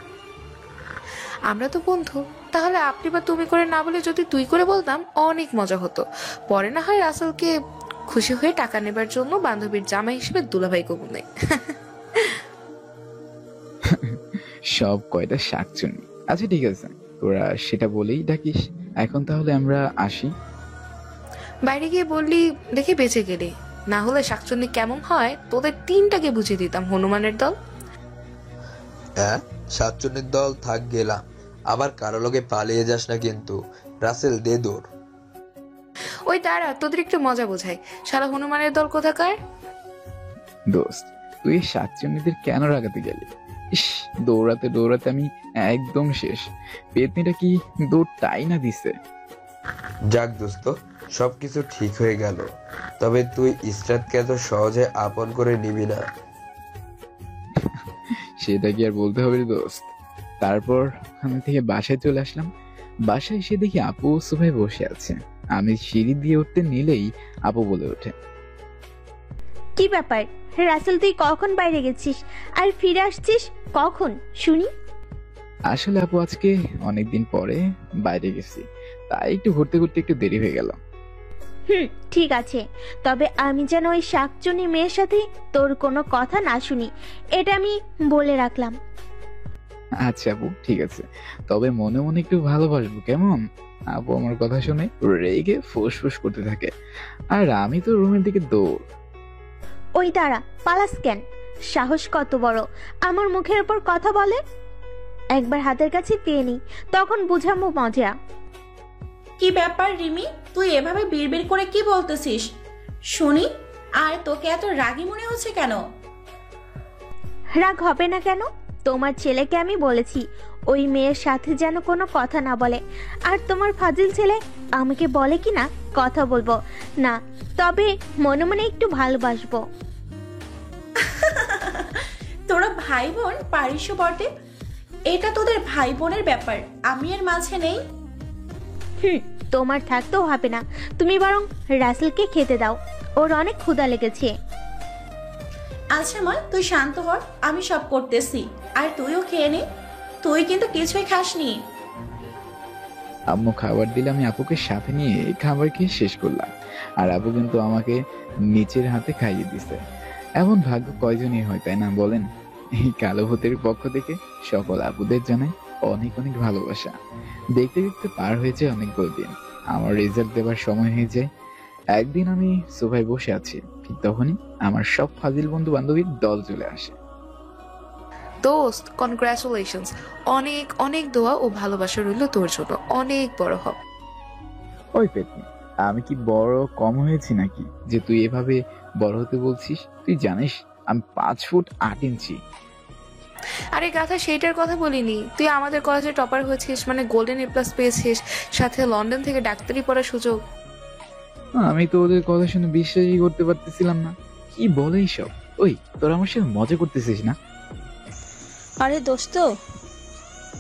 আমরা তো বন্ধু, তাহলে আপনি বা তুমি করে না বলে যদি তুই করে বলতাম অনেক মজা হতো। পরে না হয় রাসেলকে খুশি হয়ে টাকা নেবার জন্য বান্ধবীর জামাই হিসেবে দুলাভাই কবু নেই। সব কয়টা শাকচুন্নি। আচ্ছা ঠিক আছে, তোরা সেটা বলেই ডাকিস। এখন তাহলে আমরা আসি। বাইরে গিয়ে বললি দেখে বেঁচে গেলি, না হলে শাকচুন্নি কেমন হয় তোদের তিনটাকে বুঝিয়ে দিতাম হনুমানের দল। হ্যাঁ, সাতচুন্নির দল থাক গেলাম, আবার কারো লোকে পালিয়ে যাস না কিন্তু। রাসেল দে দৌড়। ওই দাঁড়া, তোদের একটু মজা বোঝাই, সারা হনুমানের দল কোথাকার। দোস্ত, তুই শাকচুন্নিদের কেন রাগাতে গেলি? ইস, দৌড়াতে দৌড়াতে আমি একদম শেষ। পেতনিটা কি দৌড়টাই না দিছে। যাক দোস্ত, সবকিছু ঠিক হয়ে গেল, তবে তুই ইসরাতকে এত সহজে আপন করে নিবি না। সেটা কি আর বলতে হবে দোস্ত। তারপর আমি থেকে বাসায় চলে আসলাম। বাসায় এসে দেখি আপু সোফায় বসে আছে। আমি সিঁড়ি দিয়ে উঠতে নিলেই আপু বলে ওঠে, কি ব্যাপার রাসেল, তুই কখন বাইরে গেছিস আর ফিরে আসছিস কখন শুনি? আসলে আপু আজকে অনেকদিন পরে বাইরে গেছি, তাই একটু ঘুরতে ঘুরতে একটু দেরি হয়ে গেল। ঠিক আছে, তবে আমি যেন ওই শাকচুনি মেয়ের সাথে তোর কোনো কথা না শুনি, এটা আমি বলে রাখলাম। আচ্ছা আপু, ঠিক আছে, তবে মনে মনে একটু ভালোবাসবো কেমন? আপু আমার কথা শুনে রেগে ফুসফুস করতে থাকে, আর আমি তো রুমের দিকে দৌড়। ওই দাঁড়া, পালাস কেন? সাহস কত বড় আমার মুখের উপর কথা বলে? একবার হাতের কাছে পেয়ে নি, তখন বুঝাবো মজা। কি ব্যাপার রিমি, তুই এভাবে বিড়বিড় করে কি বলতেছিস শুনি? আর তোকে এত রাগী মনে হচ্ছে কেন? রাগ হবে না কেন? তোমার ছেলেকে আমি বলেছি ওই মেয়ের সাথে যেন কোনো কথা না বলে। আর তোমার ফাজিল ছেলে আমাকে বলে কি না কথা বলবো না, তবে মনে মনে একটু ভালোবাসবো। তোরা ভাই বোন পারিসও বটে, এটা তোদের ভাই বোনের ব্যাপার, আমি এর মাঝে নেই। তোমার থাকতেও হবে না, তুমি বরং রাসেলকে খেতে দাও, ওর অনেক ক্ষুধা লেগেছে। আচ্ছা মা, তুই শান্ত হ, আমি সব করতেছি, আর তুইও খেয়ে নে, তুই কিন্তু কিছুই খাসনি। আম্মু খাবার দিলে আমি আপুকে সাথে নিয়ে খাবার খেয়ে শেষ করলাম, আর আপু কিন্তু আমাকে নিচের হাতে খাইয়ে দিছে। এমন ভাগ্য কয়জনই হয়, তাই না বলেন? এই কালো ভূতের পক্ষ থেকে সকল আপুদের জানাই অনেক অনেক ভালোবাসা। দেখতে দেখতে পার হয়েছে অনেকগুলো দিন, আমার রেজাল্ট দেবার সময় হয়ে যায়। একদিন আমি সোফায় বসে আছি, ঠিক তখনই আমার সব ফাজিল বন্ধু বান্ধবীর দল চলে আসে। দোস্ত, কনগ্রাচুলেশনস, অনেক অনেক দোয়া ও ভালোবাসা রইল তোর জন্য, অনেক বড় হ। ওই পেতনি, আমি কি বড় কম হয়েছি নাকি যে তুই এভাবে বড় হতে বলছিস? তুই জানিস আমি 5 ফুট 8 ইঞ্চি। আরে গাধা, সেইটার কথা বলিনি। তুই আমাদের কলেজে টপার হয়েছিস, মানে গোল্ডেন A+ পেয়েছিস, সাথে লন্ডন থেকে ডাক্তারি পড়ার সুযোগ। আমি তো ওদের কথা শুনে বিশ্বাসই করতে পারতেছিলাম না। কি বলে সব? ওই তোরা আমার সাথে মজা করতেছিস না? আরে দোস্ত,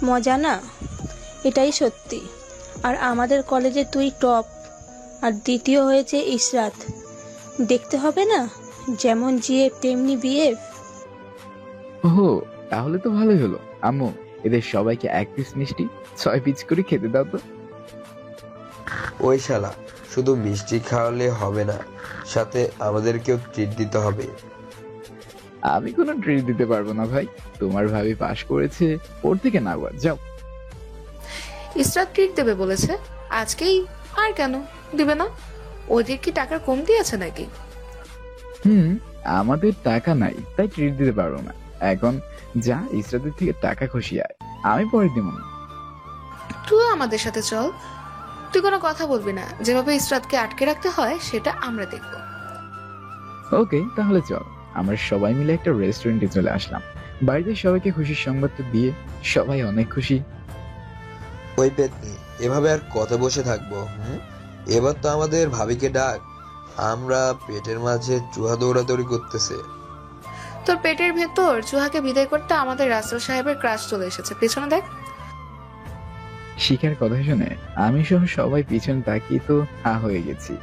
মজা না, এটাই সত্যি। আর আমাদের কলেজে তুই টপ, আর দ্বিতীয় হয়েছে ইসরাত। দেখতে হবে না, যেমন জিএফ তেমনি বিএফ। ওহো, তাহলে তো ভালোই হলো। আম্মু, এদের সবাইকে 1 পিস মিষ্টি 6 পিস করে খেতে দাও তো। ওই শালা, শুধু মিষ্টি খাওয়ালে হবে না, সাথে আমাদেরকেও ট্রিট দিতে হবে। আমি কোনো ট্রিট দিতে পারবো না ভাই, তোমার ভাবি পাশ করেছে, ওর থেকে না যাও। ইসরাত ট্রিট দেবে বলেছে আজকেই, আর কেন দিবে না? ওদের কি টাকার কমতি আছে নাকি? আমাদের টাকা নাই, তাই ট্রিট দিতে পারবো না। এখন যা, ইসরাতের থেকে টাকা খুশি আয়, আমি পরে দিব না। তুই আমাদের সাথে চল, তুই কোনো কথা বলবি না, যেভাবে ইসরাতকে আটকে রাখতে হয় সেটা আমরা দেখব। ওকে, তাহলে চল। আমরা সবাই মিলে একটা রেস্টুরেন্টে চলে আসলাম। বাড়িতে সবাইকে খুশির সংবাদটা দিয়ে সবাই অনেক খুশি। ওই পেতনি, এভাবে আর কত বসে থাকবো? এবার তো আমাদের ভাবিকে ডাক, আমরা পেটের মাঝে চুহা দৌড়াদৌড়ি করতেছে। তোর পেটের ভেতর চুহাকে বিদায় করতে আমাদের রাসেল সাহেবের ক্রাশ চলে এসেছে, পেছনে দেখ। শিখার কথা শুনে আমি সহ সবাই পিছনে তাকিয়ে তো হা হয়ে গেছি।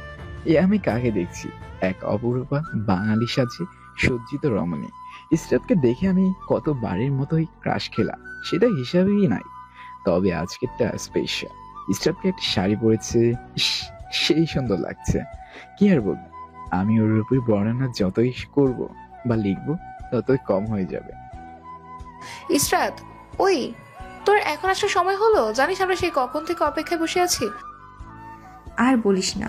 আমি কাকে দেখছি? এক অপরূপা বাঙালি সাজে সজ্জিত রমণী ইসরাতকে দেখে আমি কত বাড়ির মতোই ক্রাশ খেলাম, সেটা হিসাবেই নাই। তবে আজকেরটা স্পেশাল। ইসরাতকে একটা শাড়ি পরেছে, সেই সুন্দর লাগছে। কি আর বলবো, আমি ওর উপর বর্ণনা যতই করব বা লিখবো ততই কম হয়ে যাবে। ইসরাত, ওই তোর এখন আসার সময় হলো? জানিস আমরা সেই কখন থেকে অপেক্ষায় বসে আছি। আর বলিস না,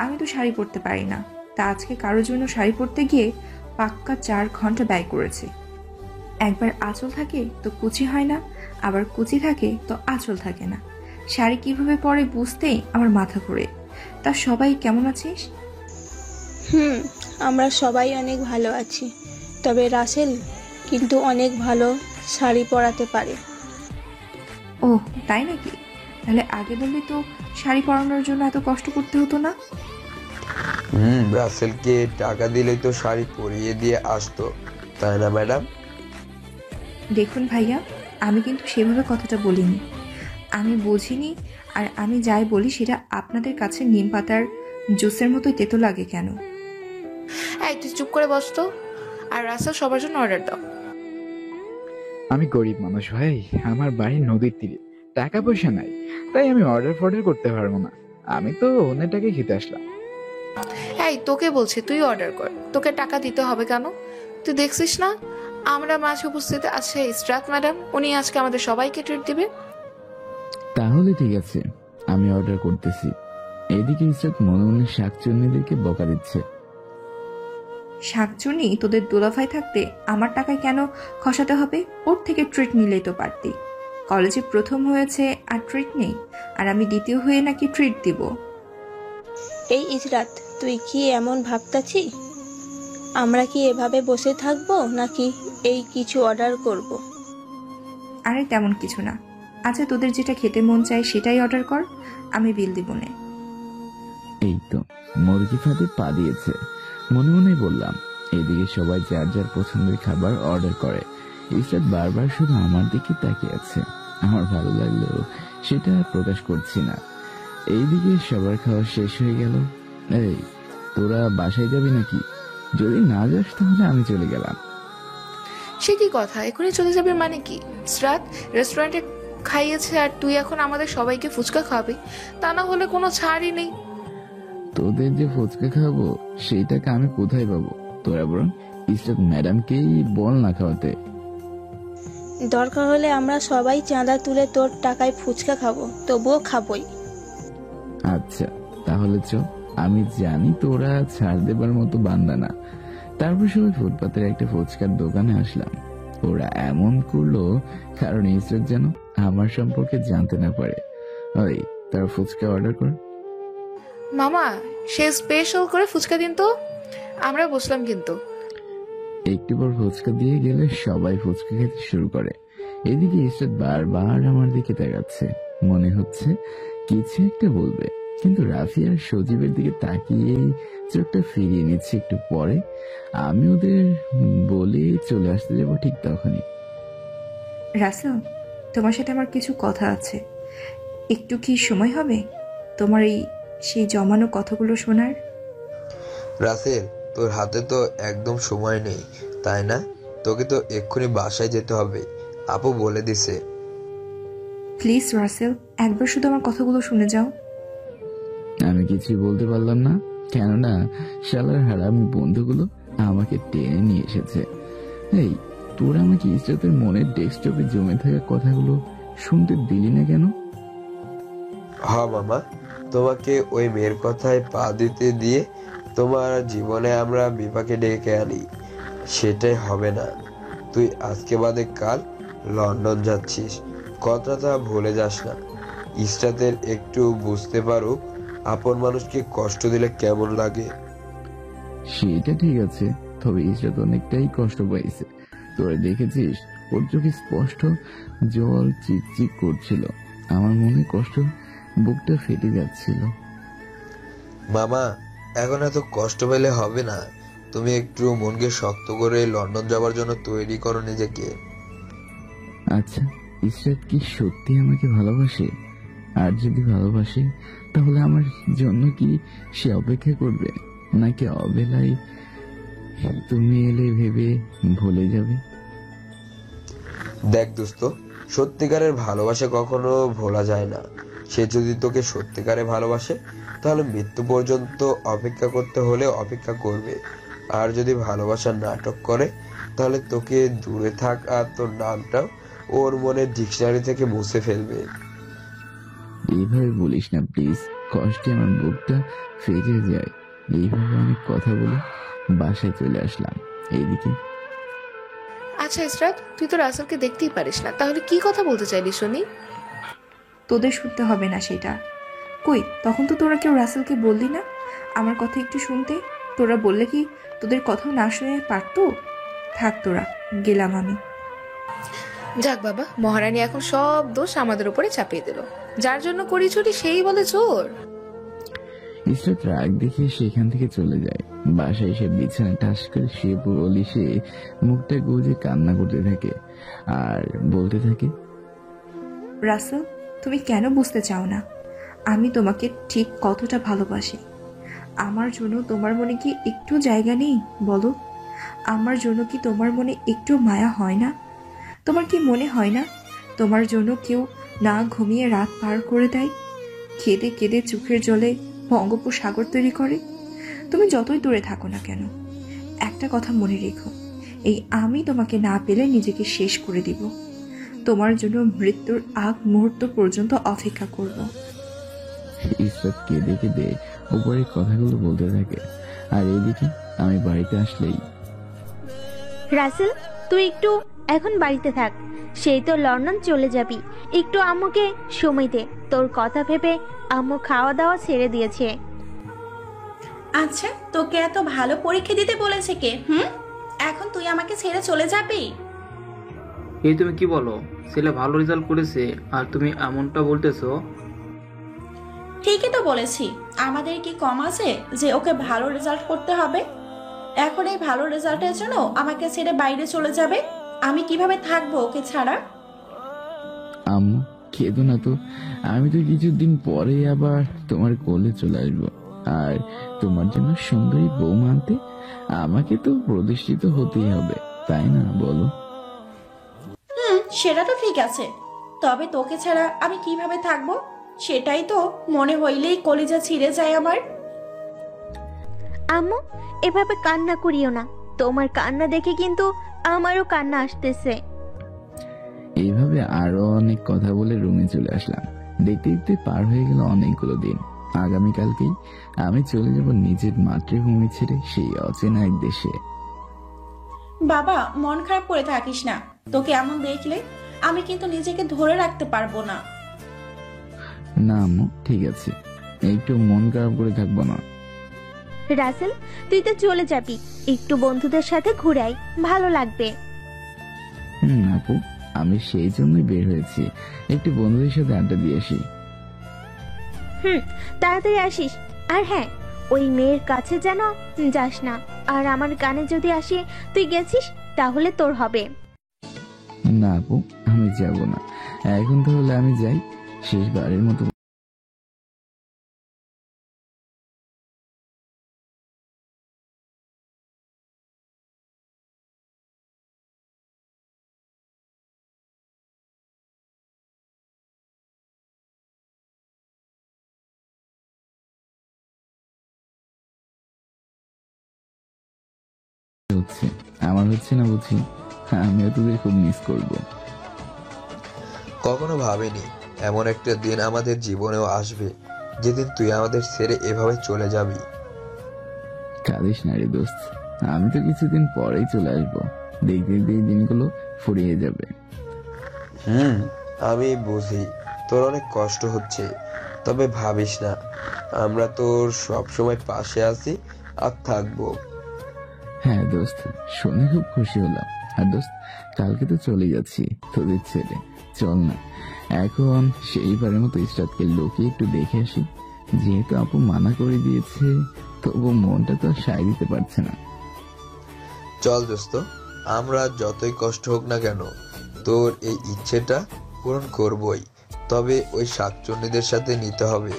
আমি তো শাড়ি পরতে পারি না, তা আজকে কারোর জন্য শাড়ি পরতে গিয়ে পাক্কা 4 ঘন্টা ব্যয় করেছি। একবার আঁচল থাকে তো কুচি হয় না, আবার কুচি থাকে তো আঁচল থাকে না। শাড়ি কিভাবে পরে বুঝতেই আমার মাথা ঘুরে। তা সবাই কেমন আছিস? আমরা সবাই অনেক ভালো আছি, তবে রাসেল কিন্তু অনেক ভালো শাড়ি পরাতে পারে। ও তাই নাকি? তাহলে আগে বললে তো শাড়ি পরানোর জন্য এত কষ্ট করতে হতো না। রাসেলকে টাকা দিলেই তো শাড়ি পরিয়ে দিয়ে আসতো, তাই না ম্যাডাম? দেখুন ভাইয়া, আমি কিন্তু সেভাবে কথাটা বলিনি। আমি বুঝিনি, আর আমি যাই বলি সেটা আপনাদের কাছে নিম পাতার জুসের মতোই তেতো লাগে কেন? এই তুই চুপ করে বস তো, আর রাসেল সবার জন্য অর্ডার দাও। আমি গরিব মানুষ ভাই, আমার বাড়ি নদীর তীরে, টাকা পয়সা নাই, তাই আমি অর্ডার করতে পারবো না। আমি তো অন্যের টাকায় খেতে আসলাম। এই তোকে বলছি তুই অর্ডার কর, তোকে টাকা দিতে হবে কেন? তুই দেখছিস না আমরা মাঝে উপস্থিত আছে ইসরাত ম্যাডাম, উনি আজকে আমাদের সবাইকে ট্রিট দিবে। তাহলে ঠিক আছে, আমি অর্ডার করতেছি। এদিকে ইসরাত মনে মনে শাকচুন্নিদেরকে বকা দিচ্ছে। শাকচুনি তোদের দুলাভাই থাকতে আমার টাকায় কেন খসাতে হবে? ওর থেকে ট্রিট নিলেই তো পারতি। কলেজে প্রথম হয়েছে আর ট্রিট নেই, আর আমি দ্বিতীয় হয়ে নাকি ট্রিট দিব? এই ইসরাত, তুই কি এমন ভাবতাছি? আমরা কি এভাবে বসে থাকবো নাকি এই কিছু অর্ডার করব। আরে তেমন কিছু না। আচ্ছা তোদের যেটা খেতে মন চায় সেটাই অর্ডার কর, আমি বিল দিব না। এই তো মুরগি ফাঁদে পা দিয়েছে, মনে মনে বললাম। এদিকে সবাই যার যার পছন্দের খাবার অর্ডার করে। ইসরাত বারবার শুধু আমার দিকে তাকিয়ে আছে। আমার ভালো লাগলেও সেটা প্রকাশ করছি না। এইদিকে সবার খাওয়া শেষ হয়ে গেল। এই তোরা বাসায় যাবি নাকি? যদি না যাস তাহলে আমি চলে গেলাম। সে কি কথা, এখনই চলে যাবে মানে কি? ইসরাত রেস্টুরেন্টে খাইয়েছে আর তুই এখন আমাদের সবাইকে ফুচকা খাওয়াবি? তা না হলে কোনো ছাড়ই নেই। তোদের যে ফুচকা খাবো সেই টাকা আমি কোথায় পাবো? তোরা বরং ইসরাত ম্যাডামকেই বল না খাওয়াতে। দরকার হলে আমরা সবাই চাঁদা তুলে তোর টাকায় ফুচকা খাবো, তবুও খাবোই। আচ্ছা তাহলে চল। আমি জানি তোরা ছাড় দেবার মতো বান্দা না। তারপর সবাই ফুটপাতের একটা ফুচকার দোকানে আসলাম। ওরা এমন করলো কারণ ইসরাত যেন আমার সম্পর্কে জানতে না পারে। ওই তার ফুচকা অর্ডার কর। মামা সে স্পেশাল করে ফুচকা দিন তো, আমরা বসলাম কিন্তু। একটু পর ফুচকা দিয়ে গেলে সবাই ফুচকা খেতে শুরু করে। এদিকে ইসরাত বারবার আমার দিকে তাকাচ্ছে, মনে হচ্ছে কিছু একটা বলবে, কিন্তু রাফি আর সজীবের দিকে তাকিয়েই চোখটা ফিরিয়ে নিচ্ছে। একটু পরে আমি ওদের বলে চলে আসতে যাবো, ঠিক তখনই রাসেল, তোমার সাথে আমার কিছু কথা আছে। একটু কি সময় হবে তোমার সেই জমানো কথাগুলো শোনার? রাসেল, তোর হাতে তো একদম সময় নেই, তাই না? তোকে তো এক্ষুনি বাসায় যেতে হবে, আপু বলে দিছে। প্লিজ রাসেল, একবার শুধু আমার কথাগুলো শুনে যাও। আমি কিছুই বলতে পারলাম না, কেননা শালার হারামি বন্ধুগুলো আমাকে টেনে নিয়ে এসেছে। এই তোরা আমাকে ইসরাতের মনের ডেস্কটপে জমে থাকা কথাগুলো শুনতে দিলি না কেন? মামা, তোমাকে ওই মেয়ের কথায় পা দিতে দিয়ে তোমার জীবনে আমরা বিপাকে ডেকে আনি, সেটাই হবে না। তুই আজকে বাদে কাল লন্ডন যাচ্ছিস, কথাটা ভুলে যাস না। ইসরাতের একটু বুঝতে পারুক আপন মানুষকে কষ্ট দিলে কেমন লাগে। সেটা ঠিক আছে, তবে ইসরাত অনেকটাই কষ্ট পাইছে। তোরা দেখেছিস ওর চোখে স্পষ্ট জল চিকচিক করছিল। আমার মনে কষ্ট, বুকটা ফেটে যাচ্ছিল। মামা, এখন এত কষ্ট পেলে হবে না। তুমি একটু মনকে শক্ত করে লন্ডন যাওয়ার জন্য তৈরি করো নিজেকে। আচ্ছা, ইসরাত কি সত্যি আমাকে ভালোবাসে? আর যদি ভালোবাসে তাহলে আমার জন্য কি সে অপেক্ষা করবে, নাকি অবেলায় তুমি এলে ভেবে ভুলে যাবে? দেখ দোস্ত, সত্যিকারের ভালোবাসা কখনো ভোলা যায় না। সে যদি তোকে সত্যিকারে ভালোবাসে তাহলে মৃত্যু পর্যন্ত অপেক্ষা করতে হলে অপেক্ষা করবে। আর যদি ভালোবাসার নাটক করে তাহলে তোকে দূরে থাক আর তোর নামটাও ওর মনের ডিকশনারি থেকে মুছে ফেলবে। এইভাবে বলিস না প্লিজ, কষ্টে আমার বুকটা ফেটে যায়। এইভাবে অনেক কথা বলে বাসায় চলে আসলাম। এইদিকে আচ্ছা ইসরাত, তুই তো রাসেলকে দেখতেই পারিস না, তাহলে কি কথা বলতে চাইলি শুনি? তোদের শুনতে হবে না সেটা। কই, তখন তো তোরা কেউ রাসেলকে বললি না আমার কথা একটু শুনতে। তোরা বললে কি তোদের কথাও না শুনে পারতো? থাক তোরা, গেলাম আমি। যাক বাবা, মহারানী এখন সব দোষ আমাদের উপরে চাপিয়ে দিল। যার জন্য করি চুরি সেই বলে চোর। ইসরাত রাগ দেখিয়ে সেখান থেকে চলে যায়। বাসায় এসে বিছানায় টাস করে শুয়ে পড়লি, সে মুখটা গুজে কান্না করতে থাকে আর বলতে থাকে, রাসেল, তুমি কেন বুঝতে চাও না আমি তোমাকে ঠিক কতটা ভালোবাসি? আমার জন্য তোমার মনে কি একটু জায়গা নেই বলো? আমার জন্য কি তোমার মনে একটু মায়া হয় না? তোমার কি মনে হয় না তোমার জন্য কেউ না ঘুমিয়ে রাত পার করে দেয়, কেঁদে কেঁদে চোখের জলে বঙ্গোপসাগর তৈরি করে? তুমি যতই দূরে থাকো না কেন, একটা কথা মনে রেখো, এই আমি তোমাকে না পেলে নিজেকে শেষ করে দিব। তোমার জন্য মৃত্যুর আগ মুহূর্ত পর্যন্ত অপেক্ষা করব। ইসরাত কেঁদে কেঁদে উপরে কথাগুলো বলতে থাকে। আর এদিকে আমি বাড়িতে আসলেই, রাসেল তুই একটু এখন বাড়িতে থাক, সেই তো লন্ডন চলে যাবি, একটু আম্মুকে সময় দে। তোর কথা ভেবে আম্মু খাওয়া দাওয়া ছেড়ে দিয়েছে। আচ্ছা, তোকে এত ভালো পরীক্ষা দিতে বলেছে কে? এখন তুই আমাকে ছেড়ে চলে যাবি? এই তুমি কি বলো? ছেলে ভালো রেজাল্ট করেছে আর তুমি এমনটা বলতেছো? ঠিকই তো বলেছি। আমাদের কি কম আছে যে ওকে ভালো রেজাল্ট করতে হবে? এখন এই ভালো রেজাল্টের জন্য আমাকে ছেড়ে বাইরে চলে যাবে? আমি কিভাবে থাকবো ওকে ছাড়া? আম্মু কেঁদো না তো, আমি তো কিছুদিন পরে আবার তোমার কোলে চলে আসবো। আর তোমার জন্য সুন্দরী বউ মানতে আমাকে তো প্রতিষ্ঠিত হতেই হবে, তাই না বলো? সেটা তো ঠিক আছে, তবে তোকে ছাড়া আমি কিভাবে থাকবো সেটাই তো মনে হইলেই কলিজা ছিঁড়ে যায় আমার। আম্মু এভাবে কান্না করিও না, তোমার কান্না দেখে কিন্তু আমারও কান্না আসতেছে। এইভাবে আরো অনেক কথা বলে রুমে চলে আসলাম। দেখতে দেখতে পার হয়ে গেল অনেকগুলো দিন। আগামীকালকেই আমি চলে যাব নিজের মাতৃভূমি ছেড়ে সেই অচেনা এক দেশে। বাবা মন খারাপ করে থাকিস না, তোকে এমন দেখলে আমি কিন্তু নিজেকে ধরে রাখতে পারবো না। না আম্মু ঠিক আছে, একটু মন খারাপ করে থাকবো না। রাসেল তুই তো চলে যাবি, একটু বন্ধুদের সাথে ঘুরে আয়, ভালো লাগবে। আপু আমি সেই জন্যই বের হয়েছি, একটু বন্ধুদের সাথে আড্ডা দিয়ে আসি। তাড়াতাড়ি আসিস। আর হ্যাঁ, ওই মেয়ের কাছে যেন যাস না। আর আমার গানে যদি আসে তুই গেছিস তাহলে তোর হবে। না আপু আমি যাব না, এখন তাহলে আমি যাই, শেষবারের মতো। আমার হচ্ছে না বুঝি, আমিও তোদের খুব মিস করব। কখনো ভাবিনি এমন একটা দিন আমাদের জীবনেও আসবে যেদিন তুই আমাদের ছেড়ে এভাবে চলে যাবি। কাঁদিস না রে দোস্ত, আমি তো কিছুদিন পরেই চলে আসবো, দেখতে দেখতে এই দিনগুলো ফুরিয়ে যাবে। আমি বুঝি তোর অনেক কষ্ট হচ্ছে, তবে ভাবিস না, আমরা তোর সব সময় পাশে আছি আর থাকবো। হ্যাঁ দোস্ত, শুনে খুব খুশি হলাম। আর দোস্ত কালকে তো চলে যাচ্ছি তোদের ছেড়ে, চল না এখন সেইবারের মতো ইসরাতকে লুকিয়ে একটু দেখে আসি। যেহেতু আপু মানা করে দিয়েছে, তবু মনটা তো সায় দিতে পারছে না। চল দোস্ত, আমরা যতই কষ্ট হোক না কেন তোর এই ইচ্ছেটা পূরণ করবই। তবে ওই শাকচুন্নিদের সাথে নিতে হবে,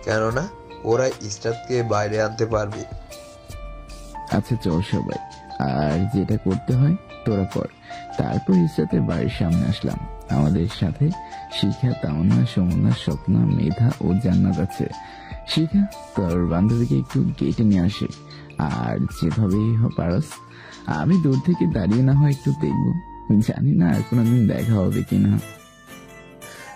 কেননা ওরা ইসরাতকে বাইরে আনতে পারবে। আচ্ছা চল সবাই, আর যেটা করতে হয় তোরা কর। তারপর ইসরাতের বাড়ির সামনে আসলাম। আমাদের সাথে শিখা, তামান্না, সমন্না, স্বপ্না, মেধা ও জান্নাত আছে। শিখা তোর বান্ধবীকে একটু গেটে নিয়ে আসে, আর যেভাবেই পারস আমি দূর থেকে দাঁড়িয়ে না হয় একটু দেখবো। জানি না আর কোনোদিন দেখা হবে কিনা।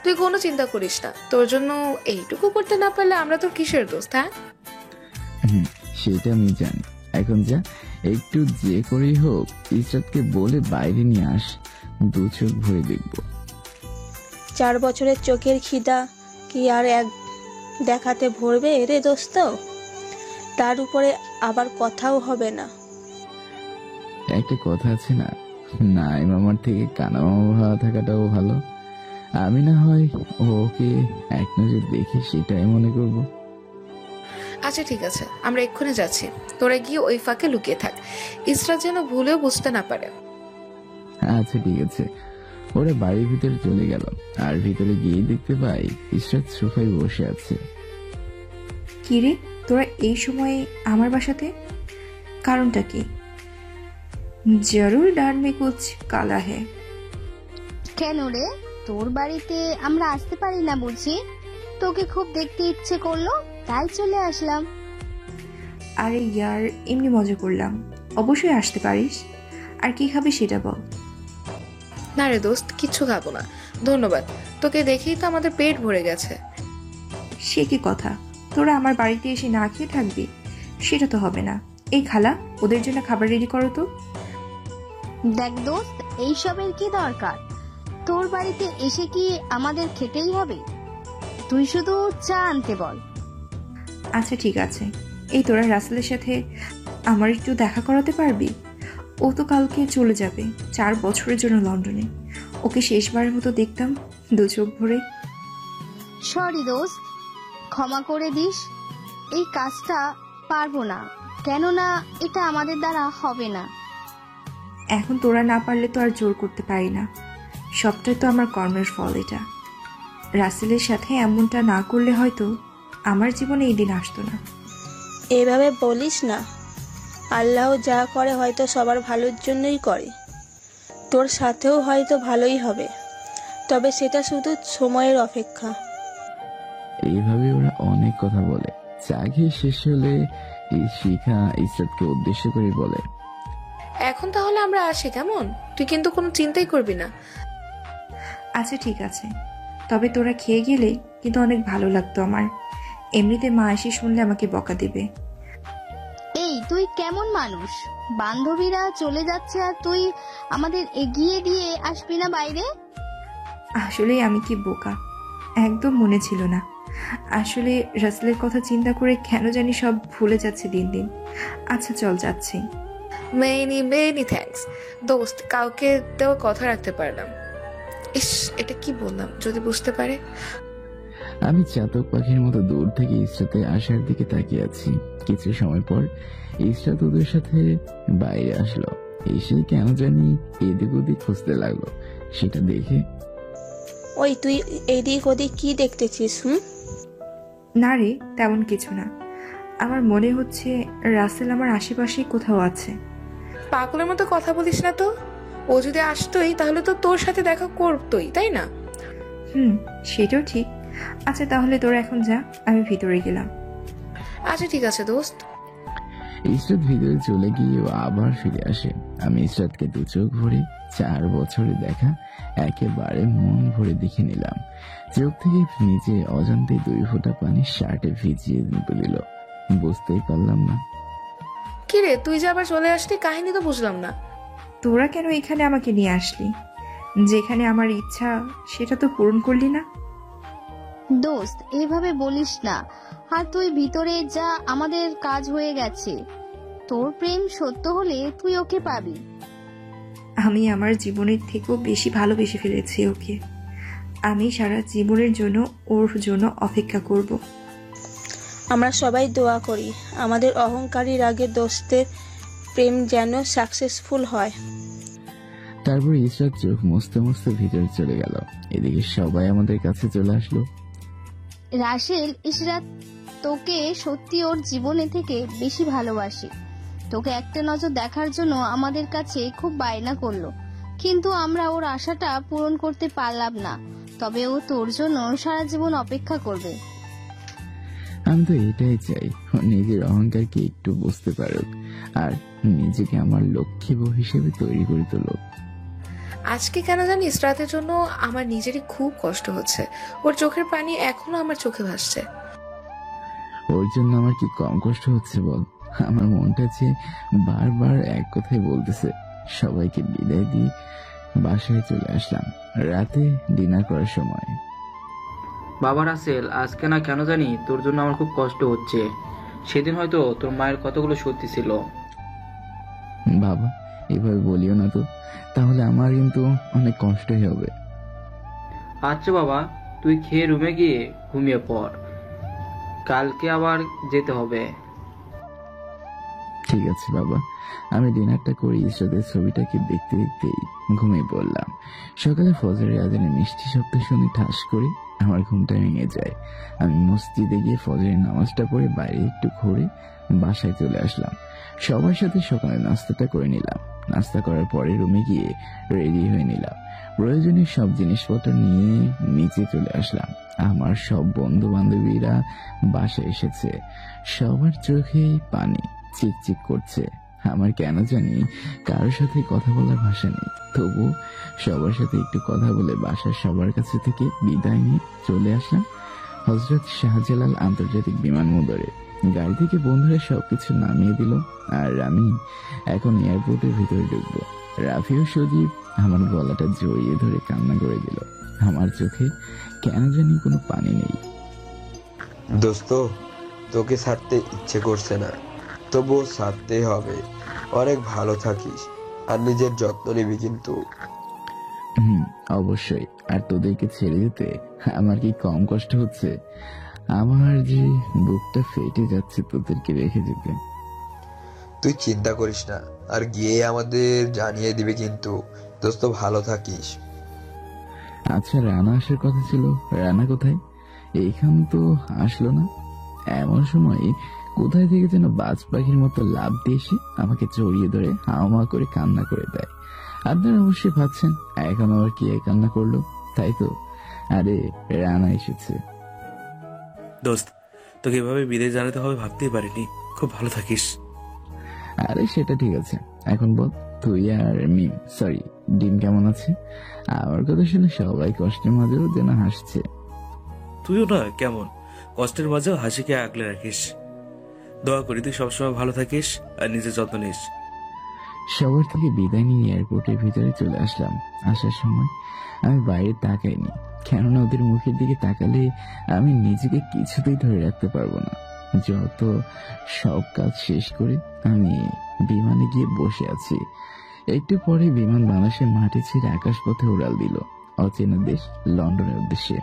তুই কোনো চিন্তা করিস না, তোর জন্য এইটুকু করতে না পারলে আমরা তোর কিসের দোস্ত? হ্যাঁ সেটা আমি জানি। এখন যা, একটু যে করেই হোক ইসরাতকে বলে বাইরে নিয়ে আস, দু চোখ ভরে দেখবো। 4 বছরের চোখের খিদা কি আর এক দেখাতে ভরবে রে দোস্ত? তার উপরে আবার কথাও হবে না। একটা কথা আছে না, নাই মামার থেকে কানা মামা ভালো থাকাটাও ভালো। আমি না হয় ওকে এক নজর দেখে সেটাই মনে করব। আচ্ছা ঠিক আছে, আমরা এক্ষুনি যাচ্ছি, তোরা গিয়ে ওই ফাঁকে লুকিয়ে থাক, ইসরাত যেন ভুলেও বুঝতে না পারে। আচ্ছা ঠিক আছে। ওরা বাড়ির ভিতরে চলে গেল, আর ভিতরে গিয়ে দেখতে পাই ইসরাত সোফায় বসে আছে। কিরে তোরা এই সময়ে আমার বাসাতে, কারণটা কি? জরুর ডার মে কুছ কালা হে। কেন রে, তোর বাড়িতে আমরা আসতে পারি না বুঝি? তোকে খুব দেখতে ইচ্ছে করলো তাই চলে আসলাম। আরে ইয়ার এমনি মজা করলাম, অবশ্যই আসতে পারিস। আর কি খাবি সেটা বল। না রে দোস্ত, কিচ্ছু খাবো না ধন্যবাদ, তোকে দেখেই তো আমাদের পেট ভরে গেছে। সে কি কথা, তোরা আমার বাড়িতে এসে না খেয়ে থাকবি? সেটা তো হবে না। এই খালা, ওদের জন্য খাবার রেডি করো তো। দেখ দোস্ত, এইসবের কি দরকার? তোর বাড়িতে এসে কি আমাদের খেতেই হবে? তুই শুধু চা আনতে বল। আচ্ছা ঠিক আছে। এই তোরা রাসেলের সাথে আমার একটু দেখা করাতে পারবি? ও তো কালকে চলে যাবে 4 বছরের জন্য লন্ডনে। ওকে শেষবারের মতো দেখতাম 2 চোখ ভরে। সরি দোস্ত, ক্ষমা করে দিস। এই কাজটা পারবো না, কেননা এটা আমাদের দ্বারা হবে না। এখন তোরা না পারলে তো আর জোর করতে পারি না, সবটাই তো আমার কর্মের ফল। এটা রাসেলের সাথে এমনটা না করলে হয়তো আমার জীবনে এই দিন আসতো না। এভাবে বলিস না, আল্লাহ যা করে হয়তো সবার ভালোর জন্যই করে। তোর সাথেও হয়তো ভালোই হবে, তবে সেটা শুধু সময়ের অপেক্ষা। এইভাবে ওরা অনেক কথা বলে। চা খেয়ে শেষ হলে এই শিখা ইসরাতকে উদ্দেশ্য করে বলে, এখন তাহলে আমরা আসি কেমন? তুই কিন্তু কোনো চিন্তাই করবি না। আচ্ছা ঠিক আছে, তবে তোরা খেয়ে গেলে কিন্তু অনেক ভালো লাগতো আমার। এমনিতে মা এসে শুনলে আমাকে বকা দেবে। এই তুই কেমন মানুষ? বান্ধবীরা চলে যাচ্ছে আর তুই আমাদের এগিয়ে দিয়ে আসবি না বাইরে? আসলে আমি কি বোকা, একদম মনে ছিল না। আসলে রাসেলের কথা চিন্তা করে কেন জানি সব ভুলে যাচ্ছে দিন দিন। আচ্ছা চল, যাচ্ছি। মেনি মেনি থ্যাঙ্কস দোস্ত, কাউকে দেওয়া কথা রাখতে পারলাম। ইস, এটা কি বললাম যদি বুঝতে পারে। আমি চাতক পাখির মতো দূর থেকে ইসরাতে আসার দিকে তাকিয়ে আছি। কিছু সময় পর ইসরাত ওদের সাথে বাইরে আসলো। এসে কেন জানি এদিক ওদিক খুঁজতে লাগলো। সেটা দেখে, ওই তুই এদিক ওদিক কি দেখতেছিস? না রে, তেমন কিছু না। আমার মনে হচ্ছে রাসেল আমার আশেপাশেই কোথাও আছে। পাগলের মতো কথা বলিস না তো। ও যদি আসতোই তাহলে তো তোর সাথে দেখা করতোই, তাই না? সেটাও ঠিক। আচ্ছা তাহলে তোরা এখন যা, আমি ভিতরে গেলাম। আচ্ছা ঠিক আছে দোস্ত। ইসরাত ভিতরে চলে গিয়ে ও আবার ফিরে আসে। আমি ইসরাতকে 2 চোখ ভরে 4 বছরে দেখা একেবারে মন ভরে দেখে নিলাম। চোখ থেকে নিচে অজান্তে 2 ফোঁটা পানি শার্টে ভিজিয়ে দিল। বুঝতেই পারলাম না। কি রে, তুই যে আবার চলে আসলি, কাহিনী তো বুঝলাম না। তোরা কেন এখানে আমাকে নিয়ে আসলি? যেখানে আমার ইচ্ছা সেটা তো পূরণ করলি না। দোস্ত এইভাবে বলিস না। আর তুই ভিতরে যা, আমাদের কাজ হয়ে গেছে। তোর প্রেম সত্য হলে তুই ওকে পাবি। আমি আমার জীবনের থেকেও বেশি ভালোবেসে ফেলেছি ওকে। আমি সারা জীবনের জন্য ওর জন্য অপেক্ষা করব। আমরা সবাই দোয়া করি আমাদের অহংকারীর আগে দোস্তের প্রেম যেন সাকসেসফুল হয়। তারপর ইসরাত চোখ মুছতে মুছতে ভিতরে চলে গেল। এদিকে সবাই আমাদের কাছে চলে আসলো। রাসেল, ইসরাত তোকে সত্যি ওর জীবনে থেকে বেশি ভালোবাসি। তোকে একটা নজর দেখার জন্য আমাদের কাছে খুব বায়না করলো, কিন্তু আমরা ওর আশাটা পূরণ করতে পারলাম না। তবে ও তোর জন্য সারা জীবন অপেক্ষা করবে। আমি তো এটাই চাই, ও নিজের অহংকারকে একটু বুঝতে পারুক আর নিজেকে আমার লক্ষ্মী বউ হিসেবে তৈরি করে তুলুক। আজকে কেন জানিস, রাতের জন্য আমার নিজেরই খুব কষ্ট হচ্ছে। ওর চোখের পানি এখনো আমার চোখে ভাসছে। ওর জন্য আমার কি কম কষ্ট হচ্ছে বল? আমার মনটা যে বারবার এক কথাই বলতেছে। সবাইকে বিদায় দিয়ে বাসায় চলে আসলাম। রাতে ডিনার করার সময়, বাবা রাসেল, আজকে না কেন জানি তোর জন্য আমার খুব কষ্ট হচ্ছে। সেদিন হয়তো তোর মায়ের কতগুলো সত্যি ছিল। বাবা এভাবে বলিও না তো, তাহলে আমার কিন্তু অনেক কষ্টই হবে। আচ্ছা বাবা, তুই খেয়ে রুমে গিয়ে ঘুমিয়ে পড়, কালকে আবার যেতে হবে। ঠিক আছে বাবা। আমি ডিনারটা করে ইসরাতের ছবিটাকে দেখতে দেখতেই ঘুমিয়ে পড়লাম। সকালে ফজরের আজানে মিষ্টি শব্দ শুনে ঠাস করে আমার ঘুমটা ভেঙে যায়। আমি মসজিদে গিয়ে ফজরের নামাজটা পড়ে বাইরে একটু ঘুরে বাসায় চলে আসলাম। সবার সাথে সকালে নাস্তাটা করে নিলাম। নাস্তা করার পরে রুমে গিয়ে রেডি হয়ে নিলাম। প্রয়োজনীয় সব জিনিসপত্র নিয়ে নিচে চলে আসলাম। আমার সব বন্ধু বান্ধবীরা বাসায় এসেছে। সবার চোখে পানি চিকচিক করছে। আমার কেন জানি কারোর সাথে কথা বলার ভাষা নেই, তবু সবার সাথে একটু কথা বলে বাসার সবার কাছে থেকে বিদায় নিয়ে চলে আসলাম হযরত শাহজালাল আন্তর্জাতিক বিমানবন্দরে। গাড়ি থেকে বন্ধুরা সবকিছু নামিয়ে দিল আর আমি এখন এয়ারপোর্টের ভিতরে ঢুকবো। রাফি ও সজীব আমার গলাটা জড়িয়ে ধরে কান্না করে দিল। আমার চোখে কেন জানি কোনো পানি নেই। দোস্ত, তোকে ছাড়তে ইচ্ছে করছে না, তবুও ছাড়তেই হবে। অনেক ভালো থাকিস। আর নিজের যত্ন নিবি কিন্তু। অবশ্যই। আর তোদেরকে ছেড়ে দিতে আমার কি কম কষ্ট হচ্ছে? আমার যে বুকটা ফেটে যাচ্ছে তোদেরকে রেখে যেতে। তুই চিন্তা করিস না, আর গিয়ে আমাদের জানিয়ে দিবে কিন্তু। দোস্ত ভালো থাকিস। আচ্ছা, রানা আসার কথা ছিল, রানা কোথায়? এইখান তো আসলো না। এমন সময় কোথায় থেকে যেন বাজ পাখির মতো লাফ দিয়ে এসে আমাকে জড়িয়ে ধরে হাওয়া করে কান্না করে দেয়। আপনারা অবশ্যই ভাবছেন এখন আবার কি কান্না করলো, তাই তো? আরে রানা এসেছে। দোস্ত, তোকে এভাবে বিদায় জানাতে হবে ভাবতেই পারিনি। খুব ভালো থাকিস। আরে সেটা ঠিক আছে, এখন বল তুই আর মিম, সরি ডিম কেমন আছে? আমার কথা শুনে সবাই কষ্টের মাঝেও যেন হাসছে। তুইও না কেমন কষ্টের মাঝেও হাসিকে আগলে রাখিস। দোয়া করি তুই সবসময় ভালো থাকিস আর নিজের যত্ন নিস। সবার থেকে বিদায় নিয়ে এয়ারপোর্টের ভিতরে চলে আসলাম। আসার সময় আমি বাইরে তাকাইনি, কেননা ওদের মুখের দিকে তাকালে আমি নিজেকে কিছুতেই ধরে রাখতে পারবো না। যত সব কাজ শেষ করে আমি বিমানে গিয়ে বসে আছি। একটু পরে বিমান বাংলাদেশের মাটি ছেড়ে আকাশ পথে উড়াল দিল অচেনা দেশ লন্ডনের উদ্দেশ্যে।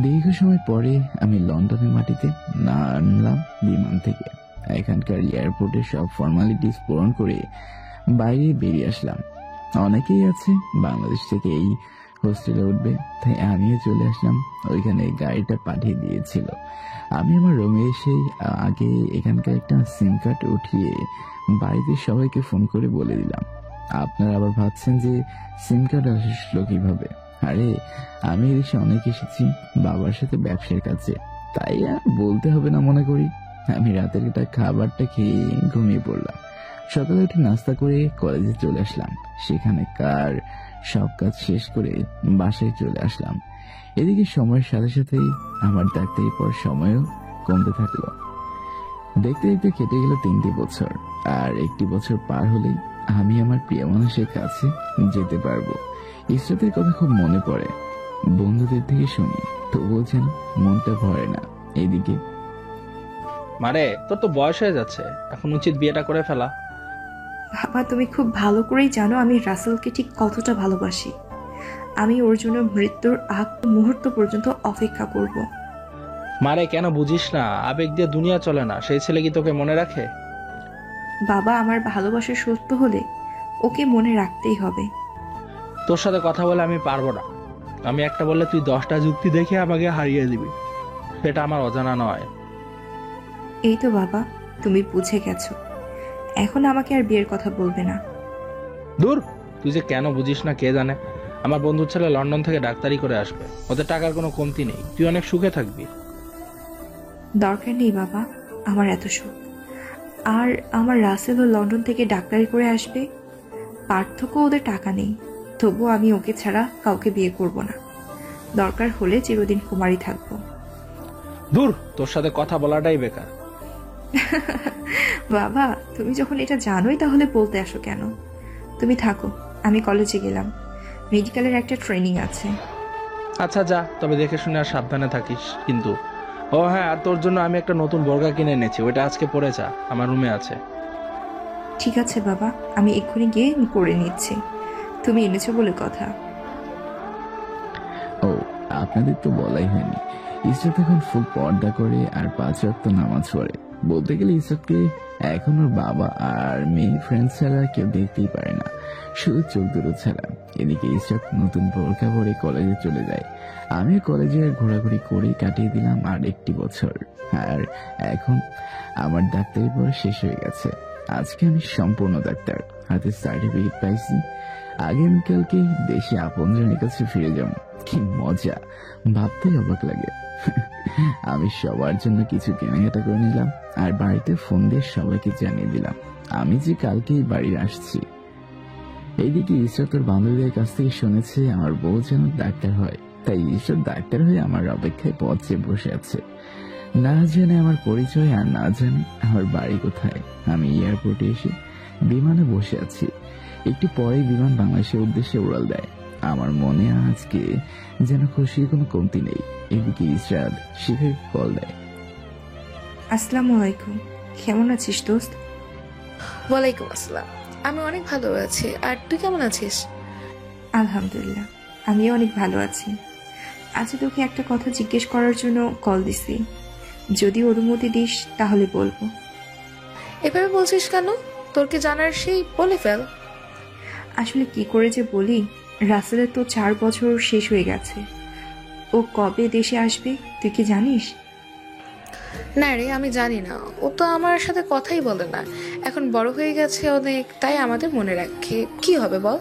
দীর্ঘ সময় পরে আমি লন্ডনের মাটিতে নামলাম বিমান থেকে। এখানকার এয়ারপোর্টের সব ফর্মালিটিস পূরণ করে বাইরে বেরিয়ে আসলাম। অনেকেই আছে বাংলাদেশ থেকে এই হোস্টেলে উঠবে, তাই আমিও চলে আসলাম। ওইখানে গাড়িটা পাঠিয়ে দিয়েছিল। আমি আমার রুমে এসে আগে এখানকার একটা সিম কার্ড উঠিয়ে বাড়িতে সবাইকে ফোন করে বলে দিলাম। আপনারা আবার ভাবছেন যে সিম কার্ড আসলো কিভাবে? আরে আমি এদেশে অনেক এসেছি বাবার সাথে ব্যবসার কাছে, তাই আর বলতে হবে না মনে করি। আমি রাতের খাবারটা খেয়ে ঘুমিয়ে পড়লাম। সকালে উঠে নাস্তা করে কলেজে চলে আসলাম। সেখানে সব কাজ শেষ করে বাসায় চলে আসলাম। এদিকে সময়ের সাথে সাথে আমার ডাক্তারি পড়ার সময়ও কমতে থাকলো। দেখতে দেখতে কেটে গেল 3টি বছর। আর 1টি বছর পার হলেই আমি আমার প্রিয় মানুষের কাছে যেতে পারবো। ইসরাতের কথা খুব মনে পড়ে, বন্ধুদের থেকে শুনি, তবুও যেন মনটা ভরে না। এদিকে মারে, তোর তো বয়স হয়ে যাচ্ছে, এখন উচিত বিয়েটা করে ফেলা। বাবা, তুমি খুব ভালো করেই জানো আমি রাসেলকে ঠিক কতটা ভালোবাসি। আমি ওর জন্য মৃত্যুর আগ মুহূর্ত পর্যন্ত অপেক্ষা করব। মারে, কেন বুঝিস না? আবেগ দিয়ে দুনিয়া চলে না। সেই ছেলে কি তোকে মনে রাখে? বাবা, আমার ভালোবাসা সত্য হলে ওকে মনে রাখতেই হবে। তোর সাথে কথা বলে আমি পারবো না। আমি একটা বললে তুই 10টা যুক্তি দেখে আমাকে হারিয়ে দিবি, সেটা আমার অজানা নয়। এই তো বাবা, তুমি বুঝে গেছো। এখন আমাকে আর বিয়ের কথা বলবে না। দূর, তুই যে কেন বুঝিস না কে জানে। আমার বন্ধুর ছেলে লন্ডন থেকে ডাক্তারি করে আসবে, ওদের টাকার কোনো কমতি নেই, তুই অনেক সুখে থাকবি। দরকার নেই বাবা আমার এত সুখ। আর আমার রাসেলও লন্ডন থেকে ডাক্তারি করে আসবে, পার্থক্য ওদের টাকা নেই। তবুও আমি ওকে ছাড়া কাউকে বিয়ে করব না। দরকার হলে চিরদিন কুমারী থাকবো। দূর, তোর সাথে কথা বলাটাই বেকার। বাবা, তুমি যখন এটা জানোই তাহলে বলতে আসো কেন? তুমি থাকো, আমি কলেজে গেলাম, মেডিকেলের একটা ট্রেনিং আছে। আচ্ছা যা, তবে দেখে শুনে আর সাবধানে থাকিস কিন্তু। ও হ্যাঁ, আর তোর জন্য আমি একটা নতুন বোরকা কিনে এনেছি, ওইটা আজকে পরে যা, আমার রুমে আছে। ঠিক আছে বাবা, আমি এক্ষুনি গিয়ে পরে নিচ্ছি। তুমি এনেছো বলে কথা। ও, আপনাদের তো বলাই হয়নি, ইসরাত এখন ফুল পর্দা করে আর 5 ওয়াক্ত নামাজ পড়ে। বলতে গেলে ইসরাতকে এখন ওর বাবা আর মেয়ে ফ্রেন্ড ছাড়া কেউ দেখতেই পারে না, শুধু চোখ দুটো ছাড়া। এদিকে ইসরাত নতুন বোরকা পরে কলেজে চলে যায়। আমি কলেজে ঘোরাঘুরি করে কাটিয়ে দিলাম আর 1টি বছর। আর এখন আমার ডাক্তারি পড়া শেষ হয়ে গেছে। আজকে আমি সম্পূর্ণ ডাক্তার, হাতে সার্টিফিকেট পাইছি। আগামীকালকে দেশে আপনজনের কাছে ফিরে যাবো। কি মজা, ভাবতেই অবাক লাগে। আমি সবার জন্য কিছু কেনাকাটা করে নিলাম আর বাড়িতে ফোন দিয়ে সবাইকে জানিয়ে দিলাম আমি যে কালকেই বাড়ি আসছি। এইদিকে ঈশ্বর তোর বান্ধবীদের কাছ থেকে শুনেছে আমার বউ যেন ডাক্তার হয়, তাই ঈশ্বর ডাক্তার হয়ে আমার অপেক্ষায় পথ চেয়ে বসে আছে। না জানে আমার পরিচয় আর না জানে আমার বাড়ি কোথায়। আমি এয়ারপোর্টে এসে বিমানে বসে আছি। একটু পরে বিমান বাংলাদেশের উদ্দেশ্যে উড়াল দেয়। আমার মনে আজকে যেন খুশির কোনো কমতি নেই। এদিকে ইসরাত শিখে কল দেয়। আসসালামু আলাইকুম, কেমন আছিস দোস্ত? ওয়ালাইকুম আসসালাম। আমি অনেক ভালো আছি। আর তুই কেমন আছিস? আলহামদুলিল্লাহ, আমিও অনেক ভালো আছি। আচ্ছা, তোকে একটা কথা জিজ্ঞেস করার জন্য কল দিছি। যদি অনুমতি দিস তাহলে বলবো। এভাবে বলছিস কেন? তোর কি জানার সেই বলে ফেল। আসলে কি করে যে বলি, রাসেলের তো 4 বছর শেষ হয়ে গেছে। ও কবে দেশে আসবে তুই কি জানিস? না রে, আমি জানি না। ও তো আমার সাথে কথাই বলে না। এখন বড় হয়ে গেছে অনেক, তাই আমাদের মনে রাখে। কি হবে বল?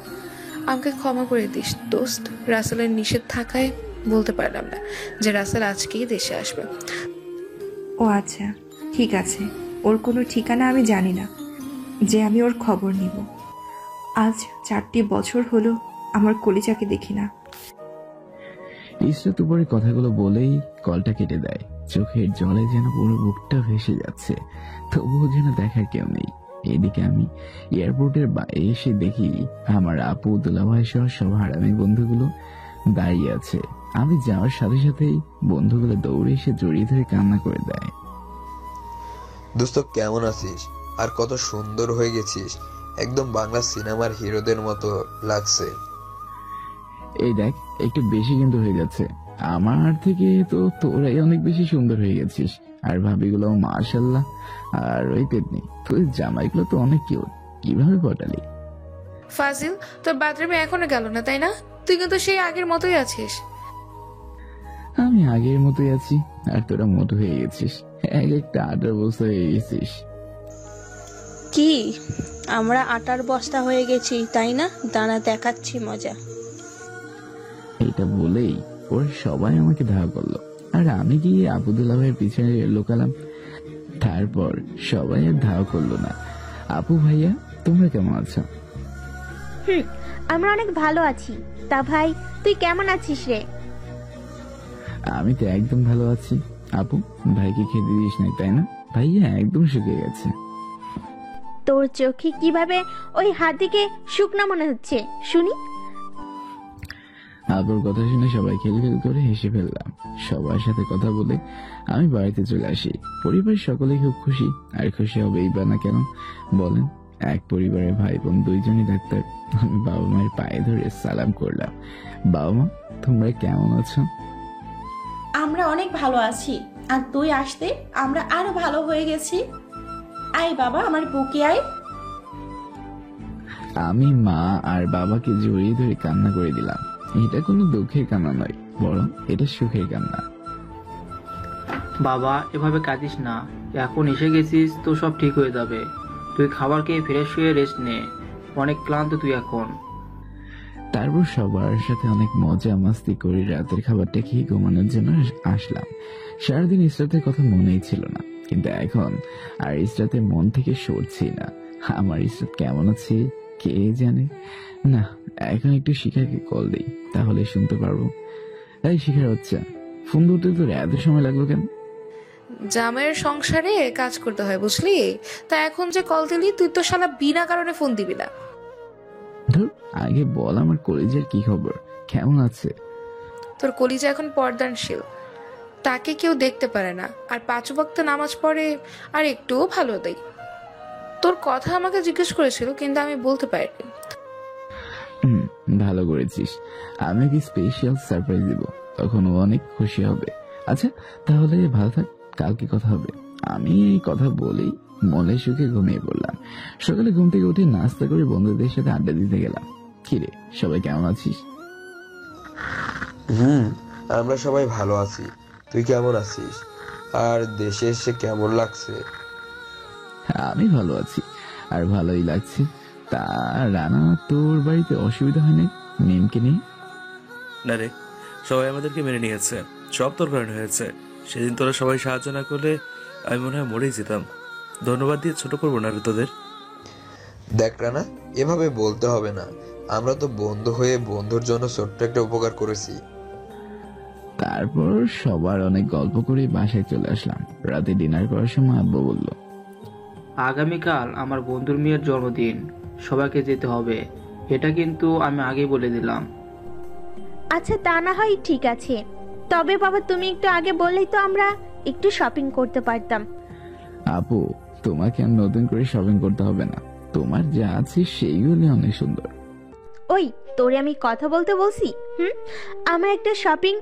আমাকে ক্ষমা করে দিস দোস্ত। রাসেলের নিষেধ থাকায় বলতে পারলাম না যে রাসেল আজকেই দেশে আসবে। ও আচ্ছা, ঠিক আছে। ওর কোনো ঠিকানা আমি জানি না, যে আমি ওর খবর নিব। আজ 4টি বছর হলো আমার কলিজাকে দেখি না। ইসরাত উপরে কথাগুলো বলেই কলটা কেটে দেয়। চোখের জলে যেন পুরো বুকটা ভেসে যাচ্ছে, তবুও যেন দেখার কেউ নেই। এদিকে আমি এয়ারপোর্টের বাইরে এসে দেখি আমার আপু, দুলাভাই সহ সব হারামি বন্ধুগুলো দাঁড়িয়ে আছে। আমি যাওয়ার সাথে সাথেই বন্ধুগুলো দৌড়ে এসে জড়িয়ে ধরে কান্না করে দেয়। দোস্ত কেমন আছিস? আর কত সুন্দর হয়ে গেছিস, একদম বাংলা সিনেমার হিরোদের মতো লাগছে। এই দেখ, একটু বেশি কিন্তু হয়ে যাচ্ছে। আমার থেকে তো তোরাই অনেক বেশি সুন্দর হয়ে গেছিস। আর ভাবিগুলো মাশাআল্লাহ। আর ওই পেতনি, তোর জামাইগুলো তো অনেক কিউট। কিভাবে পটালি? ফাজিল, তোর বাথরুমে এখনো গেল না তাই না? তুই কিন্তু সেই আগের মতোই আছিস। আমি আগের মতোই আছি, আর তোরা মোটো হয়ে গেছিস। এক একটা 18 বছর হয়ে গেছিস। কি আমরা আটার বস্তা হয়ে গেছি তাই না? দাঁড়া দেখাচ্ছি মজা। এটা বলেই ওরা সবাই আমাকে ধাওয়া করলো, আর আমি গিয়ে আবুদুল্লাহ ভাইয়ের পিছনে লুকালাম। তারপর সবাই আর ধাওয়া করলো না। আপু ভাইয়া, তোমরা কেমন আছো? আমরা অনেক ভালো আছি। তা ভাই, তুই কেমন আছিস রে? আমি তো একদম ভালো আছি। আপু, ভাইকে খেতে দিস নাই তাই না? ভাইয়া একদম শুকিয়ে গেছে। তোর চোখে কিভাবে ওই হাতিকে শুকনা মনে হচ্ছে শুনি? আপুর কথা শুনে সবাই খিলখিল করে হেসে ফেললাম। সবার সাথে কথা বলে আমি বাড়িতে চলে আসি। পরিবারের সকলে খুব খুশি, আর খুশি হবেই বা না কেন বলেন? এক পরিবারের ভাই বোন দুইজনই ডাক্তার। আমি বাবা মায়ের পায়ে ধরে সালাম করলাম। বাবা মা, তোমরা কেমন আছো? আমরা অনেক ভালো আছি। আর তুই আসতে আমরা আরো ভালো হয়ে গেছি। আয় বাবা, আমার বুকে আয়। আমি মা আর বাবাকে জড়িয়ে ধরে কান্না করে দিলাম। এটা কোনো দুঃখের কান্না নয়, বরং এটা সুখের কান্না। বাবা, এভাবে কাঁদিস না। এখন এসে গেছিস তো সব ঠিক হয়ে যাবে। তুই খাবার খেয়ে ফ্রেশ হয়ে রেস্ট নে, অনেক ক্লান্ত তুই এখন। তারপর সবার সাথে অনেক মজা মাস্তি করে রাতের খাবারটা খেয়ে ঘুমানোর জন্য আসলাম। সারাদিন ইসরাতের কথা মনেই ছিল না, কিন্তু এখন আর ইসরাতের মন থেকে সরছি না। আমার ইসরাত কেমন আছে কে জানে। না, এখন একটু শিখাকে কল দেই, তাহলে শুনতে পারবো। তাই শিখার হচ্ছে, ফোন ধরতে তোর এত সময় লাগলো কেন? জামাইয়ের সংসারে কাজ করতে হয় বুঝলি। তা এখন যে কল দিলি, তুই তো শালা বিনা কারণে ফোন দিবি না। ধর, আগে বল আমার কলেজের কি খবর, কেমন আছে? তোর কলিজা এখন পর্দানশীল, তাকে কেউ দেখতে পারে না, আর 5 ওয়াক্ত নামাজ পড়ে, আর একটুও ভালো দেই। তোর কথা আমাকে জিজ্ঞেস করেছিল, কিন্তু আমি বলতে পারিনি। ভালো করেছিস। আমি কি স্পেশাল সারপ্রাইজ দিব, তখন ও অনেক খুশি হবে। আচ্ছা তাহলে ভালো থাক, কালকে কথা হবে। আমি এই কথা বলেই মনে সুখে ঘুমিয়ে পড়লাম। সকালে ঘুম থেকে উঠে নাস্তা করে বন্ধুদের সাথে আড্ডা দিতে গেলাম। কিরে, সবাই কেমন আছিস? আমরা সবাই ভালো আছি। তুই কেমন আছিস? আর দেশে এসে কেমন লাগছে? আমি ভালো আছি, আর ভালোই লাগছে। তা রানা, তোর বাড়িতে অসুবিধা হয় নাই মিমকে নিয়ে? না রে, সবাই আমাদেরকে মেনে নিয়েছে। সব তোর কারণে হয়েছে। সেদিন তোরা সবাই সাহায্য না করলে আমি মনে হয় মরেই যেতাম। ধন্যবাদ দিয়ে ছোট করবো না রে তোদের। দেখ রানা, এভাবে বলতে হবে না। আমরা তো বন্ধু হয়ে বন্ধুর জন্য ছোট্ট একটা উপকার করেছি। তারপর সবার অনেক গল্প করে বাসায় চলে আসলাম। রাতে ডিনার করার সময় আব্বু বলল, আগামীকাল আমার বন্ধুর মেয়ের জন্মদিন, সবাইকে যেতে হবে। এটা কিন্তু আমি আগেই বলে দিলাম। আচ্ছা তা না হয় ঠিক আছে, তবে বাবা তুমি একটু আগে বললেই তো আমরা একটু শপিং করতে পারতাম। আপু, তোমাকে আর নতুন করে শপিং করতে হবে না। তোমার যা আছে সেইগুলি অনেক সুন্দর। ওই তোরে আমি কথা বলতে বলছি? আমার একটা শপিং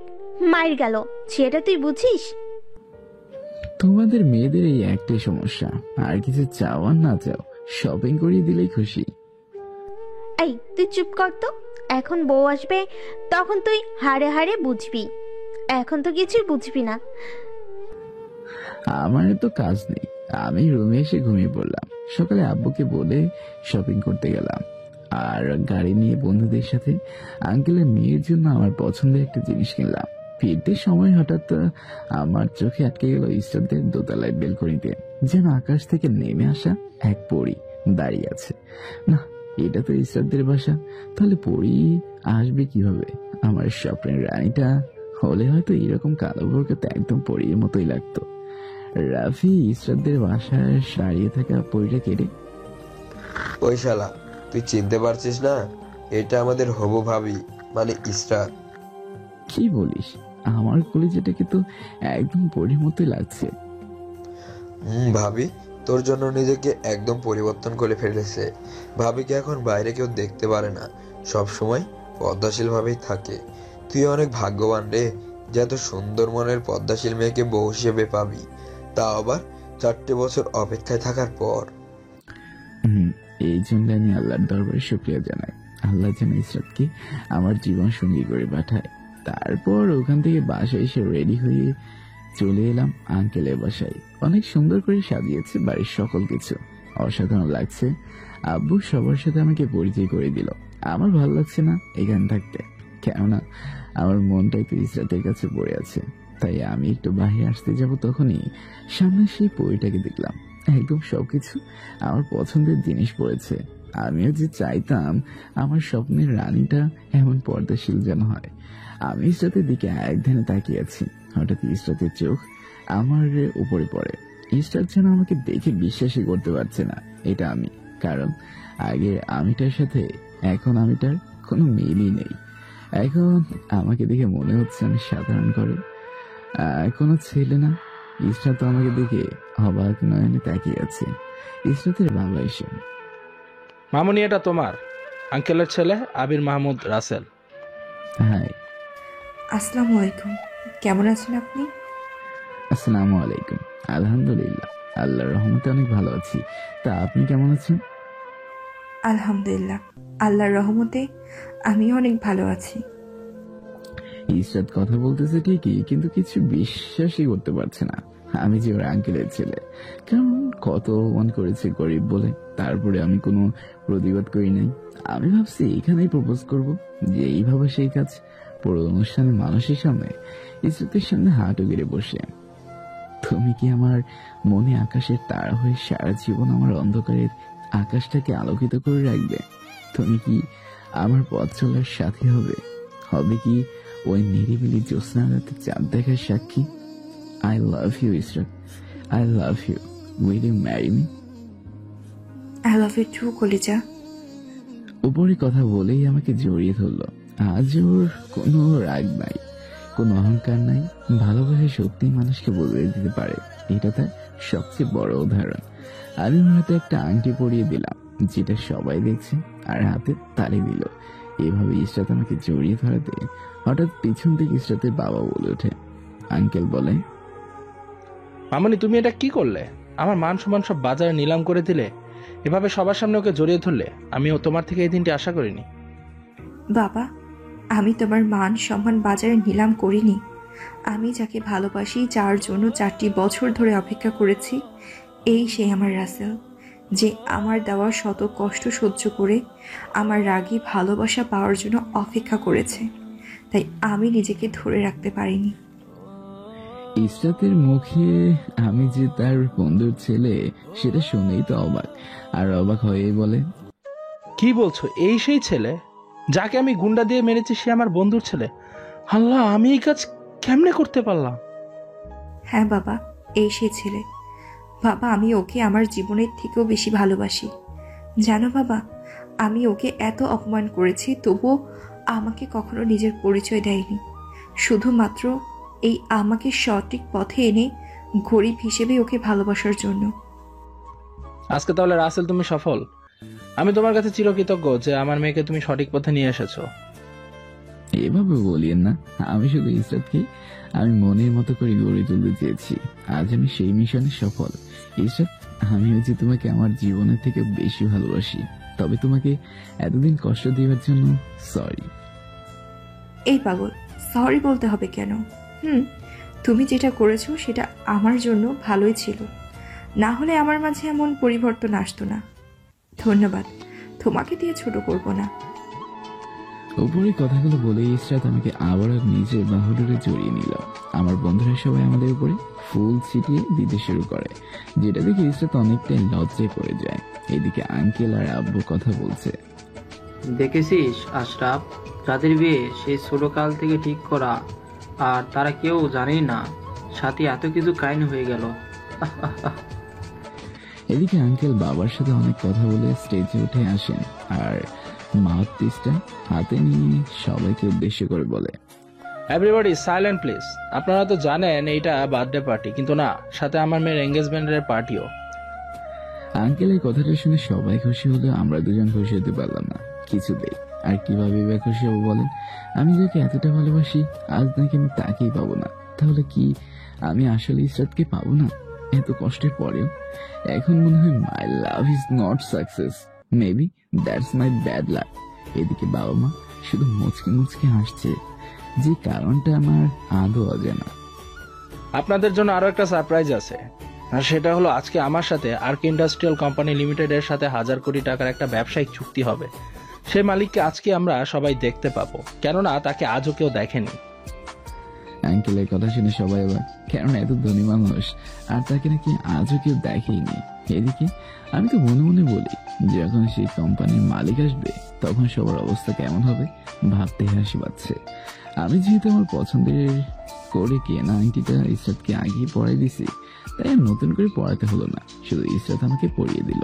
মাইর গেল, সেটা তুই বুঝিস? তোমাদের মেয়েদের এই একটাই সমস্যা, আর কিছু চাও আর না চাও শপিং করিয়ে দিলেই খুশি। এই তুই চুপ কর তো, এখন বউ আসবে তখন তুই হাড়ে হাড়ে বুঝবি, এখন তো কিছুই বুঝবি না। আমার তো কাজ নেই, আমি রুমে এসে ঘুমিয়ে পড়লাম। সকালে আব্বুকে বলে শপিং করতে গেলাম, আর গাড়ি নিয়ে বন্ধুদের সাথে আঙ্কেলের মেয়ের জন্য আমার পছন্দের একটা জিনিস কিনলাম। ফিরতে সময় হঠাৎ আমার চোখে আটকে গেল ইস্টারদের দোতলায় বেলকনিতে যেন আকাশ থেকে নেমে আসা এক পরী দাঁড়িয়ে আছে। না, এটা তো ইস্টারদের বাসা, তাহলে পরী আসবে কিভাবে? আমার স্বপ্নের রানীটা হলে হয়তো এরকম কালো বোরকাতে একদম পরীর মতোই লাগতো। রাফি ইসরাতদের বাসায় দাঁড়িয়ে থাকা পরীটা কেটে, ওই শালা, তুই চিনতে পারছিস না? এটা আমাদের হবু ভাবি, মানে ইসরাত। কি বলিস? আমার কলিজাটাকে তো একদম পরীর মতোই লাগছে। ভাবি তোর জন্য নিজেকে একদম পরিবর্তন করে ফেলেছে। ভাবিকে এখন বাইরে কেউ দেখতে পারে না, সব সময় পদ্মাশীল ভাবেই থাকে। তুই অনেক ভাগ্যবান রে, যে এত সুন্দর মনের পদ্মাশীল মেয়েকে বউ হিসেবে পাবি, তা আবার 4টে বছর অপেক্ষায় থাকার পর। এই জন্য আমি আল্লাহর দরবারে শুকরিয়া জানাই। আল্লাহ যেন ইসরাতকে আমার জীবন সঙ্গী করে পাঠায়। তারপর ওখান থেকে বাসায় এসে রেডি হয়ে চলে এলাম আঙ্কেলের বাসায়। অনেক সুন্দর করে সাজিয়েছে বাড়ির সকল কিছু, অসাধারণ লাগছে। আব্বু সবার সাথে আমাকে পরিচয় করে দিল। আমার ভালো লাগছে না এখানে থাকতে, কেননা আমার মনটাই তো ইসরাতের কাছে পড়ে আছে। তাই আমি একটু বাইরে আসতে যাব, তখনই সামনে সেই পরীটাকে দেখলাম। একদম সবকিছু আমার পছন্দের জিনিস পড়েছে। আমিও যে চাইতাম আমার স্বপ্নের রানীটা এমন পর্দাশীল যেন হয়। আমি ইসরাতের দিকে এক ধ্যানে তাকিয়ে আছি, হঠাৎ ইসরাতের চোখ আমার উপরে পড়ে। ইসরাত যেন আমাকে দেখে বিশ্বাসই করতে পারছে না এটা আমি, কারণ আগে আমিটার সাথে এখন আমিটার কোনো মিলই নেই। এখন আমাকে দেখে মনে হচ্ছে আমি সাধারণ করে কোনো ছেলে না। ইসরাত আমাকে দেখে অবাক নয়নে তাকিয়ে আছে। ইসরাতের বাবা এসে, মামুনি এটা তোমার আঙ্কেলের ছেলে আবির মাহমুদ রাসেল। হাই। আসসালামু আলাইকুম, কেমন আছেন আপনি? আসসালামু আলাইকুম। আলহামদুলিল্লাহ, আল্লাহর রহমতে অনেক ভালো আছি। তা আপনি কেমন আছেন? আলহামদুলিল্লাহ, আল্লাহর রহমতে আমিও অনেক ভালো আছি। ইসরাত কথা বলতেছে ঠিকই, কিন্তু কিছু বিশ্বাসই করতে পারছে না আমি যে ওর আঙ্কেলের ছেলে। কারণ কত অপমান করেছে গরিব বলে, তারপরে আমি কোনো প্রতিবাদ করি নাই। আমি ভাবছি এখানেই প্রপোজ করব, যে এইভাবে সেই কাজ। পুরো অনুষ্ঠানে মানুষের সামনে ইসরাতের সামনে হাঁটু গেড়ে বসে, তুমি কি আমার মনে আকাশের তারা হয়ে সারা জীবন আমার অন্ধকারের আকাশটাকে আলোকিত করে রাখবে? তুমি কি আমার পথ চলার সাথী হবে? হবে কি ওই নিরিবিলি জ্যোৎস্না রাতে চাঁদ দেখার সাক্ষী? I love you, Isra. I love you. Will you marry me? I love you too, কলিজা। উপরে কথা বলেই আমাকে জড়িয়ে ধরলো। আজ ওর কোনো রাগ নাই, কোনো অহংকার নাই। ভালোবাসা সত্যি মানুষকে বদলে দিতে পারে, এটা তার সবচেয়ে বড় উদাহরণ। আমি ওর হাতে একটা আংটি পরিয়ে দিলাম, যেটা সবাই দেখছে, আর হাতে তালি দিল। এভাবে ইসরাত আমাকে জড়িয়ে ধরাতে হঠাৎ পিছন থেকে ইসরাতের বাবা বলে ওঠে, আঙ্কেল বলে, মামনি তুমি এটা কি করলে? আমার মান সম্মান সব বাজারে নিলাম করে দিলে, এভাবে সবার সামনে ওকে জড়িয়ে ধরলে। আমিও তোমার থেকে এই দিনটি আশা করিনি। বাবা, আমি তোমার মান সম্মান বাজারে নিলাম করিনি। আমি যাকে ভালোবাসি, যার জন্য 4টি বছর ধরে অপেক্ষা করেছি, এই সেই আমার রাসেল, যে আমার দেওয়া শত কষ্ট সহ্য করে আমার রাগী ভালোবাসা পাওয়ার জন্য অপেক্ষা করেছে। তাই আমি নিজেকে ধরে রাখতে পারিনি। ইসরাতের মুখে আমি যে তার বন্ধুর ছেলে সেটা শুনেই তো অবাক, আর অবাক হয়েই বলে, কি বলছো? এই সেই ছেলে যাকে আমি গুন্ডা দিয়ে মেরেছি, সে আমার বন্ধুর ছেলে? আল্লাহ, আমি এই কাজ কেমনে করতে পারলাম? হ্যাঁ বাবা, এই সেই ছেলে। বাবা, আমি ওকে আমার জীবনের থেকেও বেশি ভালোবাসি। জানো বাবা, আমি ওকে এত অপমান করেছি, তবুও আমাকে কখনো নিজের পরিচয় দেয়নি। শুধুমাত্র এই আমাকে সঠিক পথে এনে গরিব হিসেবে ওকে ভালোবাসার জন্য। আজকে তাহলে রাসেল তুমি সফল। আমি তোমার কাছে চিরকৃতজ্ঞ যে আমার মেয়েকে তুমি সঠিক পথে নিয়ে এসেছো। এভাবে বলিয়েন না, আমি শুধু ইসরাতকে আমি মনের মতো করে গড়ে তুলতে চেয়েছি। আজ আমি সেই মিশনে সফল। ইসরাত, আমি হচ্ছে তোমাকে আমার জীবনের থেকে বেশি ভালোবাসি, তবে তোমাকে এতদিন কষ্ট দেওয়ার জন্য সরি। এই পাগল, সরি বলতে হবে কেন? তুমি যেটা করেছো সেটা আমার জন্য ভালোই ছিল, না হলে আমার মাঝে এমন পরিবর্তন আসতো না। ধন্যবাদ, তোমাকে দিয়ে ছোট করব না। উপরে কথাগুলো বলে ইসরাত আমাকে আবারও নিজের বাহুডোরে জড়িয়ে নিল। আমার বন্ধুরা সবাই আমাদের উপরে ফুল ছিটিয়ে দিতে শুরু করে, যেটা দেখে ইসরাত অনেকটাই লজ্জায় পড়ে যায়। এদিকে আঙ্কেল আর আব্বু কথা বলছে। দেখেছিস আশরাফ, যাদের বিয়ে সেই ছোটকাল থেকে ঠিক করা, আর তারা কেউ জানেই না সাথে এত কিছু কাহিনী হয়ে গেল। এদিকে আঙ্কেল বাবার সাথে অনেক কথা বলে স্টেজে উঠে আসেন আর মাউথপিসটা হাতে নিয়ে সবাইকে উদ্দেশ্য করে বলে, এভরিবডি সাইলেন্ট প্লিজ। আপনারা তো জানেন এইটা বার্থডে পার্টি, কিন্তু না, সাথে আমার মেয়ের এঙ্গেজমেন্টের পার্টিও। আঙ্কেলের কথাটা শুনে সবাই খুশি হলেও আমরা দুজন খুশি হতে পারলাম না কিছুতেই। আর কিভাবে বা খুশি হবো বলেন? আমি যাকে এতটা ভালোবাসি, আজ নাকি আমি তাকেই পাবো না। তাহলে কি আমি আসলে ইসরাতকে পাবো না? এত কষ্টের পরেও এখন মনে হয় my love is not success, maybe that's my bad luck. এদিকে বাবা মা শুধু মুচকে মুচকে হাসছে, যে কারণটা আমার আদৌ অজানা। আপনাদের জন্য আরো একটা সারপ্রাইজ আছে, আর সেটা হলো আজকে আমার সাথে আর্ক ইন্ডাস্ট্রিয়াল কোম্পানি লিমিটেডের সাথে 1000 কোটি টাকার একটা ব্যবসায়িক চুক্তি হবে। সেই মালিককে আজকে আমরা সবাই দেখতে পাবো, কেননা তাকে আজও কেউ দেখেনি। আঙ্কেলের কথা শুনে সবাই আবার, কেননা এত ধনী মানুষ আর তাকে নাকি আজও কেউ দেখেনি। এদিকে আমি তো মনে মনে বলি, যখন সেই কোম্পানির মালিক আসবে তখন সবার অবস্থা কেমন হবে ভাবতে হাসি পাচ্ছে। আমি যেহেতু আমার পছন্দের করে কেনা আংটিটা ইসরাতকে আগেই পরাই দিছি, তাই আর নতুন করে পড়াতে হলো না, শুধু ইসরাত আমাকে পরিয়ে দিল।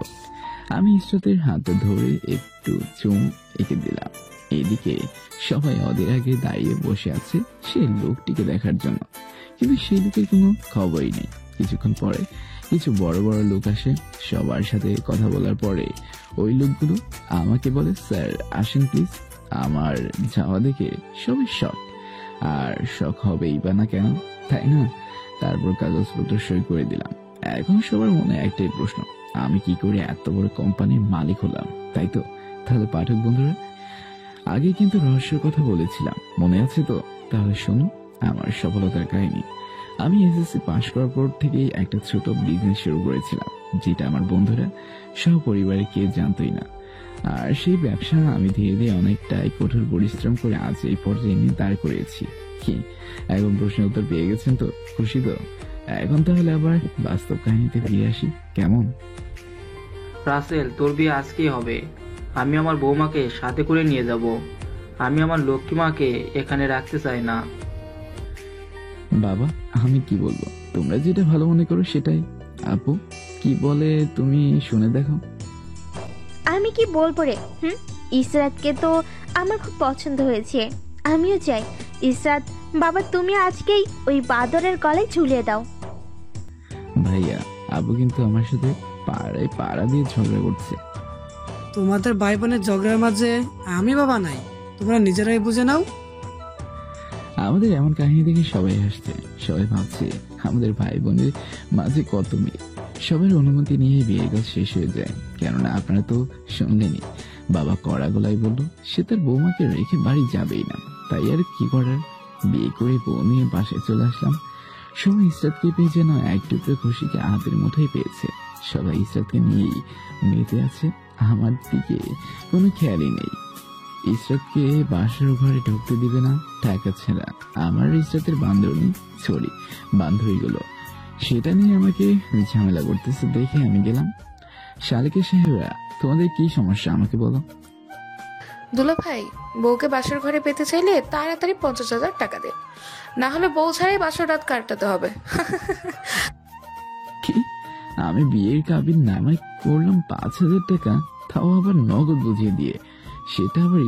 আমি ইসরাতের হাতে ধরে একটু চুম এঁকে দিলাম। এদিকে সবাই ওদের আগে দাঁড়িয়ে বসে আছে সেই লোকটিকে দেখার জন্য, কিন্তু সেই লোকের কোনো খবরই নেই। কিছুক্ষণ পরে কিছু বড় বড় লোক আসে। সবার সাথে কথা বলার পরে ওই লোকগুলো আমাকে বলে, স্যার আসেন প্লিজ। আমার যাওয়া দেখে সবাই শখ, আর শখ হবেই বা না কেন, তাই না? তারপর কাগজপত্র সই করে দিলাম। এখন সবার মনে একটাই প্রশ্ন, আমি কি করে এত বড় কোম্পানির মালিক হলাম, তাই তো? তাহলে পাঠক বন্ধুরা, আগে কিন্তু রহস্যের কথা বলেছিলাম, মনে আছে তো? তাহলে শোনো আমার সফলতার কাহিনী। আমি এসএসসি পাশ করার পর থেকেই একটা ছোট বিজনেস শুরু করেছিলাম, যেটা আমার বন্ধুরা সহ পরিবারে কেউ জানতই না। আর সেই ব্যবসা আমি ধীরে ধীরে অনেকটাই কঠোর পরিশ্রম করে আজ এই পর্যায়ে নিয়ে দাঁড় করিয়েছি। কি এখন প্রশ্নের উত্তর পেয়ে গেছেন তো? খুশি তো? এখন তাহলে আবার বাস্তব কাহিনীতে ফিরে আসি, কেমন? রাসেল, তোর বিয়ে আজকেই হবে। আমি আমার বৌমাকে সাথে করে নিয়ে যাব। আমি আমার লক্ষ্মী মাকে এখানে রাখতে চাই না। বাবা, আমি কি বলবো, তোমরা যেটা ভালো মনে করো সেটাই। আপু কি বলে তুমি শুনে দেখো। আমি কি বলবো রে? ইসরাতকে তো আমার খুব পছন্দ হয়েছে, আমিও চাই। ইসরাত বাবা, তুমি আজকেই ওই বাদরের গলায় ঝুলিয়ে দাও। ভাইয়া, আবু কিন্তু আমার সাথে পাড়ায় পাড়া দিয়ে ঝগড়া করছে। তোমাদের ভাই বোনের ঝগড়ার মাঝে আমি বাবা নাই, তোমরা নিজেরাই বুঝে নাও। আমাদের এমন কাহিনী দেখে সবাই হাসছে। সবাই ভাবছে আমাদের ভাই বোনের মাঝে কত মিল। সবার অনুমতি নিয়ে বিয়ের কাজ শেষ হয়ে যায়, কেননা আপনারা তো শুনলেনই, বাবা কড়া গলায় বলল সে তার বৌমাকে রেখে বাড়ি যাবেই না। তাই আর কি করার, বিয়ে করে বউ নিয়ে বাসায় চলে আসলাম। সবাই ইসরাতকে পেয়ে যেন এক টুকরো খুশিকে হাতের মুঠোয় পেয়েছে। সবাই ইসরাতকে নিয়েই মেতে আছে, আমার দিকে কোনো খেয়ালই নেই। ইসরাতকে বাসার ঘরে ঢুকতে দিবে না টাকা ছাড়া। আমার ইসরাতের বান্ধবীগুলো সেটা নিয়ে আমাকে ঝামেলা করতেছে দেখে আমি গেলাম। শালিকা সাহেবরা, তোমাদের কি সমস্যা আমাকে বলো। দুলা ভাই, বউকে বাসর ঘরে পেতে চাইলে তাড়াতাড়ি 50,000 টাকা দে, না হলে বউ ছাড়াই বাসর রাত কাটাতে হবে। কি? আমি বিয়ের কাবিন নামাই করলাম 5,000 টাকা, তাও আবার নগদ বুঝিয়ে দিয়ে, সেটা আবার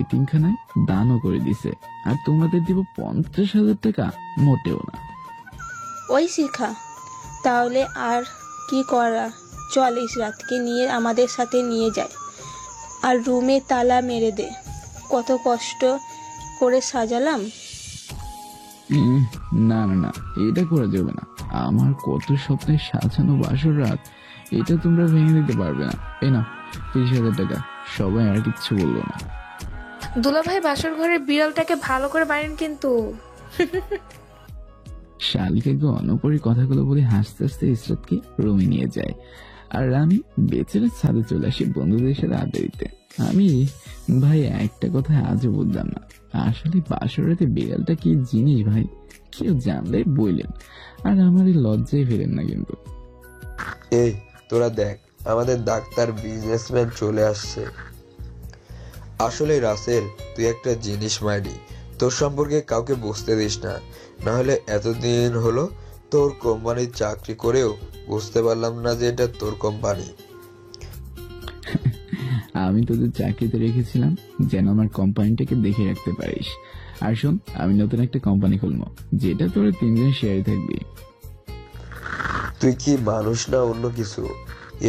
এতিমখানায় দানও করে দিছে। আর তোমাদের দিব 50,000 টাকা? মোটেও না। ওই শিখা, তাহলে আর কি করা, চল ইসরাতকে নিয়ে আমাদের সাথে নিয়ে যায়। আর রুমে তালা মেরে দে। কত কষ্ট করে সাজালাম। না না না, এটা করা যাবে না। আমার কত স্বপ্নের সাজানো বাসর রাত, এটা তোমরা ভেঙে দিতে পারবে না। এই না 30,000 টাকা। সবাই আর কিচ্ছু বললো না। দুলাভাই বাসর ঘরের বিড়ালটাকে ভালো করে মারেন কিন্তু। শালিকে গণপরি কথাগুলো বলে হাসতে হাসতে ইসরাতকে রুমে নিয়ে যায়, আর আমি বেচারা ছাদে চলে আসি বন্ধুদের সাথে আড্ডা দিতে। আমি ভাই একটা কথা আজও বুঝলাম না, আসলে বাসরাতে বিড়ালটা কি জিনিস ভাই? কেউ জানলে বললেন, আর আমার এই লজ্জায় ফেরেন না কিন্তু। এই তোরা দেখ, আমাদের ডাক্তার বিজনেসম্যান চলে আসছে। আসলে রাসেল, তুই একটা জিনিস মাইরি, তোর সম্পর্কে কাউকে বুঝতে দিস না, নাহলে এতদিন হলো তোর কোম্পানির চাকরি করেও বুঝতে পারলাম না যে এটা তোর কোম্পানি। আমি তোদের চাকরিতে রেখেছিলাম যেন আমার কোম্পানিটাকে দেখে রাখতে পারিস। আর শোন, আমি নতুন একটা কোম্পানি খুলবো, যেটা তোরা 3 জন শেয়ারে থাকবি। তুই কি মানুষ না অন্য কিছু?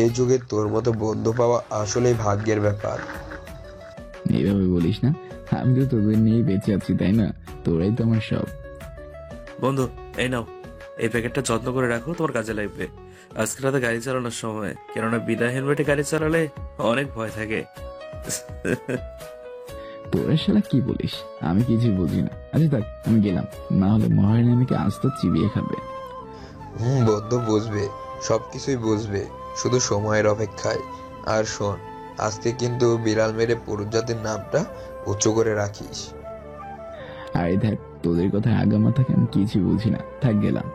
এই যুগে তোর মতো বন্ধু পাওয়া আসলেই ভাগ্যের ব্যাপার। এইভাবে বলিস না, আমি তো তোদের নিয়ে বেঁচে আছি, তাই না? তোরাই তো আমার সব। বন্ধু, এই নাও, এই প্যাকেটটা যত্ন করে রাখো, তোমার কাজে লাগবে আজকে রাতে গাড়ি চালানোর সময়। কেননা বিনা হেলমেটে গাড়ি চালালে অনেক ভয় থাকে। তোরা শালা কি বলিস? আমি কিছুই বুঝি না। আচ্ছা থাক, আমি গেলাম, না হলে মহারানী আমাকে আজ তো চিবিয়ে খাবে। বন্ধু বুঝবে, সবকিছুই বুঝবে, শুধু সময়ের অপেক্ষায়। আর শোন, আজকে কিন্তু বিড়াল মেরে পুরুষ জাতির নামটা উঁচু করে রাখিস। আরে দেখ, তোদের কথা আগামা থাকে, আমি কিছুই বুঝি না। থাক, গেলাম।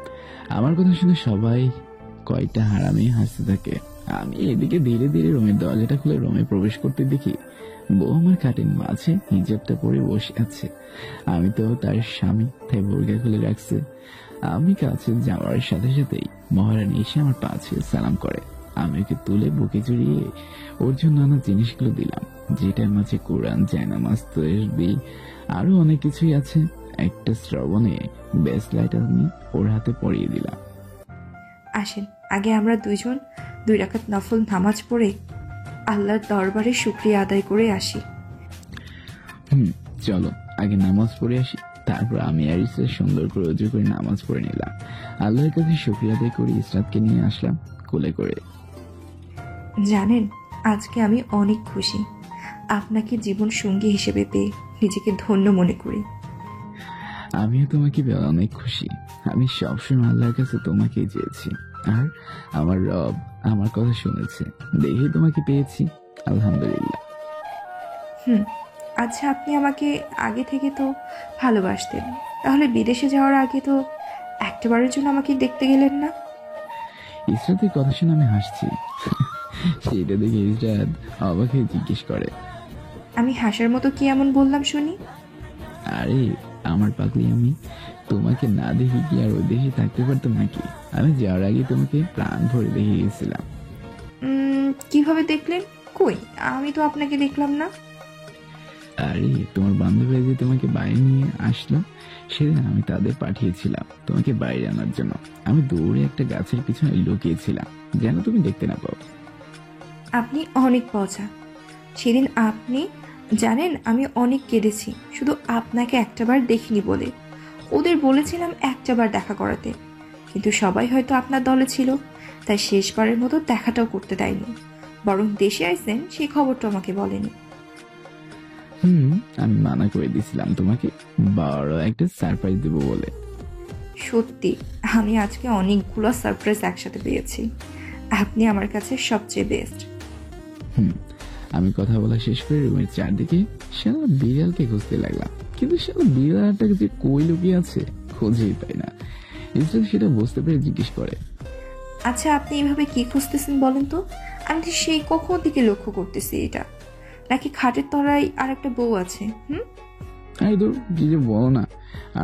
আমার কথা শুনে সবাই কয়টা হারামি হাসতে থাকে। আমি এদিকে ধীরে ধীরে রুমের দরজাটা খুলে রুমে প্রবেশ করতে দেখি বউ আমার খাটের মাঝে হিজাবটা পরে বসে আছে। আমি তো তার স্বামী, তাই বোরকা খুলে রাখছে। আমি কাছে যাওয়ার সাথে সাথেই মহারানী এসে আমার পাশে সালাম করে। আমি ওকে তুলে বুকে জড়িয়ে ওর জন্য নানা জিনিসগুলো দিলাম, যেটার মাঝে কোরআন, জায়নামাজ, তাসবিহ আরো অনেক কিছুই আছে। একটা শ্রবণে বেস্ট লাইট আমি ওর হাতে পরিয়ে দিলাম। আসেন, আগে আমরা 2 রাকাত নফল নামাজ পড়ে আল্লাহর দরবারে শুকরিয়া আদায় করে আসি। চলো আগে নামাজ পড়ে আসি, তারপর আমি আর ইসরাত সুন্দর করে ওযু করে নামাজ পড়ে নিলাম। আল্লাহর কাছে শুকরিয়া আদায় করে ইসরাতকে নিয়ে আসলাম কোলে করে। জানেন, আজকে আমি অনেক খুশি। আপনাকে জীবন সঙ্গী হিসেবে পেয়ে নিজেকে ধন্য মনে করি। আমিও তোমাকে পেয়ে অনেক খুশি। আমি সবসময় আল্লাহর কাছে তোমাকে চেয়েছি, আর আমার রব আমার কথা শুনেছে, দেখে তোমাকে পেয়েছি, আলহামদুলিল্লাহ। আচ্ছা, আপনি আমাকে আগে থেকে তো ভালোবাসতেন, তাহলে বিদেশে যাওয়ার আগে তো একটাবারের জন্য আমাকে দেখতে গেলেন না? ইসরাতের কথা শুনে আমি হাসছি। সেটা দেখে ইসরাত অবাক হয়ে জিজ্ঞেস করে, আমি হাসার মতো কি এমন বললাম শুনি? আরে আমার পাগলি, আমি তোমাকে না দেখে কি আর ওই দেশে থাকতে পারতাম নাকি? আমি যাওয়ার আগে তোমাকে প্রাণ ভরে দেখে গেছিলাম। কিভাবে দেখলেন? কই, আমি তো আপনাকে দেখলাম না। আরে তোমার বান্ধবীরা যে তোমাকে বাইরে নিয়ে আসলো, সেদিন আমি তাদের পাঠিয়েছিলাম তোমাকে বাইরে আনার জন্য। আমি দৌড়ে একটা গাছের পিছনে লুকিয়েছিলাম যেন তুমি দেখতে না পাও। আপনি অনেক পচা। সেদিন আপনি জানেন আমি অনেক কেঁদেছি, শুধু আপনাকে একটাবার দেখিনি বলে। ওদের বলেছিলাম একটাবার দেখা করাতে, কিন্তু সবাই হয়তো আপনার দলে ছিল, তাই শেষবারের মতো দেখাটাও করতে দেয়নি। বরং দেশে আইসেন সেই খবরটা আমাকে বলেনি। আমি মানা করে দিয়েছিলাম তোমাকে বড় একটা সারপ্রাইজ দেবো বলে। সত্যি আমি আজকে অনেকগুলো সারপ্রাইজ একসাথে পেয়েছি। আপনি আমার কাছে সবচেয়ে বেস্ট। আমি কথা বলা শেষ করে রুমের চারদিকে শালা বিড়ালকে খুঁজতে লাগলাম, কিন্তু শালা বিড়ালটাকে যে কই লুকিয়ে আছে খুঁজেই পাই না। ইসরাত সেটা বুঝতে পেরে জিজ্ঞেস করে, আচ্ছা আপনি এভাবে কি খুঁজতেছেন বলেন তো? আমি তো সেই কখন থেকে লক্ষ্য করতেছি এটা। নাকি খাটের তলায় আর একটা বউ আছে? আরে দূর, কি যে বলো না।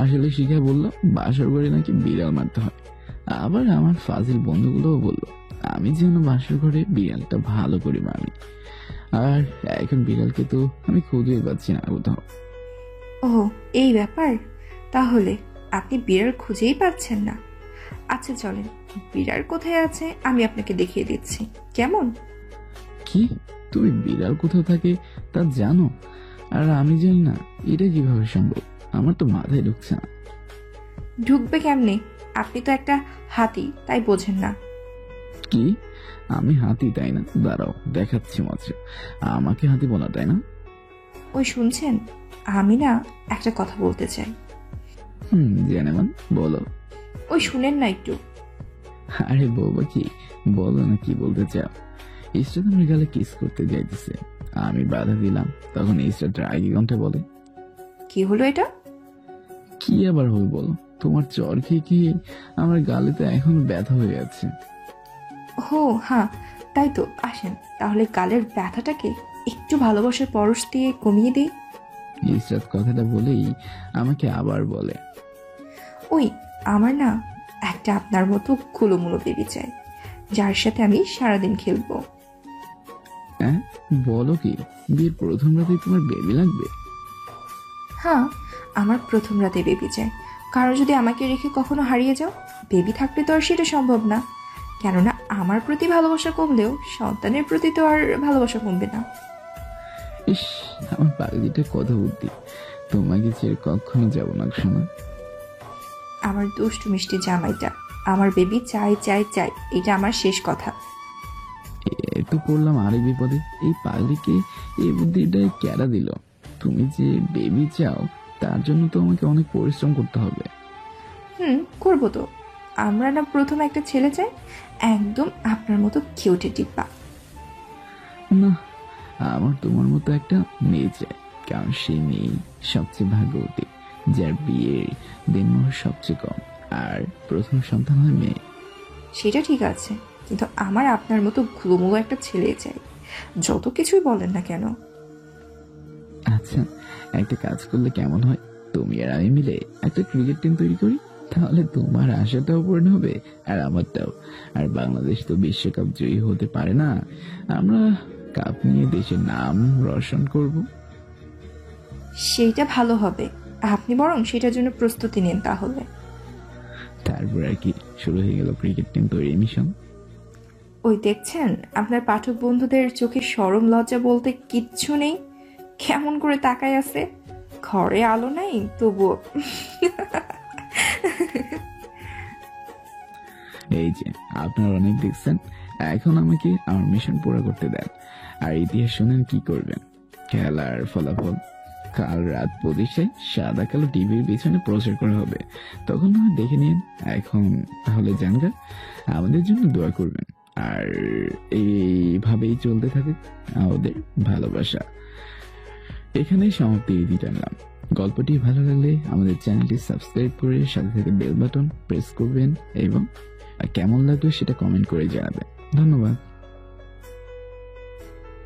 আসলে শিখা বললো বাসর ঘরে নাকি বিড়াল মারতে হয়। আবার আমার ফাজিল বন্ধুগুলোও বললো আমি যেন বাসর ঘরে বিড়ালটা ভালো করে মারি। আর এখন বিড়ালকে তো আমি খুঁজেই পাচ্ছি না কোথাও। ও এই ব্যাপার, তাহলে আপনি বিড়াল খুঁজেই পাচ্ছেন না? আচ্ছা চলেন, বিড়াল কোথায় আছে আমি আপনাকে দেখিয়ে দিচ্ছি, কেমন? কি তুমি বিড়াল কোথাও থাকে তা জানো, আর আমি জানি না? এটা কিভাবে সম্ভব? আমার তো মাথায় ঢুকছে না। ঢুকবে কেমনে? আপনি তো একটা হাতি, তাই বোঝেন না। কি? আমি হাতি তাই না? দাঁড়াও দেখাচ্ছি মজা। আমাকে হাতি বলা তাই না? ওই শুনছেন, আমি না একটা কথা বলতে চাই। জানেমান বলো। ওই শুনেন না একটু। আরে বলবো কি, বলো না কি বলতে চাও। ইস্টার আমার গালে কিস করতে যাইতেছে, আমি বাধা দিলাম। তখন ইস্টার রাগী কণ্ঠে বলে, কি হলো এটা? কি আবার হল বলো? তোমার জ্বর খেয়ে খেয়ে আমার গালে তো এখনো ব্যথা হয়ে আছে। ও হ্যাঁ, তাই তো। আসেন তাহলে গালের ব্যথাটাকে একটু ভালোবাসার পরশ দিয়ে কমিয়ে দিই। ইসরাত কথাটা বলেই আমাকে আবার বলে, ওই আমার না একটা আপনার মতো কুলোমুলো বেবি চাই, যার সাথে আমি সারাদিন খেলবো। হ্যাঁ বলো কি, বিয়ের প্রথম রাতেই তোমার বেবি লাগবে? হ্যাঁ, আমার প্রথম রাতে বেবি চাই। কারণ যদি আমাকে রেখে কখনো হারিয়ে যাও, বেবি থাকলে তো আর সেটা সম্ভব না। কেননা আমার প্রতি ভালোবাসা কমলেও সন্তানের প্রতি তো আর ভালোবাসা কমবে না। ইস, আমার পাগলিটা কথা বুদ্ধি। তোমাকে ছেড়ে কখনো যাবো না শোনা। আমার দুষ্টু মিষ্টি জামাইটা, আমার বেবি চাই চাই চাই, এটা আমার শেষ কথা। একটু পড়লাম আরেক বিপদে। এই পাগলিকে এই বুদ্ধিটা কেডা দিল? তুমি যে বেবি চাও তার জন্য তো আমাকে অনেক পরিশ্রম করতে হবে। করবো তো। আমরা না প্রথম একটা ছেলে চাই, একদম আপনার মতো কিউটে টিপ্পা। না, আমার তোমার মতো একটা মেয়ে চাই, কারণ সেই মেয়ে সবচেয়ে ভাগ্যবতী, যার বিয়ের দিনমোহর সবচেয়ে কম, আর প্রথম সন্তান হয় মেয়ে। সেটা ঠিক আছে, কিন্তু আমার আপনার মতো ঘুমুলো একটা ছেলে চাই, যত কিছুই বলেন না কেন। আচ্ছা, একটা কাজ করলে কেমন হয়? তুমি আর আমি মিলে একটা ক্রিকেট টিম তৈরি করি, তাহলে তোমার আশাটাও পূর্ণ হবে আর আমারটাও। আর বাংলাদেশ তো বিশ্বকাপ জয়ী হতে পারে না, আমরা কাপ নিয়ে দেশের নাম রোশন করব। সেইটা ভালো হবে, আপনি বরং সেটার জন্য প্রস্তুতি নিন তাহলে। তারপর আর কি, শুরু হয়ে গেল ক্রিকেট টিম তৈরি মিশন। ওই দেখছেন, আপনার পাঠক বন্ধুদের চোখে শরম লজ্জা বলতে কিচ্ছু নেই, কেমন করে তাকায় আছে। ঘরে আলো নাই তবুও। এই যে আপনারা অনেক দেখছেন, এখন আমাকে আমার মিশন পুরো করতে দেন। আর ইতিহাস শুনেন কি করবেন। খেলার ফলাফল কাল রাত 25-এ সাদা কালো টিভির পিছনে প্রচার করা হবে, তখন দেখে নিন। এখন তাহলে জানগা, আমাদের জন্য দোয়া করবেন। আর এইভাবেই চলতে থাকে আমাদের ভালোবাসা। এখানেই সমাপ্তি টানলাম। গল্পটি ভালো লাগলে আমাদের চ্যানেলটি সাবস্ক্রাইব করে সাথে থেকে বেল বাটন প্রেস করবেন এবং কেমন লাগলো সেটা কমেন্ট করে জানাবেন। ধন্যবাদ।